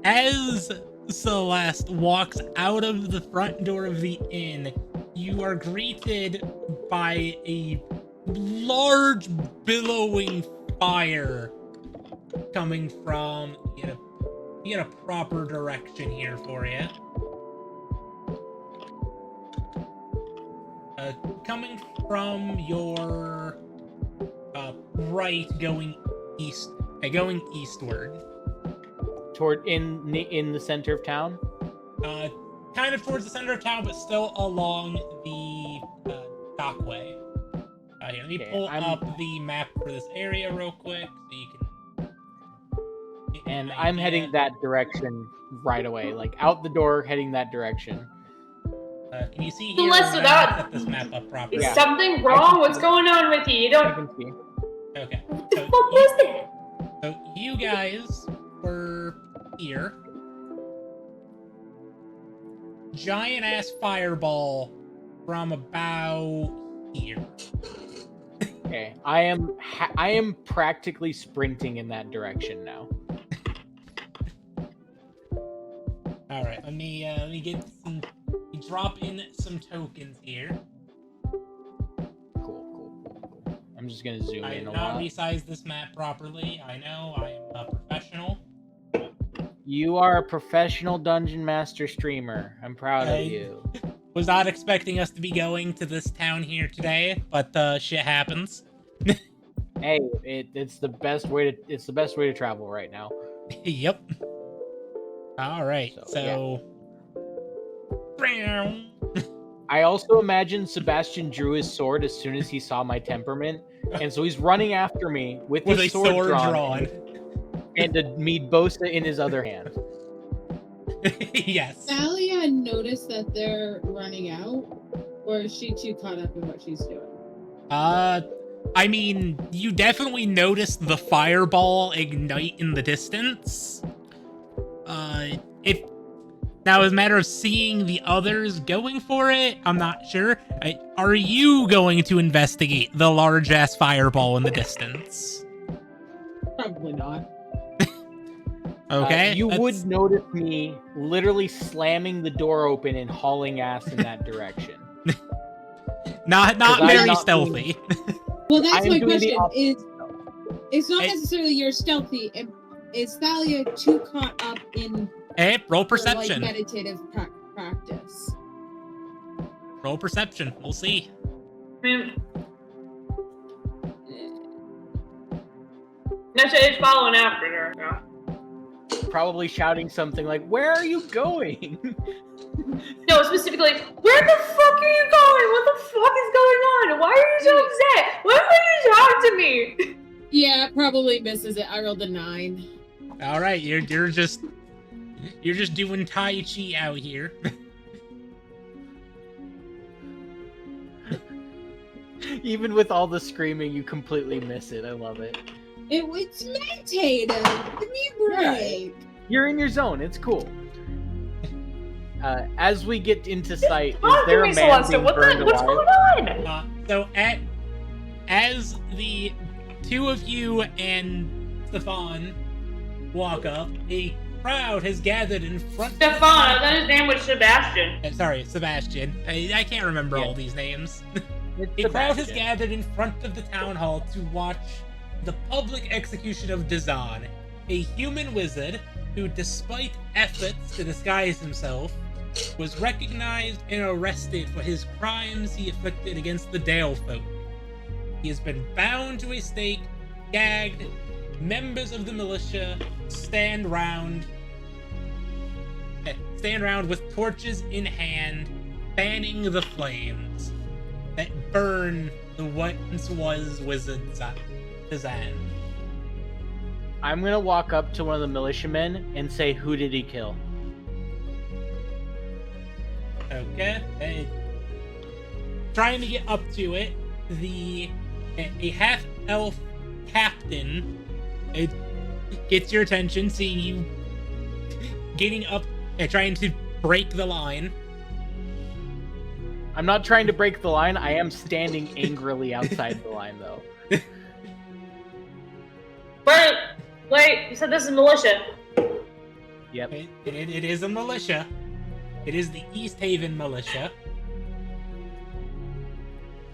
Speaker 1: As Celeste walks out of the front door of the inn, you are greeted by a large billowing fire coming from get a proper direction here for you. Coming from your right, going eastward.
Speaker 2: Toward in the center of town.
Speaker 1: Kind of towards the center of town, but still along the dockway. Here, let me pull up the map for this area real quick so you can.
Speaker 2: And I'm heading that direction right away, like out the door, heading that direction.
Speaker 1: Can you see
Speaker 3: So
Speaker 1: here?
Speaker 3: let's
Speaker 1: when
Speaker 3: do
Speaker 1: I
Speaker 3: that.
Speaker 1: set this map up properly.
Speaker 3: Is
Speaker 2: Yeah.
Speaker 3: something wrong? What's going on with you? You
Speaker 2: I
Speaker 3: don't.
Speaker 2: can see.
Speaker 1: Okay.
Speaker 3: What the fuck was that?
Speaker 1: So you guys were here. Giant ass fireball from about here.
Speaker 2: Okay, I am practically sprinting in that direction now.
Speaker 1: All right, let me get some. Drop in some tokens here.
Speaker 2: Cool. I'm just gonna zoom
Speaker 1: I
Speaker 2: in
Speaker 1: did
Speaker 2: a
Speaker 1: not
Speaker 2: lot.
Speaker 1: resize this map properly. I know I am a professional.
Speaker 2: You are a professional dungeon master streamer. I'm proud
Speaker 1: I-
Speaker 2: of you.
Speaker 1: Was not expecting us to be going to this town here today, but shit happens.
Speaker 2: Hey, it's the best way to travel right now.
Speaker 1: Yep. All right,
Speaker 2: So,
Speaker 1: so.
Speaker 2: I also imagine Sebastian drew his sword as soon as he saw my temperament, and so he's running after me with
Speaker 1: With
Speaker 2: his
Speaker 1: a
Speaker 2: sword,
Speaker 1: sword
Speaker 2: drawn,
Speaker 1: drawn.
Speaker 2: and a Meadbosa in his other hand.
Speaker 1: Yes.
Speaker 5: Thalia noticed that they're running out, or is she too caught up in what she's doing?
Speaker 1: I mean, you definitely noticed the fireball ignite in the distance. If now as a matter of seeing the others going for it, I'm not sure. Are you going to investigate the large ass fireball in the distance?
Speaker 5: Probably not.
Speaker 1: Okay.
Speaker 2: You
Speaker 1: that's-
Speaker 2: would notice me literally slamming the door open and hauling ass in that direction.
Speaker 1: not
Speaker 2: 'cause I'm
Speaker 1: very
Speaker 2: not
Speaker 1: stealthy.
Speaker 5: Well, that's
Speaker 2: I'm
Speaker 5: my
Speaker 2: doing the
Speaker 5: question.
Speaker 2: opposite.
Speaker 5: It's not
Speaker 1: Hey.
Speaker 5: necessarily you're stealthy. Is Thalia too caught up in
Speaker 1: Hey, roll
Speaker 5: her,
Speaker 1: perception.
Speaker 5: like, meditative practice?
Speaker 1: Roll perception. We'll see.
Speaker 3: I mean, Nessa is following after her. Yeah.
Speaker 2: Probably shouting something like, "Where are you going?"
Speaker 3: No, specifically, where the fuck are you going? What the fuck is going on? Why are you so upset? Why won't you talk to me?
Speaker 5: Yeah, probably misses it. I rolled a 9.
Speaker 1: All right, you're just doing Tai Chi out here.
Speaker 2: Even with all the screaming, you completely miss it. I love it.
Speaker 5: It's meditative. Give me a break.
Speaker 2: You're in your zone. It's cool. As we get into sight, is
Speaker 3: Talk to
Speaker 2: there
Speaker 3: me,
Speaker 2: a man
Speaker 3: Celesta.
Speaker 2: being burned
Speaker 3: What's
Speaker 2: alive?
Speaker 3: going on?
Speaker 1: So as the two of you and Stefan walk up, a crowd has gathered in front.
Speaker 3: Stefan, I thought his name was Sebastian.
Speaker 1: Sorry, Sebastian. I can't remember all these names.
Speaker 2: It's
Speaker 1: A crowd has
Speaker 2: Sebastian.
Speaker 1: gathered in front of the town hall to watch the public execution of Dazan, a human wizard who, despite efforts to disguise himself, was recognized and arrested for his crimes he afflicted against the Dale folk. He has been bound to a stake, gagged. Members of the militia stand round with torches in hand, fanning the flames that burn the once was wizard Dazan.
Speaker 2: I'm gonna walk up to one of the militiamen and say, "Who did he kill?"
Speaker 1: Okay. Trying to get up to it, a half-elf captain gets your attention, seeing you getting up and trying to break the line.
Speaker 2: I'm not trying to break the line. I am standing angrily outside the line, though.
Speaker 3: Wait, you said this is militia.
Speaker 2: Yep.
Speaker 1: It is a militia. It is the East Haven militia.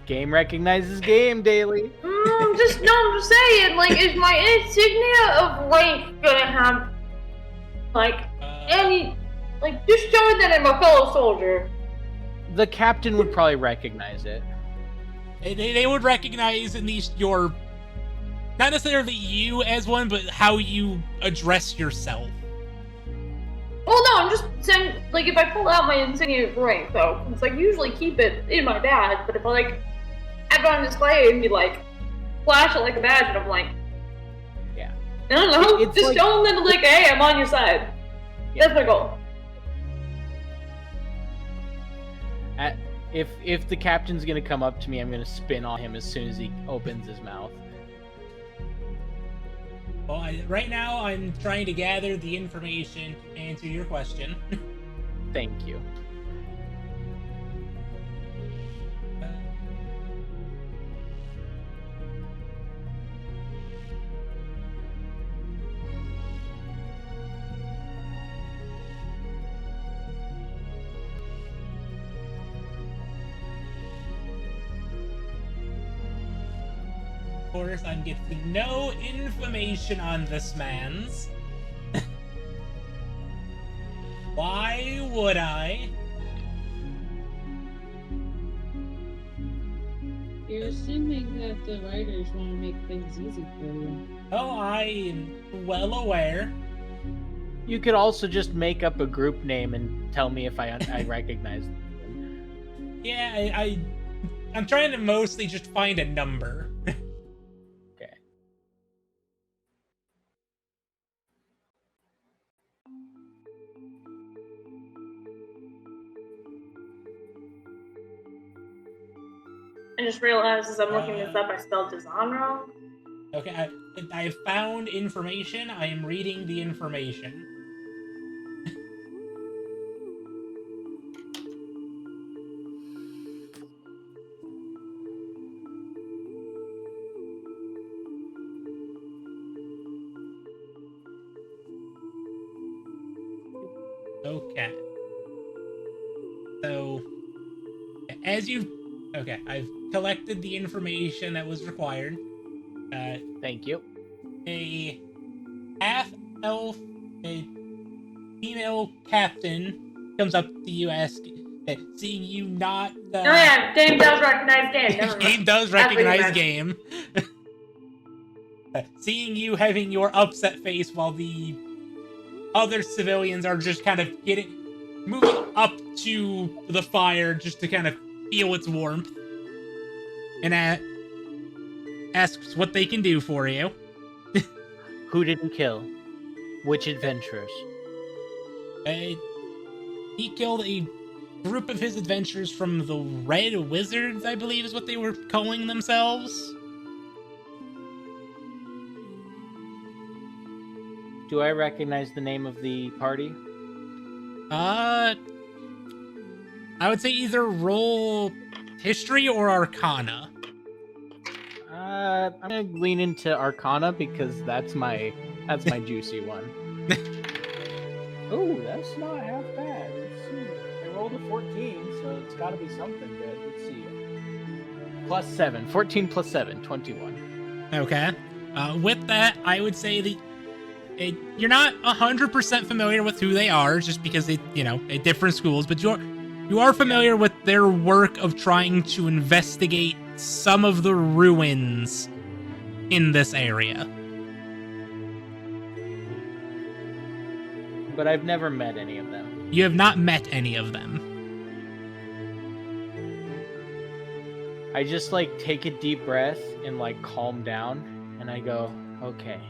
Speaker 2: Game recognizes game, Daily.
Speaker 3: I'm just saying, like, is my insignia of rank gonna have, like, any, like, just showing that I'm a fellow soldier.
Speaker 2: The captain would probably recognize it.
Speaker 1: They would recognize at least your, not necessarily you as one, but how you address yourself.
Speaker 3: Well, no, I'm just saying, like, if I pull out my insignia of rank, though, it's like, usually keep it in my bag, but if I, like, have it on display and be like, flash it like a badge, and I'm like,
Speaker 2: Yeah.
Speaker 3: I don't know,
Speaker 2: It's
Speaker 3: just
Speaker 2: like-
Speaker 3: show them that, like, hey, I'm on your side.
Speaker 2: Yeah.
Speaker 3: That's my goal.
Speaker 2: If the captain's gonna come up to me, I'm gonna spin on him as soon as he opens his mouth.
Speaker 1: Well, right now I'm trying to gather the information to answer your question.
Speaker 2: Thank you.
Speaker 1: Of course, I'm getting no information on this man's. Why would I?
Speaker 5: You're assuming that the writers want to make things easy for you.
Speaker 1: Oh, I am well aware.
Speaker 2: You could also just make up a group name and tell me if I recognize them.
Speaker 1: Yeah, I'm trying to mostly just find a number.
Speaker 2: Okay.
Speaker 3: I just realized as I'm looking this up, I spelled Dazan wrong.
Speaker 1: Okay, I have found information. I am reading the information. Okay. So, as you... Okay, I've collected the information that was required.
Speaker 2: Thank you.
Speaker 1: A half-elf, a female captain comes up to you, seeing you not...
Speaker 3: Oh yeah, Game does recognize Game. Never mind.
Speaker 1: Game does
Speaker 3: That's what you
Speaker 1: recognize
Speaker 3: meant.
Speaker 1: Game. Seeing you having your upset face while the other civilians are just kind of moving up to the fire just to kind of feel its warmth, and asks what they can do for you.
Speaker 2: Who did he kill? Which adventurers?
Speaker 1: He killed a group of his adventurers from the Red Wizards, I believe is what they were calling themselves.
Speaker 2: Do I recognize the name of the party?
Speaker 1: I would say either roll history or arcana.
Speaker 2: I'm gonna lean into Arcana because that's my juicy one. Oh, that's not half bad. Let's see. I rolled a 14, so it's got to be something good. Let's see. Plus 7. 14 plus 7. 21.
Speaker 1: Okay. With that, I would say that you're not 100% familiar with who they are, just because they, at different schools, but you are familiar with their work of trying to investigate some of the ruins in this area.
Speaker 2: But I've never met any of them.
Speaker 1: You have not met any of them.
Speaker 2: I just take a deep breath and calm down, and I go, okay,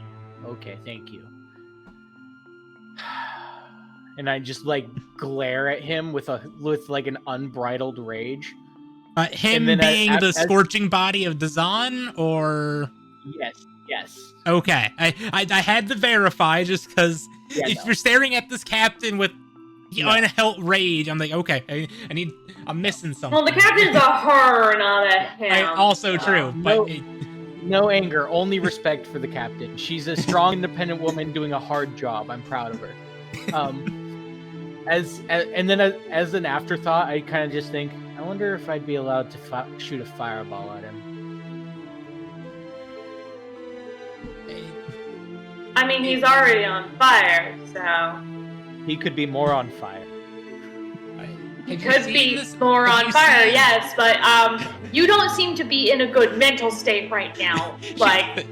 Speaker 2: thank you. And I just glare at him with an unbridled rage.
Speaker 1: Him being the scorching body of Dazan, or
Speaker 2: yes.
Speaker 1: Okay, I had to verify just because you're staring at this captain with unhelt rage, I'm like, okay, I'm missing something.
Speaker 3: Well, the captain's a her, not a him.
Speaker 1: Also true, but
Speaker 2: no anger, only respect for the captain. She's a strong, independent woman doing a hard job. I'm proud of her. As an afterthought, I kind of just think, I wonder if I'd be allowed to shoot a fireball at him.
Speaker 3: I mean, he's already on fire, so
Speaker 2: He could be more on fire.
Speaker 3: he could be more on fire, yes, but you don't seem to be in a good mental state right now. What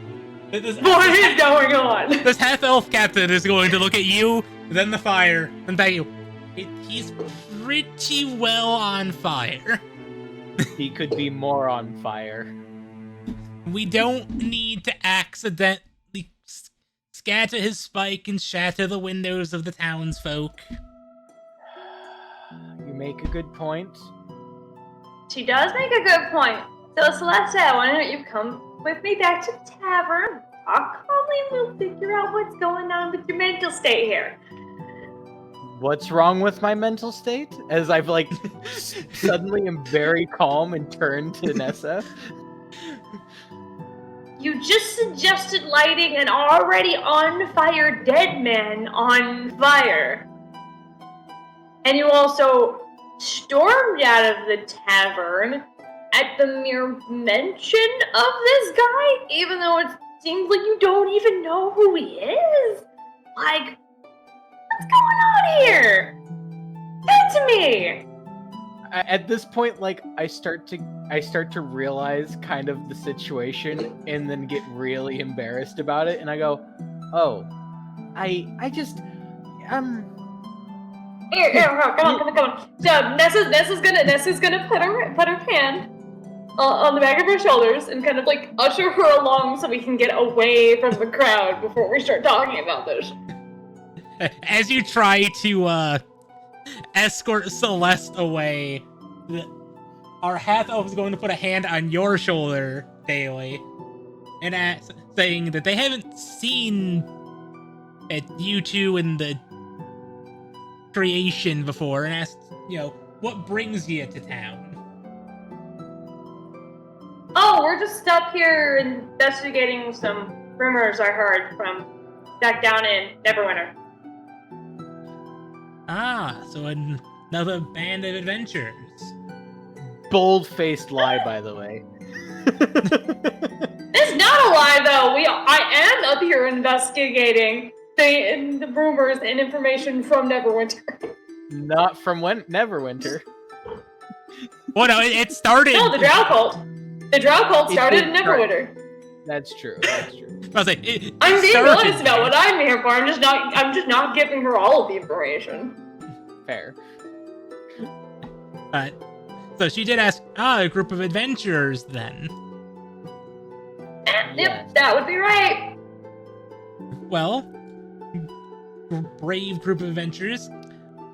Speaker 3: is going on?
Speaker 1: This half-elf captain is going to look at you, then the fire, then back at you. He's pretty well on fire.
Speaker 2: He could be more on fire.
Speaker 1: We don't need to accidentally scatter his spike and shatter the windows of the townsfolk.
Speaker 2: You make a good point.
Speaker 3: She does make a good point. So, Celeste, why don't you come with me back to the tavern? Talk calmly and we'll figure out what's going on with your mental state here.
Speaker 2: What's wrong with my mental state? As I've suddenly am very calm and turn to Nessa.
Speaker 3: You just suggested lighting an already on fire dead man on fire. And you also stormed out of the tavern at the mere mention of this guy, even though it seems like you don't even know who he is. What's going on here? Say it to me.
Speaker 2: At this point, I start to realize kind of the situation, and then get really embarrassed about it, and I go, "Oh, I just
Speaker 3: Here, come on. So Nessa's gonna put her hand on the back of her shoulders and kind of usher her along so we can get away from the crowd before we start talking about this.
Speaker 1: As you try to escort Celeste away, our half-elf is going to put a hand on your shoulder, Daly, and saying that they haven't seen you two in the creation before, and asks, what brings you to town?
Speaker 3: Oh, we're just up here investigating some rumors I heard from back down in Neverwinter.
Speaker 1: Ah, so another band of adventurers.
Speaker 2: Bold-faced lie, by the way.
Speaker 3: It's not a lie, though. I am up here investigating the rumors and information from Neverwinter.
Speaker 2: Not from Neverwinter.
Speaker 1: Well, no, it started.
Speaker 3: No, the Drow Cult. The Drow Cult started in Neverwinter.
Speaker 2: That's true.
Speaker 1: I was like,
Speaker 3: I'm being honest about what I'm here for. I'm just not giving her all of the information.
Speaker 2: Fair.
Speaker 1: So she did ask, a group of adventurers then.
Speaker 3: Yep, that would be right.
Speaker 1: Well, brave group of adventurers,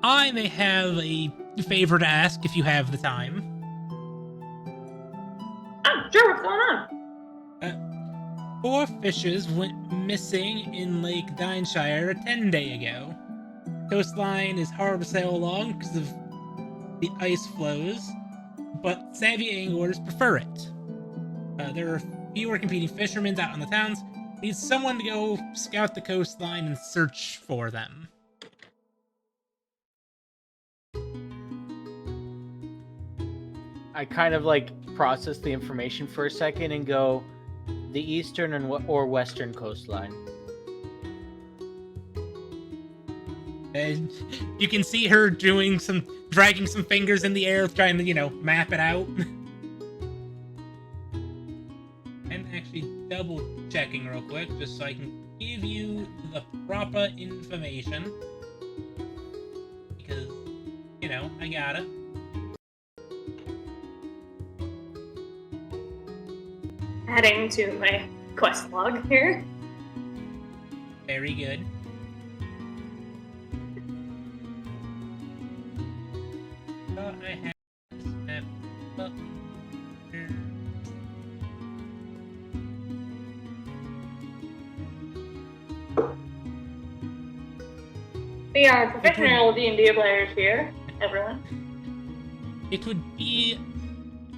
Speaker 1: I may have a favor to ask if you have the time.
Speaker 3: Sure, what's going on?
Speaker 1: 4 fishes went missing in Lake Dyneshire 10 days ago. Coastline is hard to sail along because of the ice flows, but savvy anglers prefer it. There are fewer competing fishermen out on the towns. Need someone to go scout the coastline and search for them.
Speaker 2: I kind of like process the information for a second and go, the eastern or western coastline.
Speaker 1: And you can see her dragging some fingers in the air, trying to, map it out. And actually double checking real quick, just so I can give you the proper information. Because, I got it.
Speaker 3: Adding to my quest log here.
Speaker 1: Very good. I have this map up here.
Speaker 3: We are professional D&D players here, everyone.
Speaker 1: It would be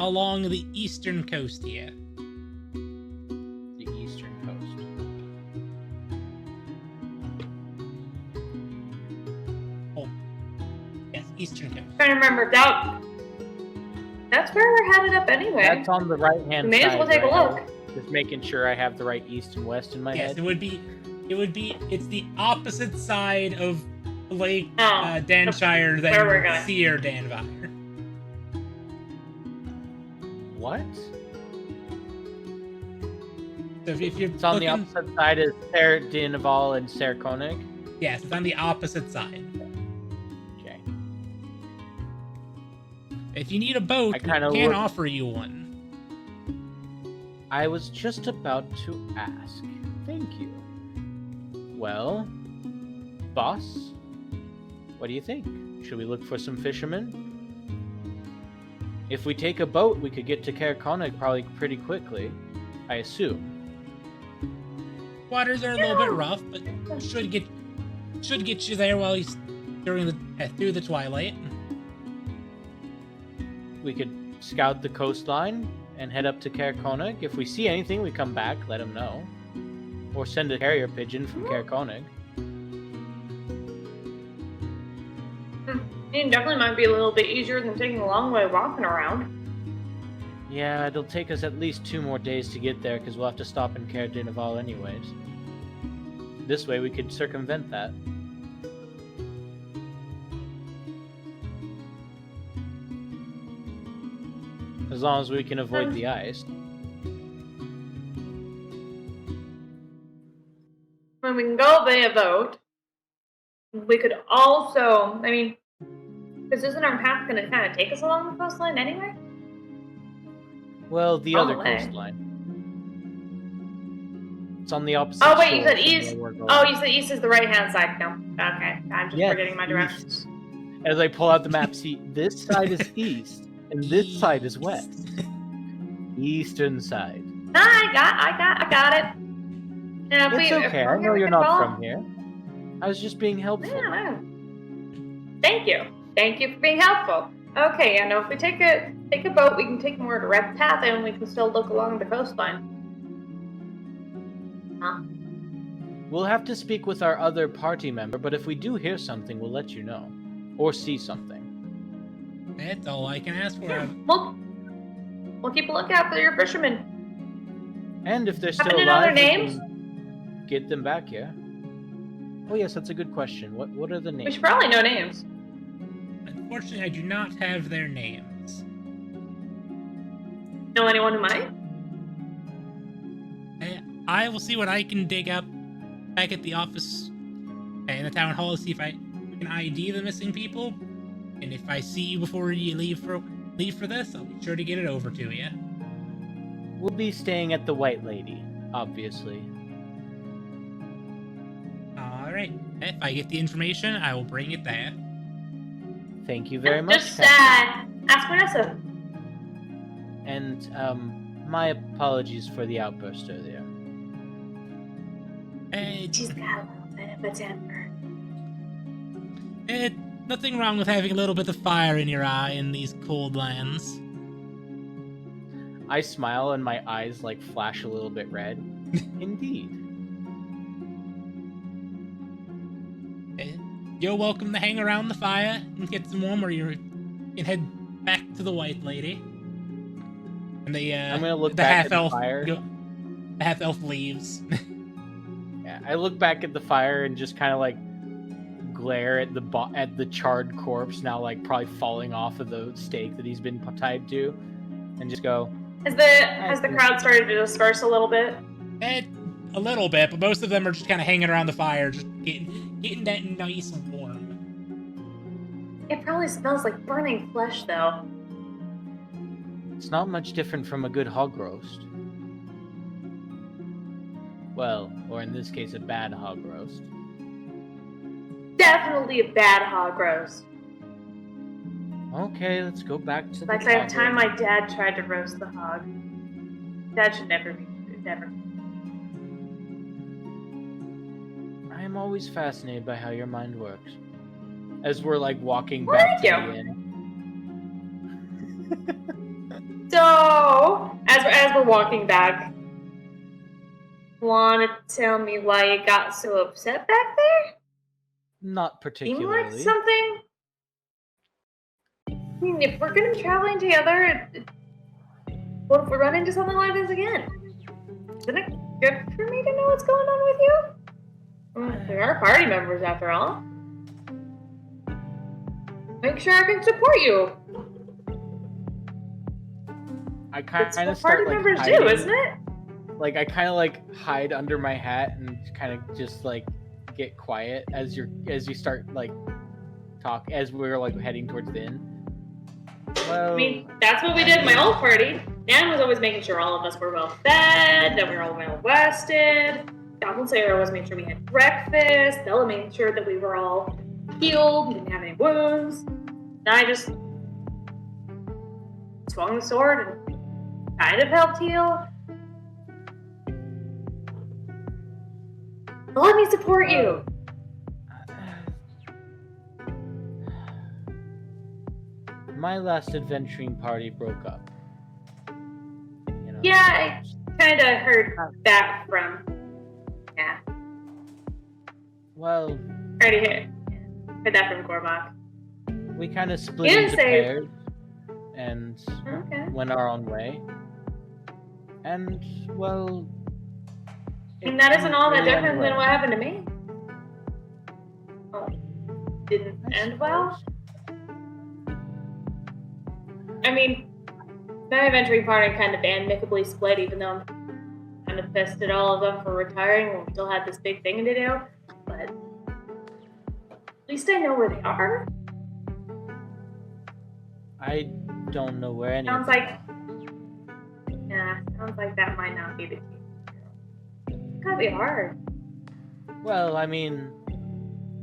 Speaker 1: along the eastern coast here.
Speaker 2: The eastern coast.
Speaker 1: Oh, yes, eastern coast.
Speaker 3: Trying to remember, that's where we're headed up anyway.
Speaker 2: That's on the right hand
Speaker 3: We may
Speaker 2: side.
Speaker 3: as well take a
Speaker 2: right?
Speaker 3: look.
Speaker 2: Just making sure I have the right east and west in my
Speaker 1: Yes,
Speaker 2: head.
Speaker 1: it's the opposite side of Lake
Speaker 3: Oh,
Speaker 1: Danshire
Speaker 3: where we're
Speaker 1: than
Speaker 3: going.
Speaker 1: Seer Danvire.
Speaker 2: What?
Speaker 1: So if you're
Speaker 2: It's on
Speaker 1: looking,
Speaker 2: the opposite side of Ser Dinaval and Ser Koenig.
Speaker 1: yes, it's on the opposite side.
Speaker 2: Okay.
Speaker 1: If you need a boat,
Speaker 2: I
Speaker 1: we
Speaker 2: kinda
Speaker 1: can
Speaker 2: look-
Speaker 1: offer you one.
Speaker 2: I was just about to ask. Thank you. Well, boss, what do you think? Should we look for some fishermen? If we take a boat, we could get to Caer Konig probably pretty quickly, I assume.
Speaker 1: Waters are a little bit rough, but should get you there while he's through the twilight.
Speaker 2: We could scout the coastline and head up to Caer Konig. If we see anything, we come back, let him know. Or send a carrier pigeon from Caer Konig.
Speaker 3: It definitely might be a little bit easier than taking a long way walking around.
Speaker 2: Yeah, it'll take us at least 2 more days to get there because we'll have to stop in Caer Dinaval anyways. This way we could circumvent that. As long as we can avoid the ice.
Speaker 3: When we can go via boat, we could also, because isn't our path going to kind of take us along the coastline anyway?
Speaker 2: Well, the
Speaker 3: Oh,
Speaker 2: other
Speaker 3: hey.
Speaker 2: coastline. It's on the opposite
Speaker 3: Oh, wait, you
Speaker 2: shore
Speaker 3: said
Speaker 2: from
Speaker 3: east?
Speaker 2: where we're going.
Speaker 3: Oh, you said east is the right-hand side. No. Okay, I'm just
Speaker 2: Yes,
Speaker 3: forgetting my
Speaker 2: east.
Speaker 3: directions.
Speaker 2: As I pull out the map, see, this side is east, and this side is west. Eastern side.
Speaker 3: I got it. Yeah,
Speaker 2: It's okay, I know you're not from here. I was just being helpful.
Speaker 3: Yeah, no. Thank you. Thank you for being helpful. Okay, yeah, no, if we take a boat, we can take a more direct path and we can still look along the coastline. Huh?
Speaker 2: We'll have to speak with our other party member, but if we do hear something, we'll let you know. Or see something.
Speaker 1: That's all I can ask for.
Speaker 3: Yeah, we'll keep a lookout for your fishermen.
Speaker 2: And if they're
Speaker 3: Happen
Speaker 2: still
Speaker 3: to know their
Speaker 2: alive, we
Speaker 3: names?
Speaker 2: can get them back here. Oh yes, that's a good question. What are the
Speaker 3: We
Speaker 2: names?
Speaker 3: should probably know names.
Speaker 1: Unfortunately, I do not have their names.
Speaker 3: Know anyone who might?
Speaker 1: I will see what I can dig up back at the office in the town hall to see if I can ID the missing people. And if I see you before you leave for this, I'll be sure to get it over to you.
Speaker 2: We'll be staying at the White Lady, obviously.
Speaker 1: All right. If I get the information, I will bring it there.
Speaker 2: Thank you very much.
Speaker 3: Just
Speaker 2: Captain.
Speaker 3: ask Vanessa.
Speaker 2: And my apologies for the outburst earlier.
Speaker 3: She's got a little bit of a temper.
Speaker 1: Nothing wrong with having a little bit of fire in your eye in these cold lands.
Speaker 2: I smile and my eyes like flash a little bit red. Indeed.
Speaker 1: You're welcome to hang around the fire and get some warm, or you can head back to the White Lady. And
Speaker 2: I'm gonna look
Speaker 1: the
Speaker 2: back at the
Speaker 1: half-elf
Speaker 2: fire.
Speaker 1: The half-elf leaves.
Speaker 2: Yeah, I look back at the fire and just kind of like glare at the charred corpse now, like probably falling off of the stake that he's been tied to, and just go.
Speaker 3: Has the crowd started to disperse a little bit?
Speaker 1: A little bit, but most of them are just kind of hanging around the fire, just getting that nice and warm.
Speaker 3: It probably smells like burning flesh, though.
Speaker 2: It's not much different from a good hog roast. Well, or in this case, a bad hog roast.
Speaker 3: Definitely a bad hog roast.
Speaker 2: Okay, let's go back to the
Speaker 3: Like that
Speaker 2: tavern.
Speaker 3: time my dad tried to roast the hog. That should never be. Never.
Speaker 2: I am always fascinated by how your mind works. As we're like walking back to the
Speaker 3: Thank you.
Speaker 2: inn.
Speaker 3: So, as we're walking back, wanna tell me why you got so upset back there?
Speaker 2: Not
Speaker 3: Seemed like
Speaker 2: particularly.
Speaker 3: something. I mean, if we're gonna be traveling together, what if we run into something like this again? Isn't it good for me to know what's going on with you? We are party members, after all. Make sure I can support you.
Speaker 2: I kind
Speaker 3: That's
Speaker 2: of
Speaker 3: what
Speaker 2: start
Speaker 3: party
Speaker 2: like
Speaker 3: members
Speaker 2: hiding.
Speaker 3: do, isn't it?
Speaker 2: Like I kind of like hide under my hat and kind of just like get quiet as you start like talk as we're like heading towards the inn. Well,
Speaker 3: I mean, that's what we did in my old party. Dan was always making sure all of us were well fed, that we were all well rested. Goblin Slayer always made sure we had breakfast. Bella made sure that we were all healed, didn't have any wounds. And I just swung the sword and kind of helped heal. But let me support you.
Speaker 2: my last adventuring party broke up. You know,
Speaker 3: Yeah, I kind of heard that from. Yeah,
Speaker 2: well,
Speaker 3: already heard that from Gorbach.
Speaker 2: we kind of split
Speaker 3: You
Speaker 2: into
Speaker 3: didn't say-
Speaker 2: pairs and
Speaker 3: Okay.
Speaker 2: went our own way. And well,
Speaker 3: And that isn't all that
Speaker 2: really
Speaker 3: different than
Speaker 2: ended
Speaker 3: what happened to me. Oh, didn't
Speaker 2: I
Speaker 3: end well?
Speaker 2: suppose.
Speaker 3: I mean, my adventuring party kind of amicably split, even though I'm kind of pissed at all of them for retiring when we still had this big thing to do. But at least I know where they are.
Speaker 2: I don't know where any.
Speaker 3: Sounds like that might not be the case. It's gotta be hard.
Speaker 2: Well, I mean,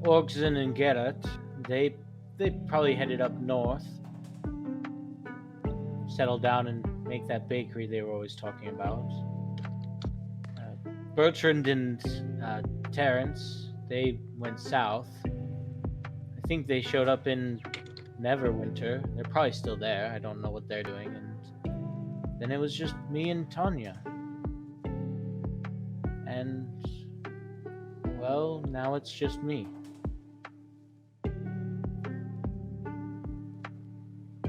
Speaker 2: Orgzen and Geralt, they probably headed up north, settle down and make that bakery they were always talking about. Bertrand and Terrence, they went south. I think they showed up in Neverwinter. They're probably still there. I don't know what they're doing. And then it was just me and Tanya. And well, now it's just me.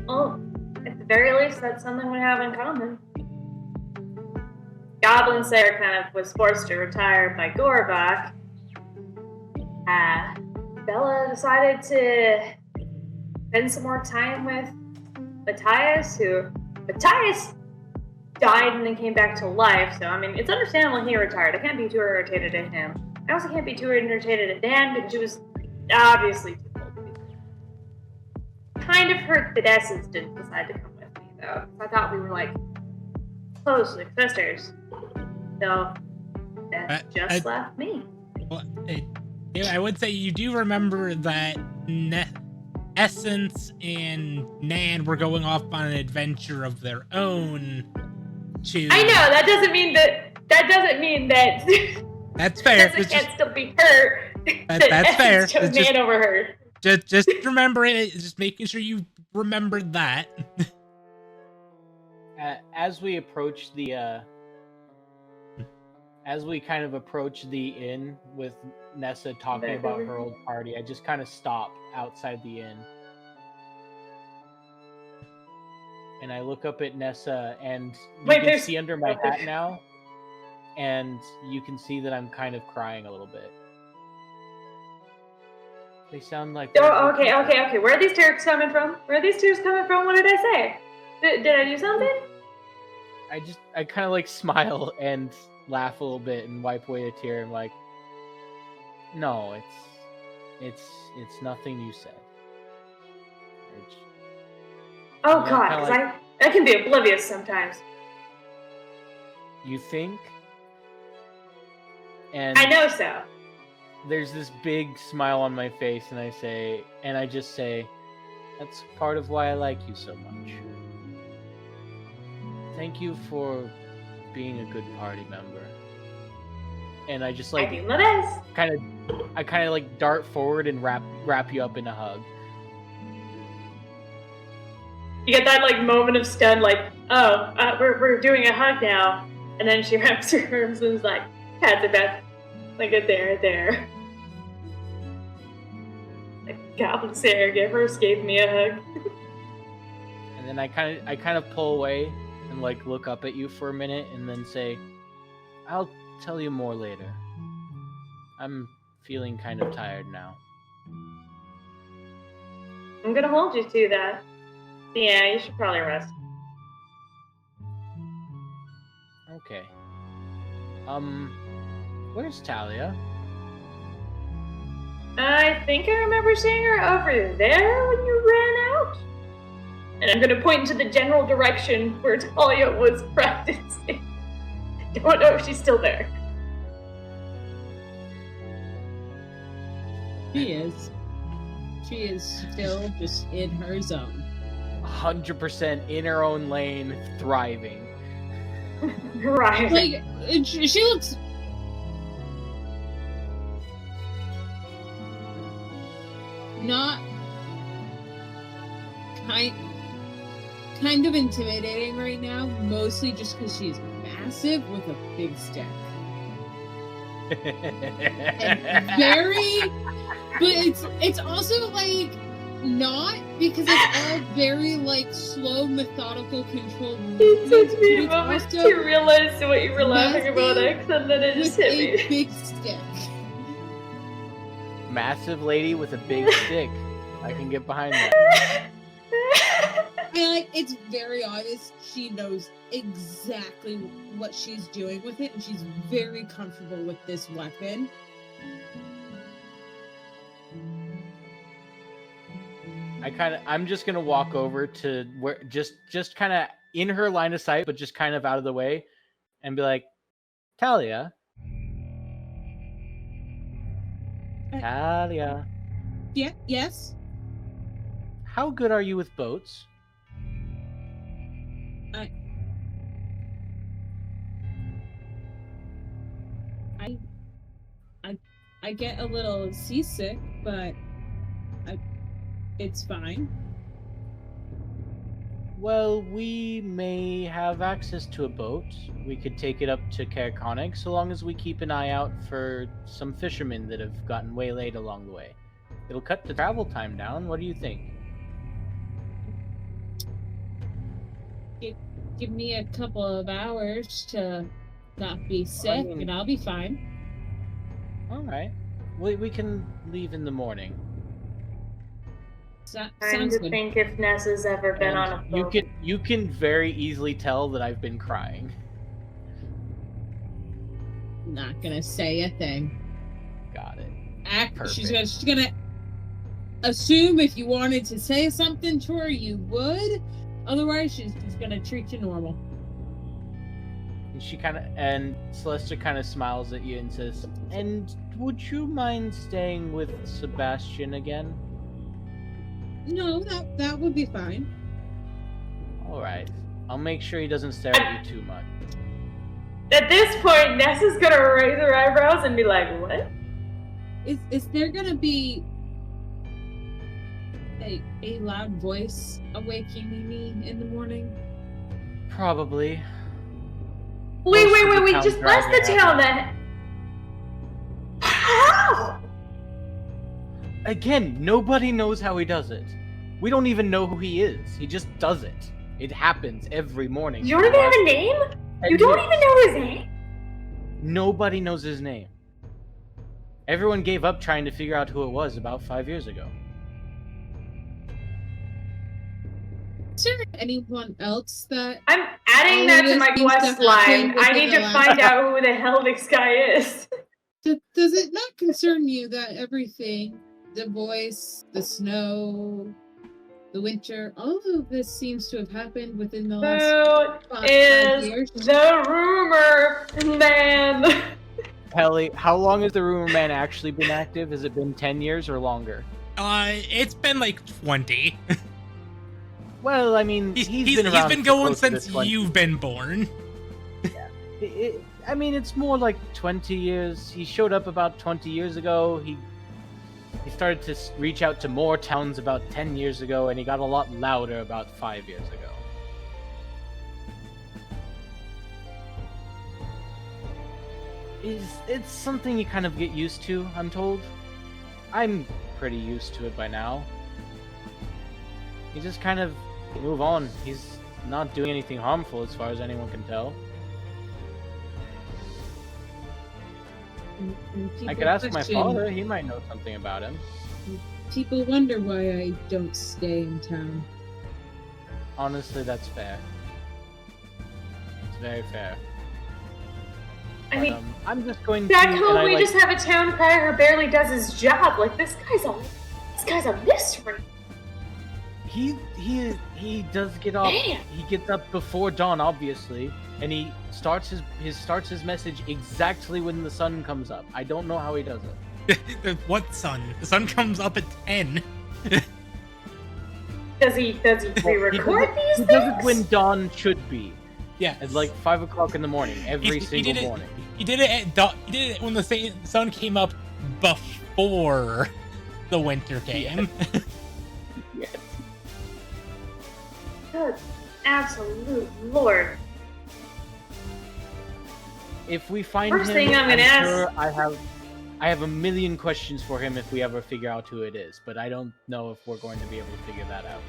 Speaker 3: Well, at the very least, that's something we have in common. Goblin Slayer kind of was forced to retire by Gorbach. Bella decided to spend some more time with Matthias, Matthias died and then came back to life, so I mean, it's understandable he retired. I can't be too irritated at him. I also can't be too irritated at Dan because she was obviously too old to be. Kind of hurt that Essence didn't decide to come with me, though. I thought we were like close like sisters. So that just left me.
Speaker 1: Well, I would say you do remember that Essence and Nan were going off on an adventure of their own to...
Speaker 3: I know, that doesn't mean that
Speaker 1: That's fair.
Speaker 3: Essence can't still be hurt.
Speaker 1: That's fair.
Speaker 3: Took
Speaker 1: It's just-
Speaker 3: Nan over her.
Speaker 1: Just remember it. Just making sure you remember that.
Speaker 2: As we approach the as we kind of approach the inn with Nessa talking about her old party, I just kind of stop outside the inn. And I look up at Nessa, and you can see under my hat now, and you can see that I'm kind of crying a little bit. They sound like...
Speaker 3: Oh, okay. Where are these tears coming from? What did I say? Did I do something?
Speaker 2: I kind of like smile and laugh a little bit and wipe away a tear. I'm like, no, it's nothing you said.
Speaker 3: Oh God, 'cause I can be oblivious sometimes.
Speaker 2: You think? And
Speaker 3: I know so.
Speaker 2: there's this big smile on my face, and I just say, that's part of why I like you so much. Thank you for being a good party member. And I just like
Speaker 3: I do my best.
Speaker 2: kind of like dart forward and wrap you up in a hug.
Speaker 3: You get that like moment of stun, like, oh, we're doing a hug now, and then she wraps her arms and is like, pats her back, like a there. Like Goblin Sarah first gave me a hug.
Speaker 2: And then I kind of pull away and like look up at you for a minute, and then say, I'll tell you more later. I'm feeling kind of tired now.
Speaker 3: I'm gonna hold you to that. Yeah, you should probably rest.
Speaker 2: Okay. Where's Talia?
Speaker 3: I think I remember seeing her over there when you ran out. And I'm gonna point into the general direction where Talia was practicing. Don't know if she's still there.
Speaker 5: She is. She is still just in her zone.
Speaker 2: 100% in her own lane, thriving.
Speaker 3: Right.
Speaker 5: Like, she looks... not... kind of intimidating right now, mostly just because she's massive with a big stick. And very... but it's also, like, not, because it's all very, like, slow, methodical, controlled
Speaker 3: It
Speaker 5: movements,
Speaker 3: took me a
Speaker 5: but
Speaker 3: moment
Speaker 5: it's
Speaker 3: to
Speaker 5: also
Speaker 3: realize what you were laughing about, X, and then it just
Speaker 5: with
Speaker 3: hit
Speaker 5: a
Speaker 3: me.
Speaker 5: big stick.
Speaker 2: Massive lady with a big stick. I can get behind that.
Speaker 5: And, like, it's very obvious she knows exactly what she's doing with it, and she's very comfortable with this weapon.
Speaker 2: I'm just gonna walk over to where just kind of in her line of sight, but just kind of out of the way, and be like, Talia. Talia,
Speaker 5: Yeah, yes?
Speaker 2: how good are you with boats?
Speaker 5: I get a little seasick, but it's fine.
Speaker 2: Well, we may have access to a boat. We could take it up to Caerconic, so long as we keep an eye out for some fishermen that have gotten waylaid along the way. It'll cut the travel time down. What do you think?
Speaker 5: Give me a couple of hours to not be sick, and I'll be fine.
Speaker 2: All right. We can leave in the morning.
Speaker 3: Trying
Speaker 5: Sounds
Speaker 3: to
Speaker 5: good.
Speaker 3: think if Nessa's ever been on a
Speaker 2: And
Speaker 3: boat.
Speaker 2: you can very easily tell that I've been crying.
Speaker 5: Not gonna say a thing.
Speaker 2: Got it.
Speaker 5: She's gonna assume if you wanted to say something to her, you would. Otherwise, she's just gonna treat you normal.
Speaker 2: And Celesta kind of smiles at you and says, "And would you mind staying with Sebastian again?"
Speaker 5: No, that would be fine.
Speaker 2: All right. I'll make sure he doesn't stare at you too much.
Speaker 3: At this point, Nessa's gonna raise her eyebrows and be like, "What?"
Speaker 5: Is there gonna be a loud voice awakening me in the morning?
Speaker 2: Probably.
Speaker 3: Wait,
Speaker 2: Most of the
Speaker 3: we
Speaker 2: town
Speaker 3: just left the
Speaker 2: dragon
Speaker 3: town.
Speaker 2: have
Speaker 3: That how?
Speaker 2: Again, nobody knows how he does it. We don't even know who he is. He just does it. It happens every morning.
Speaker 3: You don't even have a name? You don't even know his name?
Speaker 2: Nobody knows his name. Everyone gave up trying to figure out who it was about 5 years ago.
Speaker 5: Is there anyone else that
Speaker 3: I'm adding that to my
Speaker 5: Seems to
Speaker 3: quest line.
Speaker 5: happen
Speaker 3: I need to
Speaker 5: within the
Speaker 3: find out who the hell this guy is.
Speaker 5: does it not concern you that everything, the voice, the snow, the winter, all of this seems to have happened within the last
Speaker 3: Who
Speaker 5: 5
Speaker 3: is
Speaker 5: years?
Speaker 3: the rumor man?
Speaker 2: Kelly, how long has the Rumor Man actually been active? Has it been 10 years or longer?
Speaker 1: It's been like 20.
Speaker 2: Well, I mean, he's been around.
Speaker 1: He's been
Speaker 2: for
Speaker 1: going
Speaker 2: close to
Speaker 1: since
Speaker 2: 20.
Speaker 1: you've been born.
Speaker 2: I mean, it's more like 20 years. He showed up about 20 years ago. He started to reach out to more towns about 10 years ago, and he got a lot louder about 5 years ago. It's something you kind of get used to, I'm told. I'm pretty used to it by now. You just kind of move on. He's not doing anything harmful as far as anyone can tell.
Speaker 5: And
Speaker 2: I
Speaker 5: people
Speaker 2: could ask my
Speaker 5: question-
Speaker 2: father, he might know something about him.
Speaker 5: People wonder why I don't stay in town.
Speaker 2: Honestly, that's fair. It's very fair.
Speaker 3: I mean,
Speaker 2: I'm just going
Speaker 3: back
Speaker 2: to...
Speaker 3: home
Speaker 2: and
Speaker 3: we
Speaker 2: I,
Speaker 3: just have a town crier who barely does his job. Like this guy's a mystery.
Speaker 2: He does get up.
Speaker 3: Man.
Speaker 2: He gets up before dawn, obviously, and he starts his message exactly when the sun comes up. I don't know how he does it.
Speaker 1: What sun? The sun comes up at 10.
Speaker 3: Does he re-record these
Speaker 2: He
Speaker 3: things?
Speaker 2: does it when dawn should be.
Speaker 1: Yeah,
Speaker 2: At like 5 o'clock in the morning, every single
Speaker 1: did it,
Speaker 2: morning.
Speaker 1: He did it he did it when the sun came up before the winter came.
Speaker 2: Yes.
Speaker 3: Good absolute lord.
Speaker 2: If we find
Speaker 3: First
Speaker 2: him,
Speaker 3: thing I'm gonna ask-
Speaker 2: sure I have a million questions for him if we ever figure out who it is, but I don't know if we're going to be able to figure that out.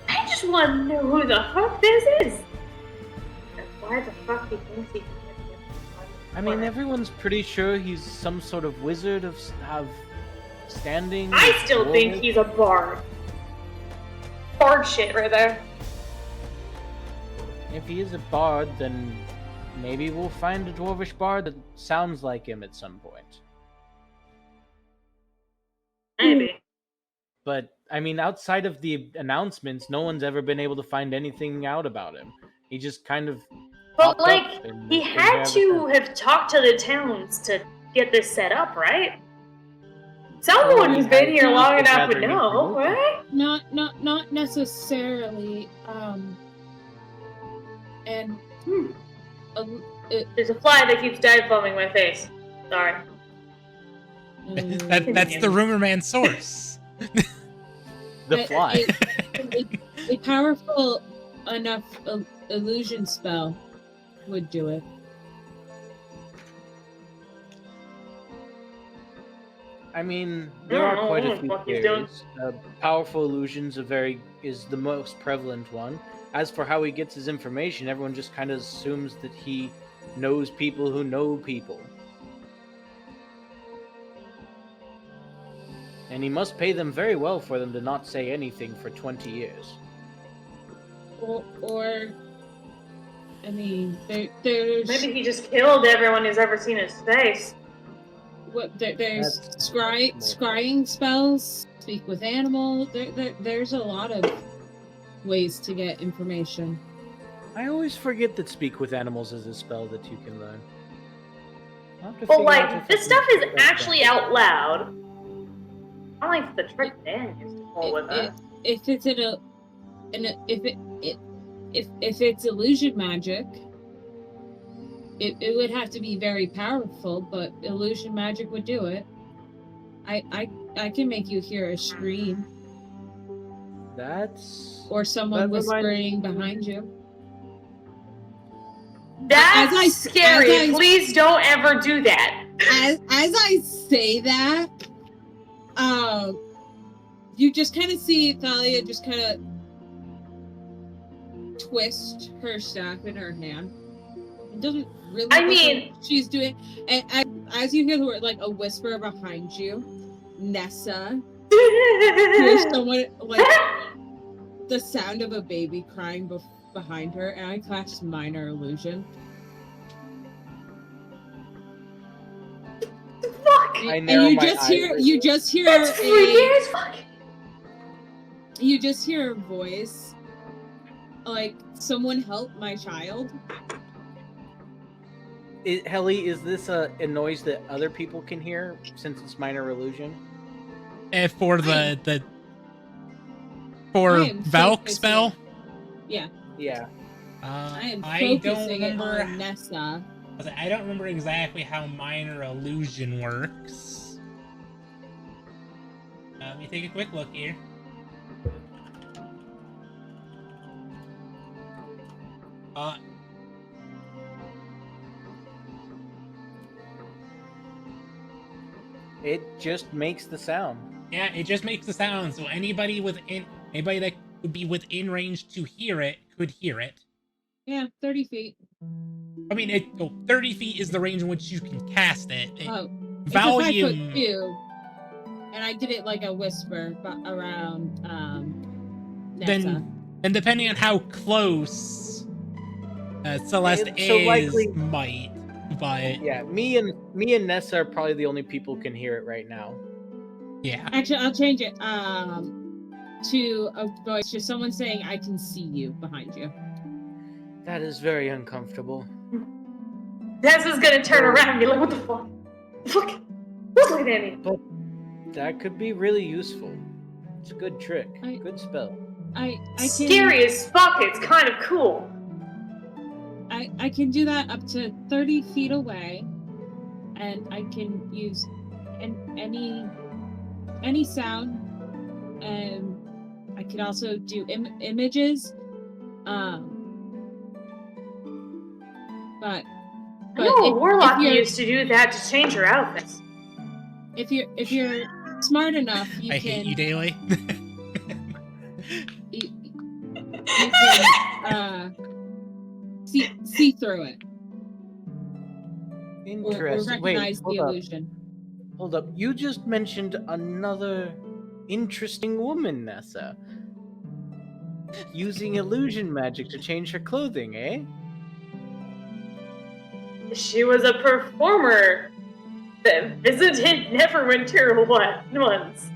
Speaker 3: I just want to know who the fuck this is. And why the fuck he thinks he can get me.
Speaker 2: I mean, everyone's pretty sure he's some sort of wizard of standing.
Speaker 3: I still think
Speaker 2: dwarven.
Speaker 3: he's a bard. Bard shit right there.
Speaker 2: If he is a bard, then maybe we'll find a dwarvish bard that sounds like him at some point.
Speaker 3: Maybe.
Speaker 2: But, I mean, outside of the announcements, no one's ever been able to find anything out about him. He just kind of...
Speaker 3: But
Speaker 2: popped
Speaker 3: like,
Speaker 2: up and
Speaker 3: he
Speaker 2: has been
Speaker 3: had
Speaker 2: there
Speaker 3: to
Speaker 2: ever
Speaker 3: have talked to the towns to get this set up, right? Someone who's been here long enough would know, right?
Speaker 5: Not necessarily. And
Speaker 3: There's a fly that keeps dive bombing my face. Sorry.
Speaker 1: That's the rumor man source.
Speaker 2: The fly.
Speaker 5: A powerful enough illusion spell would do it.
Speaker 2: I mean, there are quite a few
Speaker 3: What he's doing.
Speaker 2: theories. Powerful illusions is the most prevalent one. As for how he gets his information, everyone just kind of assumes that he knows people who know people. And he must pay them very well for them to not say anything for 20 years.
Speaker 5: Or I mean, there's
Speaker 3: Maybe he just killed everyone who's ever seen his face.
Speaker 5: there's
Speaker 2: That's
Speaker 5: scrying spells, speak with animal. There's a lot of ways to get information.
Speaker 2: I always forget that Speak with Animals is a spell that you can learn. I'll have to
Speaker 3: But
Speaker 2: figure out
Speaker 3: like,
Speaker 2: if
Speaker 3: this
Speaker 2: I
Speaker 3: stuff
Speaker 2: can
Speaker 3: is
Speaker 2: get that
Speaker 3: actually out loud. I like the trick Dan used to pull with us.
Speaker 5: If it's if it's illusion magic, it would have to be very powerful, but illusion magic would do it. I can make you hear a scream
Speaker 2: That's
Speaker 5: or someone
Speaker 2: That reminds-
Speaker 5: whispering behind you.
Speaker 3: That's
Speaker 5: As I-
Speaker 3: scary.
Speaker 5: as I-
Speaker 3: Please don't ever do that.
Speaker 5: As I say that, you just kind of see Thalia just kind of twist her staff in her hand. It doesn't really.
Speaker 3: I
Speaker 5: look
Speaker 3: mean-
Speaker 5: like she's doing. And as you hear the word, like a whisper behind you, Nessa hears someone like the sound of a baby crying behind her, and I cast minor illusion.
Speaker 3: Fuck.
Speaker 2: I
Speaker 5: And
Speaker 2: narrow
Speaker 5: you
Speaker 2: my
Speaker 5: just hear
Speaker 2: eyes.
Speaker 5: you just hear
Speaker 3: That's freaky as fuck.
Speaker 5: you just hear a voice like, someone help my child.
Speaker 2: Helly, is this a noise that other people can hear since it's minor illusion?
Speaker 1: For
Speaker 5: I
Speaker 1: Valk
Speaker 5: focusing-
Speaker 1: spell?
Speaker 2: Yeah.
Speaker 5: I am
Speaker 1: I don't
Speaker 5: focusing it
Speaker 1: remember.
Speaker 5: on Nessa.
Speaker 1: I don't remember exactly how minor illusion works. Let me take a quick look here.
Speaker 2: It just makes the sound.
Speaker 1: Yeah, it just makes the sound, so anybody that would be within range to hear it could hear it.
Speaker 5: Yeah, 30 feet.
Speaker 1: I mean, 30 feet is the range in which you can cast it.
Speaker 5: Oh,
Speaker 1: Volume.
Speaker 5: It's a 5 foot view, and I did it like a whisper around Nessa.
Speaker 1: Then depending on how close Celeste
Speaker 2: It's so
Speaker 1: is,
Speaker 2: likely-
Speaker 1: might. But
Speaker 2: Yeah, me and Nessa are probably the only people who can hear it right now.
Speaker 1: yeah,
Speaker 5: Actually, I'll change it to a voice, just someone saying, "I can see you behind you."
Speaker 2: That is very uncomfortable.
Speaker 3: Nessa's gonna turn around and be like, what the fuck? Fuck. Who's looking at me?
Speaker 2: That could be really useful. It's a good trick.
Speaker 5: I-
Speaker 2: Good spell.
Speaker 5: I can
Speaker 3: Scary as fuck. It's kind of cool.
Speaker 5: I can do that up to 30 feet away, and I can use any sound. I can also do images. But
Speaker 3: I know a
Speaker 5: if
Speaker 3: warlock
Speaker 5: you're-
Speaker 3: used to do that to change her outfits.
Speaker 5: if you're smart enough, you
Speaker 1: I
Speaker 5: can
Speaker 1: hate you, Daily.
Speaker 5: you can see through it or
Speaker 2: Interesting. Wait,
Speaker 5: recognize the
Speaker 2: hold up.
Speaker 5: illusion.
Speaker 2: Hold up. You just mentioned another interesting woman, Nessa. Using illusion magic to change her clothing, eh?
Speaker 3: She was a performer that visited Neverwinter once.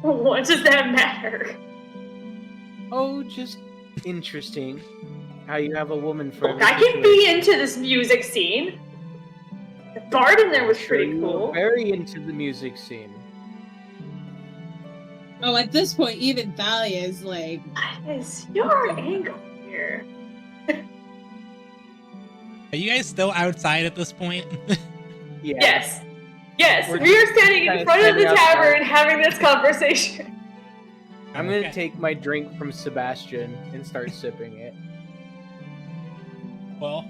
Speaker 3: What does that matter?
Speaker 2: Oh, just interesting. How you have a woman for every
Speaker 3: I can
Speaker 2: situation.
Speaker 3: be into this music scene. The bard in there was
Speaker 2: Sure,
Speaker 3: pretty
Speaker 2: you were
Speaker 3: cool.
Speaker 2: very into the music scene.
Speaker 5: Oh, at this point, even Thalia is like,
Speaker 3: What is your angle here?
Speaker 1: Are you guys still outside at this point?
Speaker 2: Yeah.
Speaker 3: Yes. Yes,
Speaker 2: We're
Speaker 3: we are standing
Speaker 2: kinda
Speaker 3: in front of the
Speaker 2: standing outside.
Speaker 3: tavern having this conversation.
Speaker 2: I'm gonna
Speaker 1: Okay.
Speaker 2: take my drink from Sebastian and start sipping it.
Speaker 1: Well,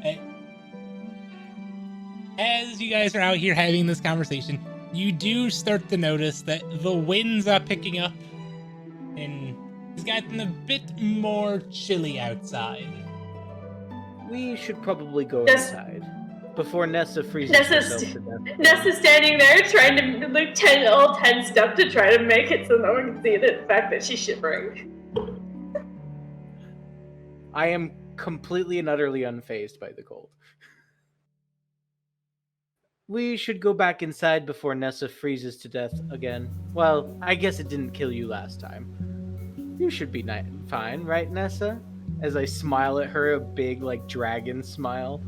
Speaker 1: as you guys are out here having this conversation, you do start to notice that the winds are picking up, and it's gotten a bit more chilly outside.
Speaker 2: We should probably go
Speaker 3: Yes.
Speaker 2: inside before Nessa freezes
Speaker 3: Nessa's-
Speaker 2: herself to death.
Speaker 3: Nessa's standing there trying to like all tensed up to try to make it so no one can see the fact that she's shivering.
Speaker 2: I am completely and utterly unfazed by the cold. We should go back inside before Nessa freezes to death again. Well, I guess it didn't kill you last time. You should be fine, right, Nessa? As I smile at her, a big, like, dragon smile.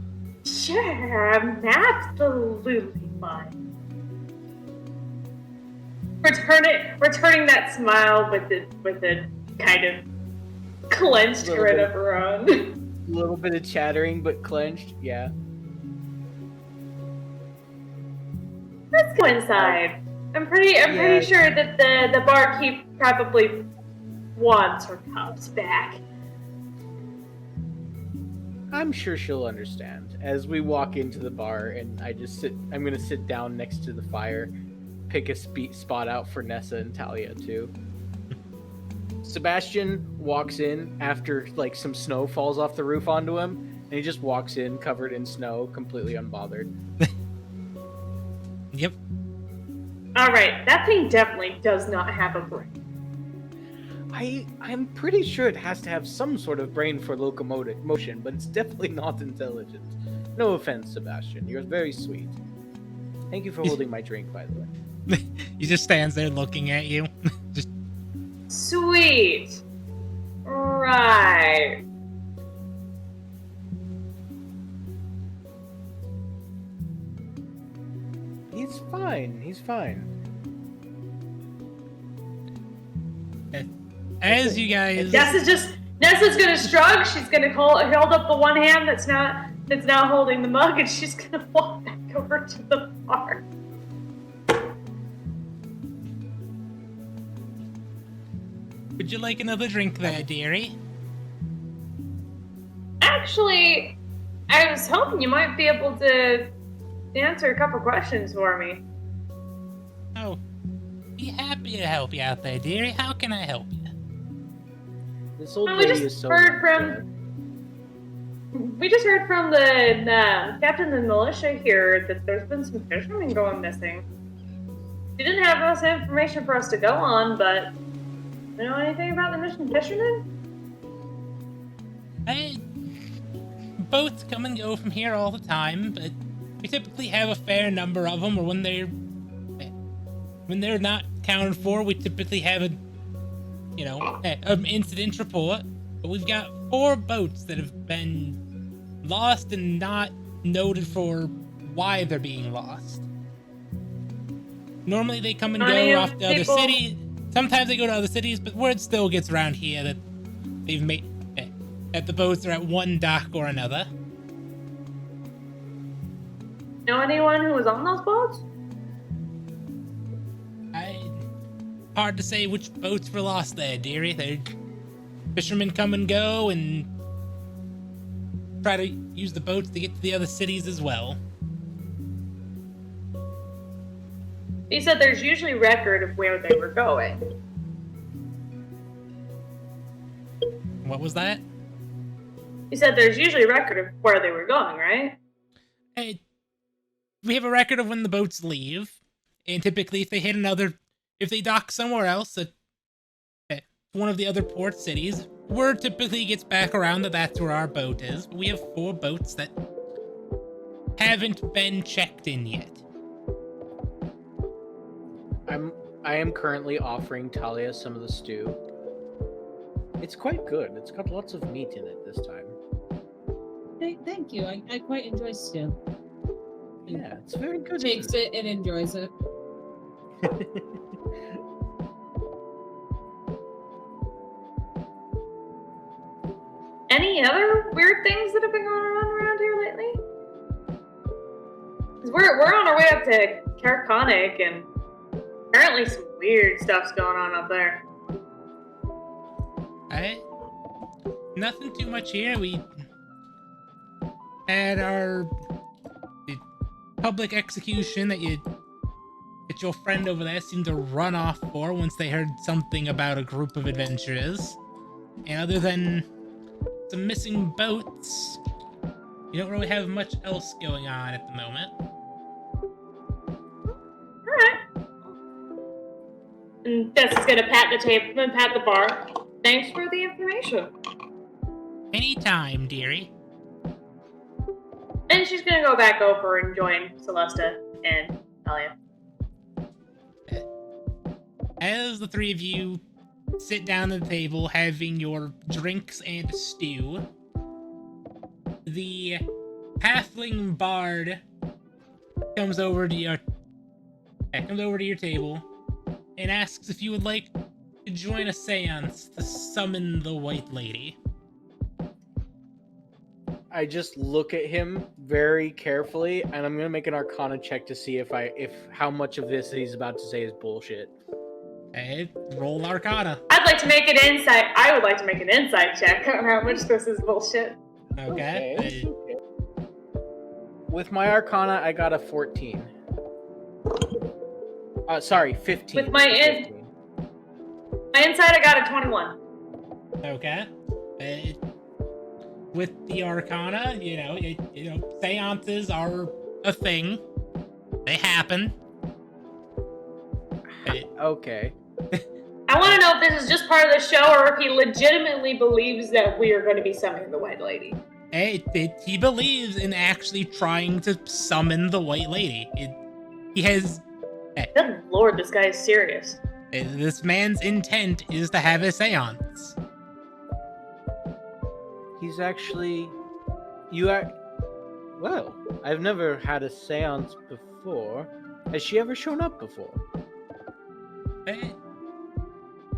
Speaker 3: Sure, I'm absolutely fine. returning that smile with the kind of clenched
Speaker 2: Little
Speaker 3: grin
Speaker 2: bit.
Speaker 3: of her own.
Speaker 2: A little bit of chattering, but clenched. Yeah.
Speaker 3: Let's go inside. I'm pretty sure that the barkeep probably wants her cups back.
Speaker 2: I'm sure she'll understand. As we walk into the bar, and I'm gonna sit down next to the fire, pick a spot out for Nessa and Talia too. Sebastian walks in after like some snow falls off the roof onto him, and he just walks in covered in snow, completely unbothered.
Speaker 1: Yep.
Speaker 3: All right, that thing definitely does not have a brain.
Speaker 2: I'm pretty sure it has to have some sort of brain for locomotive motion, but it's definitely not intelligent. No offense, Sebastian. You're very sweet. Thank you for holding my drink, by the way.
Speaker 1: He just stands there looking at you. Just
Speaker 3: Sweet. Right.
Speaker 2: He's fine. He's fine.
Speaker 1: as you guys.
Speaker 3: Nessa's gonna shrug. She's gonna hold up the one hand that's now holding the mug, and she's gonna walk back over to the bar.
Speaker 1: Would you like another drink there, dearie?
Speaker 3: Actually, I was hoping you might be able to answer a couple questions for me.
Speaker 1: Oh, be happy to help you out there, dearie. How can I help you?
Speaker 2: This old
Speaker 3: We
Speaker 2: lady
Speaker 3: just
Speaker 2: is so
Speaker 3: heard
Speaker 2: nice,
Speaker 3: We just heard from the captain of the militia here that there's been some fishermen going missing. She didn't have enough information for us to go on, but you know anything about the missing fishermen?
Speaker 1: Boats come and go from here all the time, but we typically have a fair number of them, or when they're not counted for, we typically have an incident report. But we've got 4 boats that have been lost and not noted for why they're being lost. Normally they come and go off to other cities. Sometimes they go to other cities, but word still gets around here that they've made that the boats are at one dock or another.
Speaker 3: Know anyone who was on those boats?
Speaker 1: Hard to say which boats were lost there, dearie. Fishermen come and go and try to use the boats to get to the other cities as well.
Speaker 3: He said there's usually record of where they were going.
Speaker 1: What was that?
Speaker 3: He said there's usually record of where they were going, right?
Speaker 1: We have a record of when the boats leave, and typically if they dock somewhere else at one of the other port cities, word typically gets back around that that's where our boat is. But we have 4 boats that haven't been checked in yet.
Speaker 2: I am currently offering Talia some of the stew. It's quite good. It's got lots of meat in it this time.
Speaker 5: Thank you. I quite enjoy stew.
Speaker 2: Yeah, it's very good.
Speaker 5: Takes it and enjoys it.
Speaker 3: Any other weird things that have been going on around here lately? 'Cause we're on our way up to Carconic, and apparently some weird stuff's going on up there.
Speaker 1: Nothing too much here. We had the public execution that your friend over there seemed to run off for once they heard something about a group of adventurers. And other than some missing boats, you don't really have much else going on at the moment.
Speaker 3: Alright. And Tess is gonna pat the table and pat the bar. Thanks for the information.
Speaker 1: Anytime, dearie.
Speaker 3: And she's gonna go back over and join Celesta and Talia.
Speaker 1: As the 3 of you sit down at the table having your drinks and stew, the halfling bard comes over to your table and asks if you would like to join a seance to summon the White Lady.
Speaker 2: I just look at him very carefully, and I'm gonna make an Arcana check to see if how much of this he's about to say is bullshit.
Speaker 1: Hey, roll Arcana.
Speaker 3: I'd like to make an insight. I would like to make an insight check on how much this is bullshit.
Speaker 1: Okay.
Speaker 2: With my Arcana, I got a 14. Sorry, 15.
Speaker 3: With my
Speaker 2: 15.
Speaker 3: My insight, I got a 21.
Speaker 1: Okay. With the Arcana, seances are a thing. They happen.
Speaker 2: Okay.
Speaker 3: I want to know if this is just part of the show or if he legitimately believes that we are going to be summoning the White Lady.
Speaker 1: He believes in actually trying to summon the White Lady. He has...
Speaker 3: Good lord, this guy is serious.
Speaker 1: This man's intent is to have a seance.
Speaker 2: He's actually... Well, I've never had a seance before. Has she ever shown up before?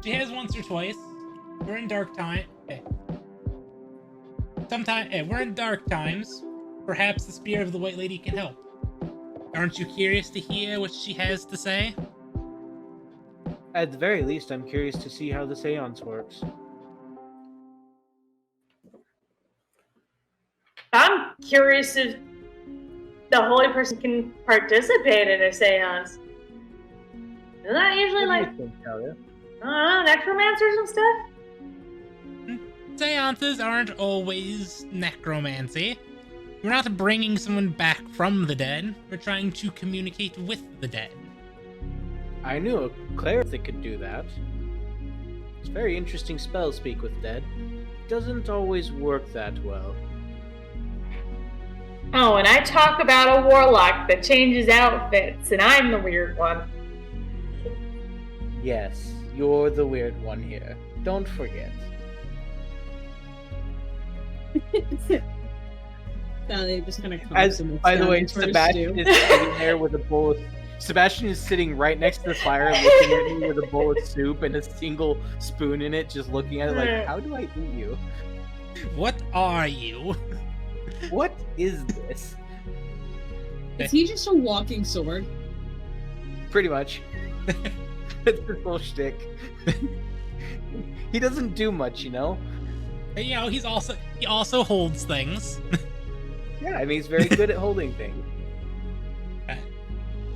Speaker 1: She has once or twice. We're in dark time. We're in dark times. Perhaps the spirit of the White Lady can help. Aren't you curious to hear what she has to say?
Speaker 2: At the very least, I'm curious to see how the seance works.
Speaker 3: I'm curious if the holy person can participate in a seance. Isn't that usually
Speaker 2: What do
Speaker 3: like,
Speaker 2: you think, Talia?
Speaker 3: I don't know, necromancers and stuff?
Speaker 1: Seances aren't always necromancy. We're not bringing someone back from the dead. We're trying to communicate with the dead.
Speaker 2: I knew a cleric that could do that. It's very interesting spell speak with dead. Doesn't always work that well.
Speaker 3: Oh, and I talk about a warlock that changes outfits, and I'm the weird one.
Speaker 2: Yes, you're the weird one here. Don't forget.
Speaker 5: Sally just kind of
Speaker 2: As by the way, Sebastian is sitting there with a bowl of... Sebastian is sitting right next to the fire, looking at me with a bowl of soup and a single spoon in it, just looking at it like, how do I eat you?
Speaker 1: What are you?
Speaker 2: What is this?
Speaker 5: Is he just a walking sword?
Speaker 2: Pretty much. That's his whole shtick. He doesn't do much, you know?
Speaker 1: He also holds things.
Speaker 2: Yeah, I mean, he's very good at holding things.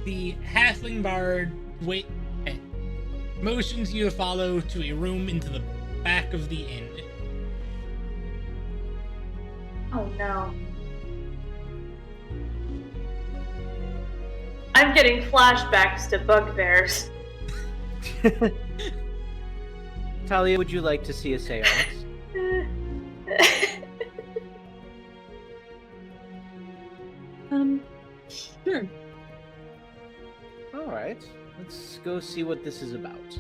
Speaker 1: The halfling bard motions you to follow to a room into the back of the inn.
Speaker 3: Oh no. I'm getting flashbacks to bugbears.
Speaker 2: Talia, would you like to see a seance?
Speaker 5: Sure.
Speaker 2: Alright, let's go see what this is about.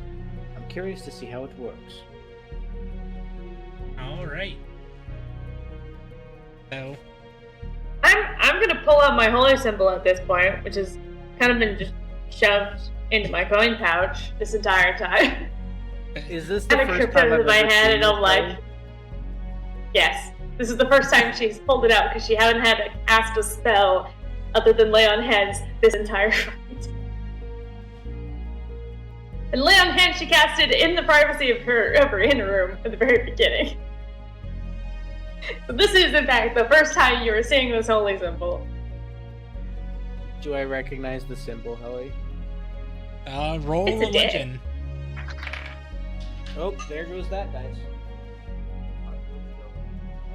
Speaker 2: I'm curious to see how it works.
Speaker 1: Alright. So,
Speaker 3: I'm gonna pull out my holy symbol at this point, which has kind of been just shoved into my coin pouch this entire time.
Speaker 2: Is this the
Speaker 3: And I
Speaker 2: first
Speaker 3: put
Speaker 2: time
Speaker 3: it
Speaker 2: I've
Speaker 3: in my
Speaker 2: ever
Speaker 3: head,
Speaker 2: seen
Speaker 3: and I'm
Speaker 2: this
Speaker 3: like,
Speaker 2: thing?
Speaker 3: yes, this is the first time she's pulled it out because she hadn't had to cast a spell other than lay on hands this entire fight. And lay on hands she casted in the privacy of her inner room at the very beginning. So this is, in fact, the first time you were seeing this holy symbol.
Speaker 2: Do I recognize the symbol, Helly?
Speaker 1: roll
Speaker 3: It's a dick.
Speaker 1: religion.
Speaker 2: Oh, there goes that dice.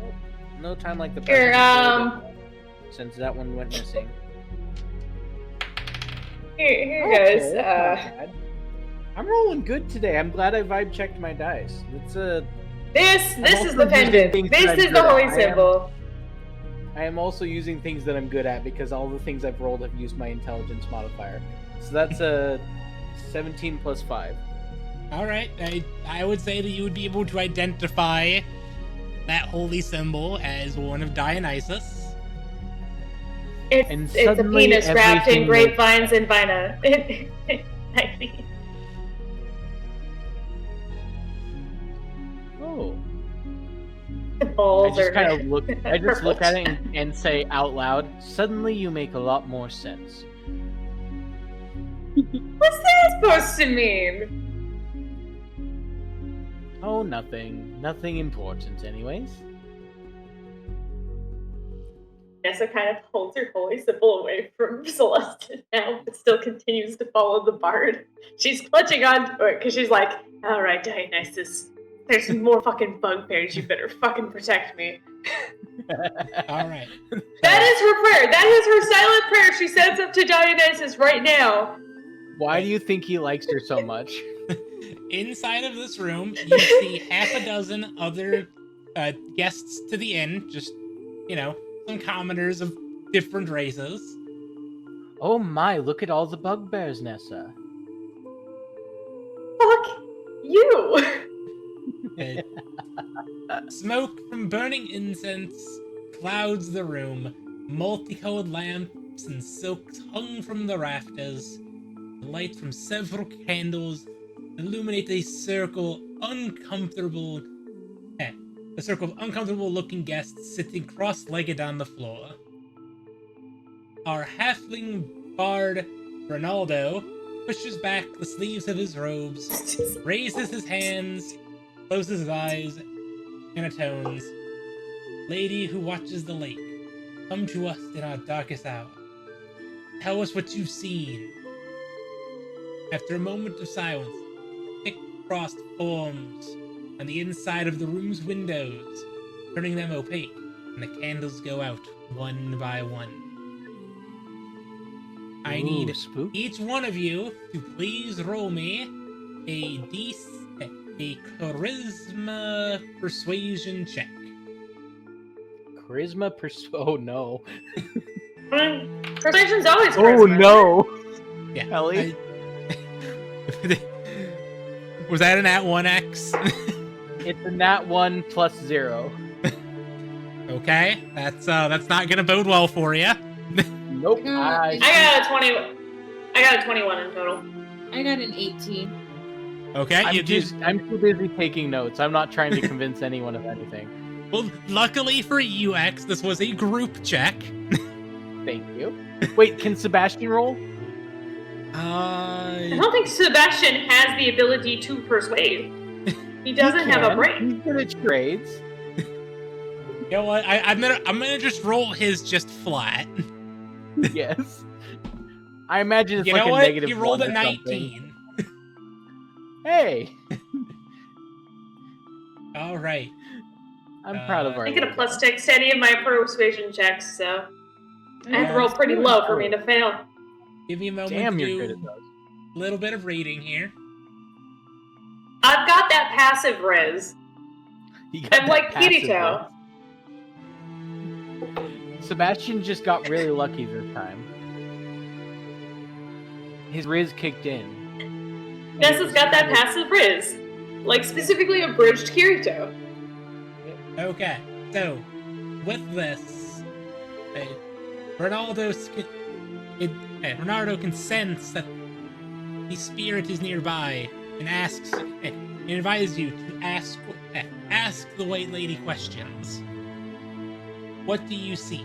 Speaker 2: Oh, no time like the
Speaker 3: Here,
Speaker 2: present, since that one went missing.
Speaker 3: Here
Speaker 2: Okay,
Speaker 3: goes.
Speaker 2: that's not bad. I'm rolling good today. I'm glad I vibe checked my dice. It's a.
Speaker 3: This
Speaker 2: I'm
Speaker 3: is
Speaker 2: also
Speaker 3: the
Speaker 2: using
Speaker 3: pendant.
Speaker 2: things
Speaker 3: This
Speaker 2: that I'm
Speaker 3: is
Speaker 2: good
Speaker 3: the
Speaker 2: at.
Speaker 3: holy
Speaker 2: I am-
Speaker 3: symbol.
Speaker 2: I am also using things that I'm good at because all the things I've rolled have used my intelligence modifier. So that's a 17 plus 5.
Speaker 1: Alright, I would say that you would be able to identify that holy symbol as one of Dionysus.
Speaker 2: And
Speaker 3: It's a
Speaker 2: suddenly
Speaker 3: penis wrapped in
Speaker 2: everything makes
Speaker 3: grapevines and vina.
Speaker 2: I
Speaker 3: Balls
Speaker 2: just
Speaker 3: are
Speaker 2: kind of look. I just look at it
Speaker 3: purple.
Speaker 2: and say out loud. Suddenly, you make a lot more sense.
Speaker 3: What's that supposed to mean?
Speaker 2: Oh, nothing. Nothing important, anyways.
Speaker 3: Nessa kind of holds her holy symbol away from Celeste now, but still continues to follow the bard. She's clutching onto it because she's like, all right, Dionysus, there's some more fucking bugbears. You better fucking protect me.
Speaker 1: All right.
Speaker 3: That is her prayer. That is her silent prayer she sends up to Dionysus right now.
Speaker 2: Why do you think he likes her so much?
Speaker 1: Inside of this room, you see half a dozen other guests to the inn, just, some commoners of different races.
Speaker 2: Oh my! Look at all the bugbears, Nessa.
Speaker 3: Fuck you.
Speaker 1: Smoke from burning incense clouds the room. Multicolored lamps and silks hung from the rafters. The light from several candles illuminate a circle of uncomfortable looking guests sitting cross-legged on the floor. Our halfling bard, Ronaldo, pushes back the sleeves of his robes, raises his hands, closes his eyes, and atones. Lady who watches the lake, come to us in our darkest hour. Tell us what you've seen. After a moment of silence, thick frost forms on the inside of the room's windows, turning them opaque, and the candles go out one by one. I need each one of you to please roll me a charisma persuasion check.
Speaker 2: Charisma Oh no.
Speaker 3: Persuasion's always
Speaker 2: Oh
Speaker 3: charisma.
Speaker 2: no.
Speaker 1: Yeah.
Speaker 2: Ellie?
Speaker 1: Was that an at 1x?
Speaker 2: It's a nat 1 plus 0.
Speaker 1: Okay, that's not gonna bode well for you.
Speaker 2: Nope.
Speaker 3: I got a 20. I got a 21 in total.
Speaker 5: I got an 18.
Speaker 1: Okay,
Speaker 2: I'm too busy taking notes. I'm not trying to convince anyone of anything.
Speaker 1: Well, luckily for you, X, this was a group check.
Speaker 2: Thank you. Wait, can Sebastian roll?
Speaker 3: I don't think Sebastian has the ability to persuade. He doesn't have a brain.
Speaker 2: He's good at trades.
Speaker 1: You know what? I'm gonna just roll his just flat.
Speaker 2: Yes. I imagine it's
Speaker 1: You
Speaker 2: like
Speaker 1: know
Speaker 2: a
Speaker 1: what?
Speaker 2: negative
Speaker 1: He rolled a
Speaker 2: 1 or something.
Speaker 1: 19.
Speaker 2: Hey,
Speaker 1: All right.
Speaker 2: I'm proud of our.
Speaker 3: I get a plus 6 to any of my persuasion checks, so I have to
Speaker 1: Yeah,
Speaker 3: roll pretty low for me to fail.
Speaker 1: Give me a moment
Speaker 2: Damn,
Speaker 1: to
Speaker 2: you're good
Speaker 1: do
Speaker 2: at those.
Speaker 1: a little bit of reading here.
Speaker 3: I've got that passive riz.
Speaker 2: You got
Speaker 3: I'm
Speaker 2: that
Speaker 3: like
Speaker 2: passive
Speaker 3: Kirito.
Speaker 2: riz. Sebastian just got really lucky this time. His riz kicked in.
Speaker 3: Nessa's got that passive riz. Like, specifically a bridged Kirito.
Speaker 1: Okay, so with this, Ronaldo can sense that the spirit is nearby and advises you to ask the White Lady questions. What do you seek?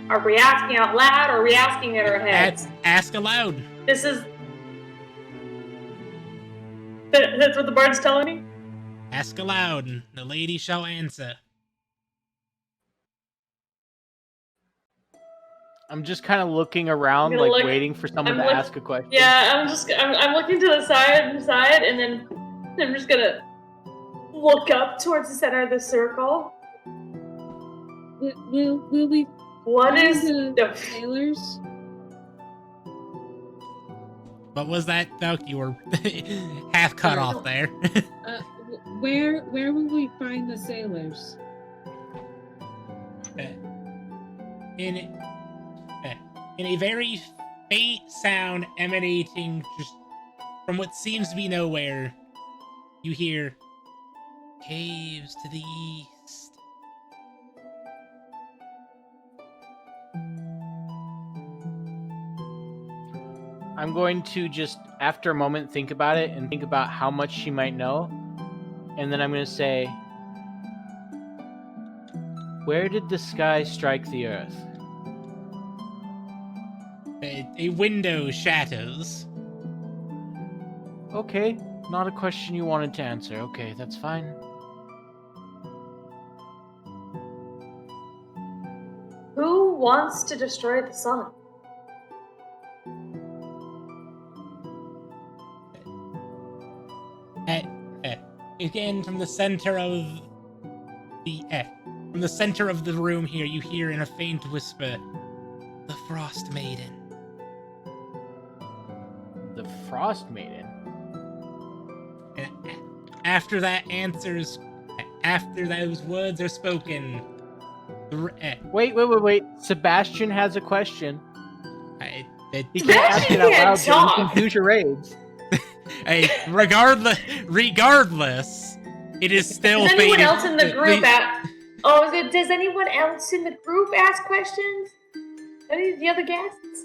Speaker 3: Are we asking out loud or are we asking in our heads?
Speaker 1: Ask aloud.
Speaker 3: This is... That's what the bard's telling me?
Speaker 1: Ask aloud, and the lady shall answer.
Speaker 2: I'm just kind of looking around,
Speaker 3: I'm gonna
Speaker 2: like
Speaker 3: look-
Speaker 2: waiting for someone to
Speaker 3: I'm
Speaker 2: ask a question.
Speaker 3: Yeah, I'm looking to the side, and then I'm just gonna look up towards the center of the circle.
Speaker 5: Will we
Speaker 3: What
Speaker 5: find
Speaker 3: is
Speaker 5: the
Speaker 3: the...
Speaker 5: sailors?
Speaker 1: What was that, Doug? You were half cut off there.
Speaker 5: Where will we find the sailors?
Speaker 1: In a very faint sound emanating just from what seems to be nowhere, you hear caves to the east.
Speaker 2: I'm going to just, after a moment, think about it and think about how much she might know. And then I'm going to say, where did the sky strike the earth?
Speaker 1: A window shatters.
Speaker 2: Okay, not a question you wanted to answer. Okay, that's fine.
Speaker 3: Who wants to destroy the sun?
Speaker 1: Again, from the center of the room here, you hear in a faint whisper, the Frost Maiden.
Speaker 2: The Frost Maiden?
Speaker 1: And after those words are spoken,
Speaker 2: Wait. Sebastian has a question. He can't
Speaker 3: Sebastian
Speaker 2: ask it out
Speaker 3: can't
Speaker 2: loud, so you
Speaker 3: talk.
Speaker 2: can use your raids.
Speaker 1: regardless, it is still
Speaker 3: Does anyone
Speaker 1: faded.
Speaker 3: else in the group does anyone else in the group ask questions? Any of the other guests?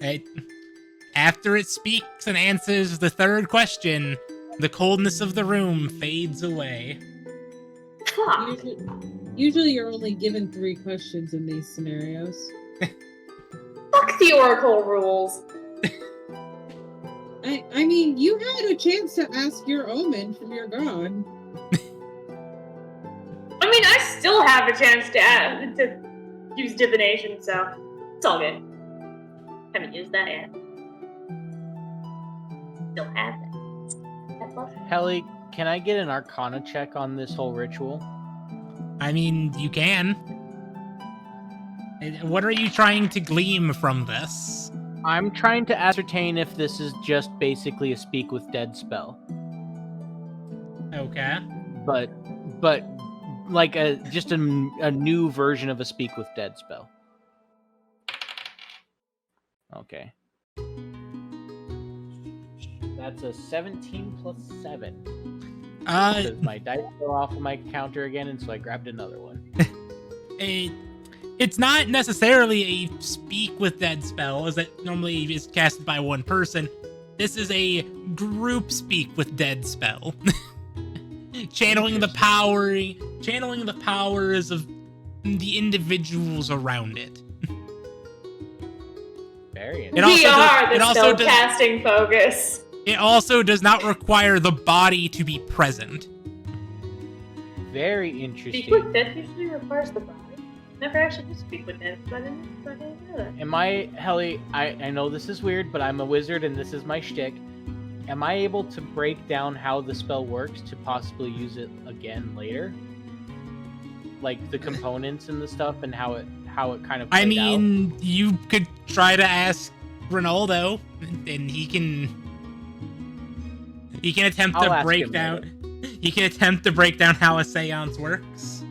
Speaker 1: After it speaks and answers the third question, the coldness of the room fades away.
Speaker 3: Fuck.
Speaker 5: Usually you're only given 3 questions in these scenarios.
Speaker 3: Fuck the Oracle rules.
Speaker 5: I mean, you had a chance to ask your omen from your god.
Speaker 3: I mean, I still have a chance to use divination, so it's all good. Haven't used that yet. Still have it.
Speaker 2: Helly, can I get an Arcana check on this whole ritual?
Speaker 1: I mean, you can. What are you trying to glean from this?
Speaker 2: I'm trying to ascertain if this is just basically a Speak with Dead spell.
Speaker 1: Okay.
Speaker 2: But like just a new version of a Speak with Dead spell. Okay. That's a 17 plus 7. Because my dice fell off of my counter again, and so I grabbed another one.
Speaker 1: It's not necessarily a Speak with Dead spell, as that normally is casted by one person. This is a group Speak with Dead spell. channeling the powers of the individuals around it.
Speaker 2: Very
Speaker 3: We
Speaker 2: interesting.
Speaker 3: are the spellcasting focus.
Speaker 1: It also does not require the body to be present.
Speaker 2: Very
Speaker 3: Speak
Speaker 2: interesting.
Speaker 3: with Death usually requires the body. Never actually did Speak with Death, but I didn't know that.
Speaker 2: Am I, Helly, I know this is weird, but I'm a wizard and this is my shtick. Am I able to break down how the spell works to possibly use it again later? Like the components and the stuff and how it kind of played out?
Speaker 1: You could try to ask Ronaldo, and he can attempt
Speaker 2: I'll
Speaker 1: to
Speaker 2: ask
Speaker 1: break
Speaker 2: him
Speaker 1: down. He can attempt to break down how a seance works.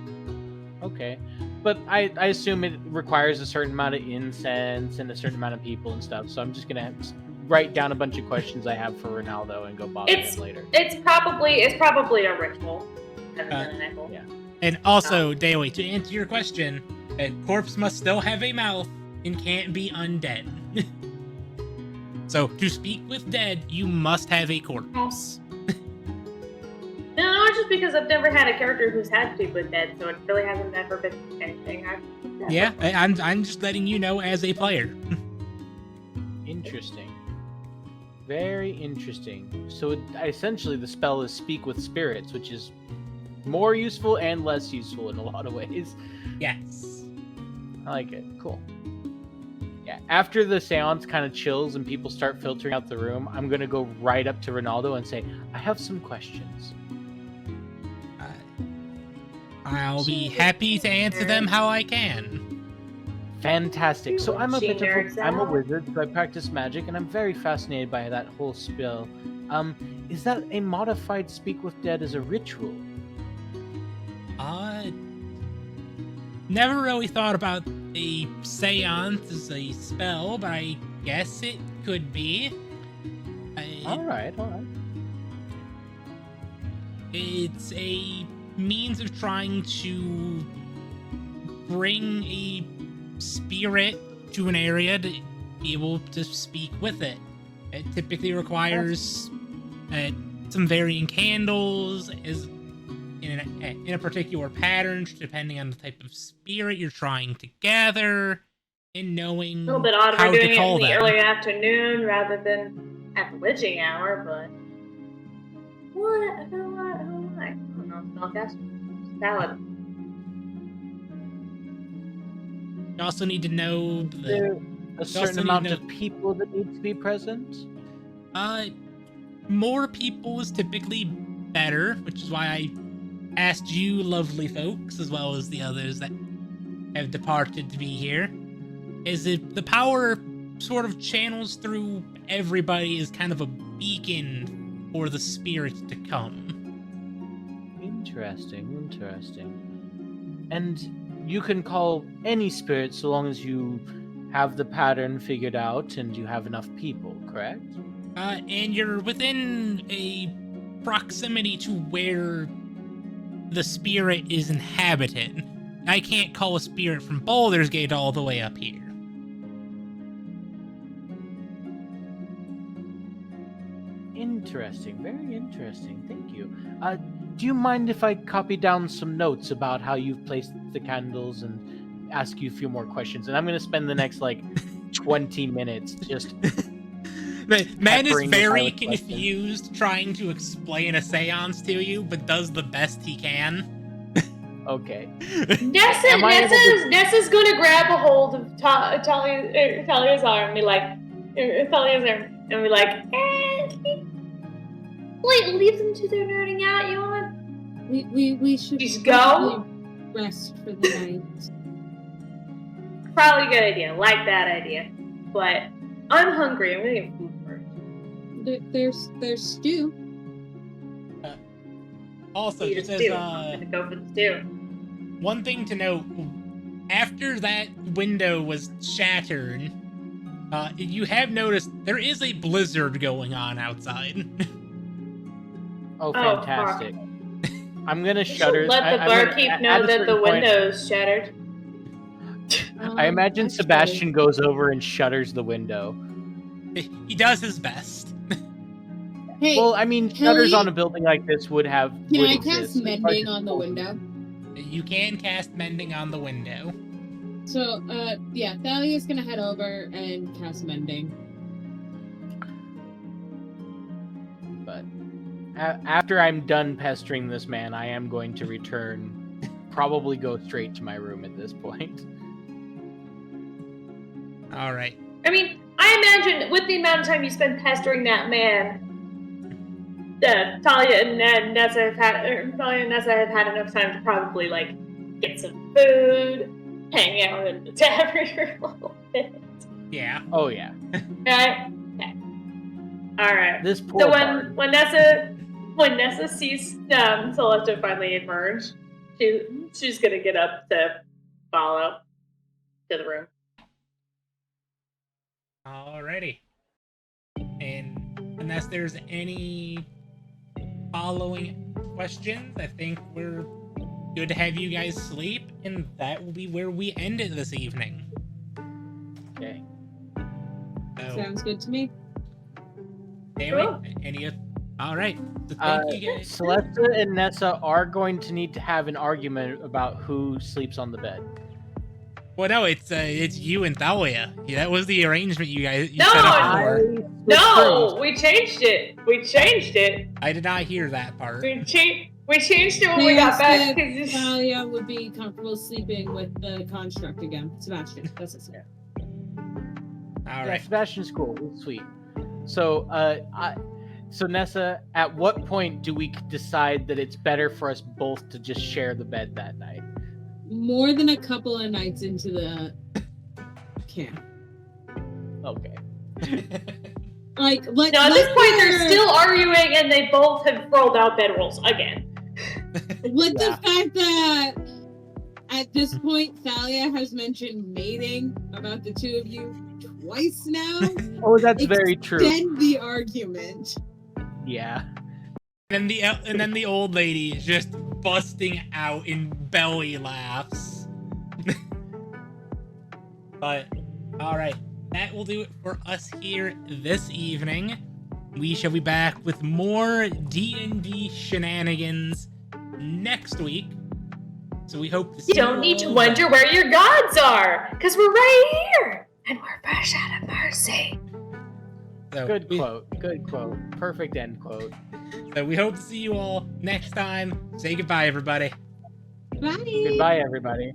Speaker 2: Okay. But I assume it requires a certain amount of incense and a certain amount of people and stuff, so I'm just gonna write down a bunch of questions I have for Ronaldo and go bother him later.
Speaker 3: It's probably a ritual. Rather than an echo.
Speaker 2: Yeah.
Speaker 1: And also, Daily, to answer your question, a corpse must still have a mouth and can't be undead. So, to speak with dead, you must have a corpse.
Speaker 3: No, it's just because I've never had a character who's had Speak with Dead, so it really hasn't ever been anything.
Speaker 1: I'm just letting you know as a player.
Speaker 2: Interesting. Very interesting. So essentially the spell is Speak with Spirits, which is more useful and less useful in a lot of ways.
Speaker 1: Yes.
Speaker 2: I like it. Cool. Yeah, after the seance kind of chills and people start filtering out the room, I'm going to go right up to Ronaldo and say, I have some questions.
Speaker 1: I'll be happy to answer them how I can.
Speaker 2: Fantastic. So I'm a
Speaker 3: Cheaters.
Speaker 2: wizard, so I practice magic, and I'm very fascinated by that whole spell. Is that a modified Speak with Dead as a ritual?
Speaker 1: Never really thought about a seance as a spell, but I guess it could be.
Speaker 2: All right.
Speaker 1: It's a means of trying to bring a spirit to an area to be able to speak with it. It typically requires some varying candles in a particular pattern, depending on the type of spirit you're trying to gather, and knowing
Speaker 3: A little bit odd
Speaker 1: how
Speaker 3: we're
Speaker 1: to
Speaker 3: doing it
Speaker 1: call
Speaker 3: in the
Speaker 1: them.
Speaker 3: early afternoon rather than at the witching hour, but what? Who am I? I don't know. Spellcaster. Valid.
Speaker 1: You also need to know
Speaker 2: There a
Speaker 1: also
Speaker 2: certain
Speaker 1: need
Speaker 2: amount
Speaker 1: to
Speaker 2: of people that need to be present.
Speaker 1: More people is typically better, which is why I asked you lovely folks, as well as the others that have departed to be here. Is it the power sort of channels through everybody as kind of a beacon for the spirit to come.
Speaker 2: Interesting. And you can call any spirit so long as you have the pattern figured out and you have enough people, correct?
Speaker 1: And you're within a proximity to where the spirit is inhabited. I can't call a spirit from Baldur's Gate all the way up here.
Speaker 2: Interesting, very interesting. Thank you. Do you mind if I copy down some notes about how you've placed the candles and ask you a few more questions? And I'm going to spend the next 20 minutes just.
Speaker 1: Man is
Speaker 2: peppering
Speaker 1: very
Speaker 2: with questions.
Speaker 1: confused trying to explain a seance to you, but does the best he can.
Speaker 2: Okay. Am I able to-
Speaker 3: Nessa's gonna grab a hold of Thalia's arm and be like, wait, leave them to their nerding out, you want?
Speaker 5: We should
Speaker 3: Just go?
Speaker 5: probably rest for the night.
Speaker 3: Probably a good idea. Like that idea. But I'm hungry. I'm gonna get food first.
Speaker 5: There's stew.
Speaker 1: Also,
Speaker 3: Eat a
Speaker 1: just as
Speaker 3: stew. I'm gonna go for the stew.
Speaker 1: one thing to note, after that window was shattered, you have noticed there is a blizzard going on outside.
Speaker 2: Oh,
Speaker 3: Oh,
Speaker 2: fantastic. I'm going to
Speaker 3: You should
Speaker 2: shudder.
Speaker 3: let the barkeep know that the
Speaker 2: window.
Speaker 3: window's shattered.
Speaker 2: I imagine
Speaker 5: Actually,
Speaker 2: Sebastian goes over and shutters the window.
Speaker 1: He does his best.
Speaker 5: Hey,
Speaker 2: Well, I mean,
Speaker 5: Kelly,
Speaker 2: shutters on a building like this would
Speaker 5: can I
Speaker 2: exist.
Speaker 5: cast mending on the window?
Speaker 1: You can cast mending on the window.
Speaker 5: So, yeah, Thalia's gonna head over and cast mending.
Speaker 2: But after I'm done pestering this man, I am going to return. Probably go straight to my room at this point.
Speaker 1: All right.
Speaker 3: I mean, I imagine with the amount of time you spend pestering that man, Talia and Nessa have had enough time to probably get some food, hang out in the tavern for a little bit.
Speaker 1: Yeah.
Speaker 2: Oh yeah,
Speaker 3: Right? Okay. Alright.
Speaker 2: this poor
Speaker 3: So
Speaker 2: bard.
Speaker 3: when Nessa sees Celeste finally emerge, she's gonna get up to follow to the room.
Speaker 1: Alrighty. And unless there's any following questions, I think we're good to have you guys sleep, and that will be where we end it this evening.
Speaker 2: Okay.
Speaker 1: So,
Speaker 5: Sounds good to me.
Speaker 3: Cool.
Speaker 1: All right. So thank you guys.
Speaker 2: Celeste and Nessa are going to need to have an argument about who sleeps on the bed.
Speaker 1: Well, no, it's you and Thalia. Yeah, that was the arrangement you set
Speaker 3: No,
Speaker 1: up for.
Speaker 3: No, we changed it.
Speaker 1: I did not hear that part.
Speaker 3: We changed it when we got back.
Speaker 5: Thalia would be comfortable sleeping with the construct again. Sebastian, that's it.
Speaker 1: All
Speaker 2: Yeah,
Speaker 1: right.
Speaker 2: Sebastian's cool. It's sweet. So, so Nessa, at what point do we decide that it's better for us both to just share the bed that night?
Speaker 5: More than a couple of nights into the camp.
Speaker 2: Okay.
Speaker 3: Now at this point, they're still arguing, and they both have rolled out bedrolls again.
Speaker 5: With
Speaker 2: Yeah.
Speaker 5: the fact that at this point Thalia has mentioned mating about the two of you twice now.
Speaker 2: Oh, that's very true.
Speaker 5: Extend the argument.
Speaker 2: Yeah.
Speaker 1: And then the old lady is just busting out in belly laughs. But all right, that will do it for us here this evening. We shall be back with more D&D shenanigans next week. So we hope to see
Speaker 3: You don't need to
Speaker 1: all
Speaker 3: wonder
Speaker 1: then.
Speaker 3: where your gods are, because we're right here, and we're fresh out of mercy.
Speaker 1: So
Speaker 2: Good
Speaker 1: we-
Speaker 2: quote. Good quote. Perfect end quote.
Speaker 1: So we hope to see you all next time. Say goodbye, everybody.
Speaker 5: Bye.
Speaker 2: Goodbye, everybody.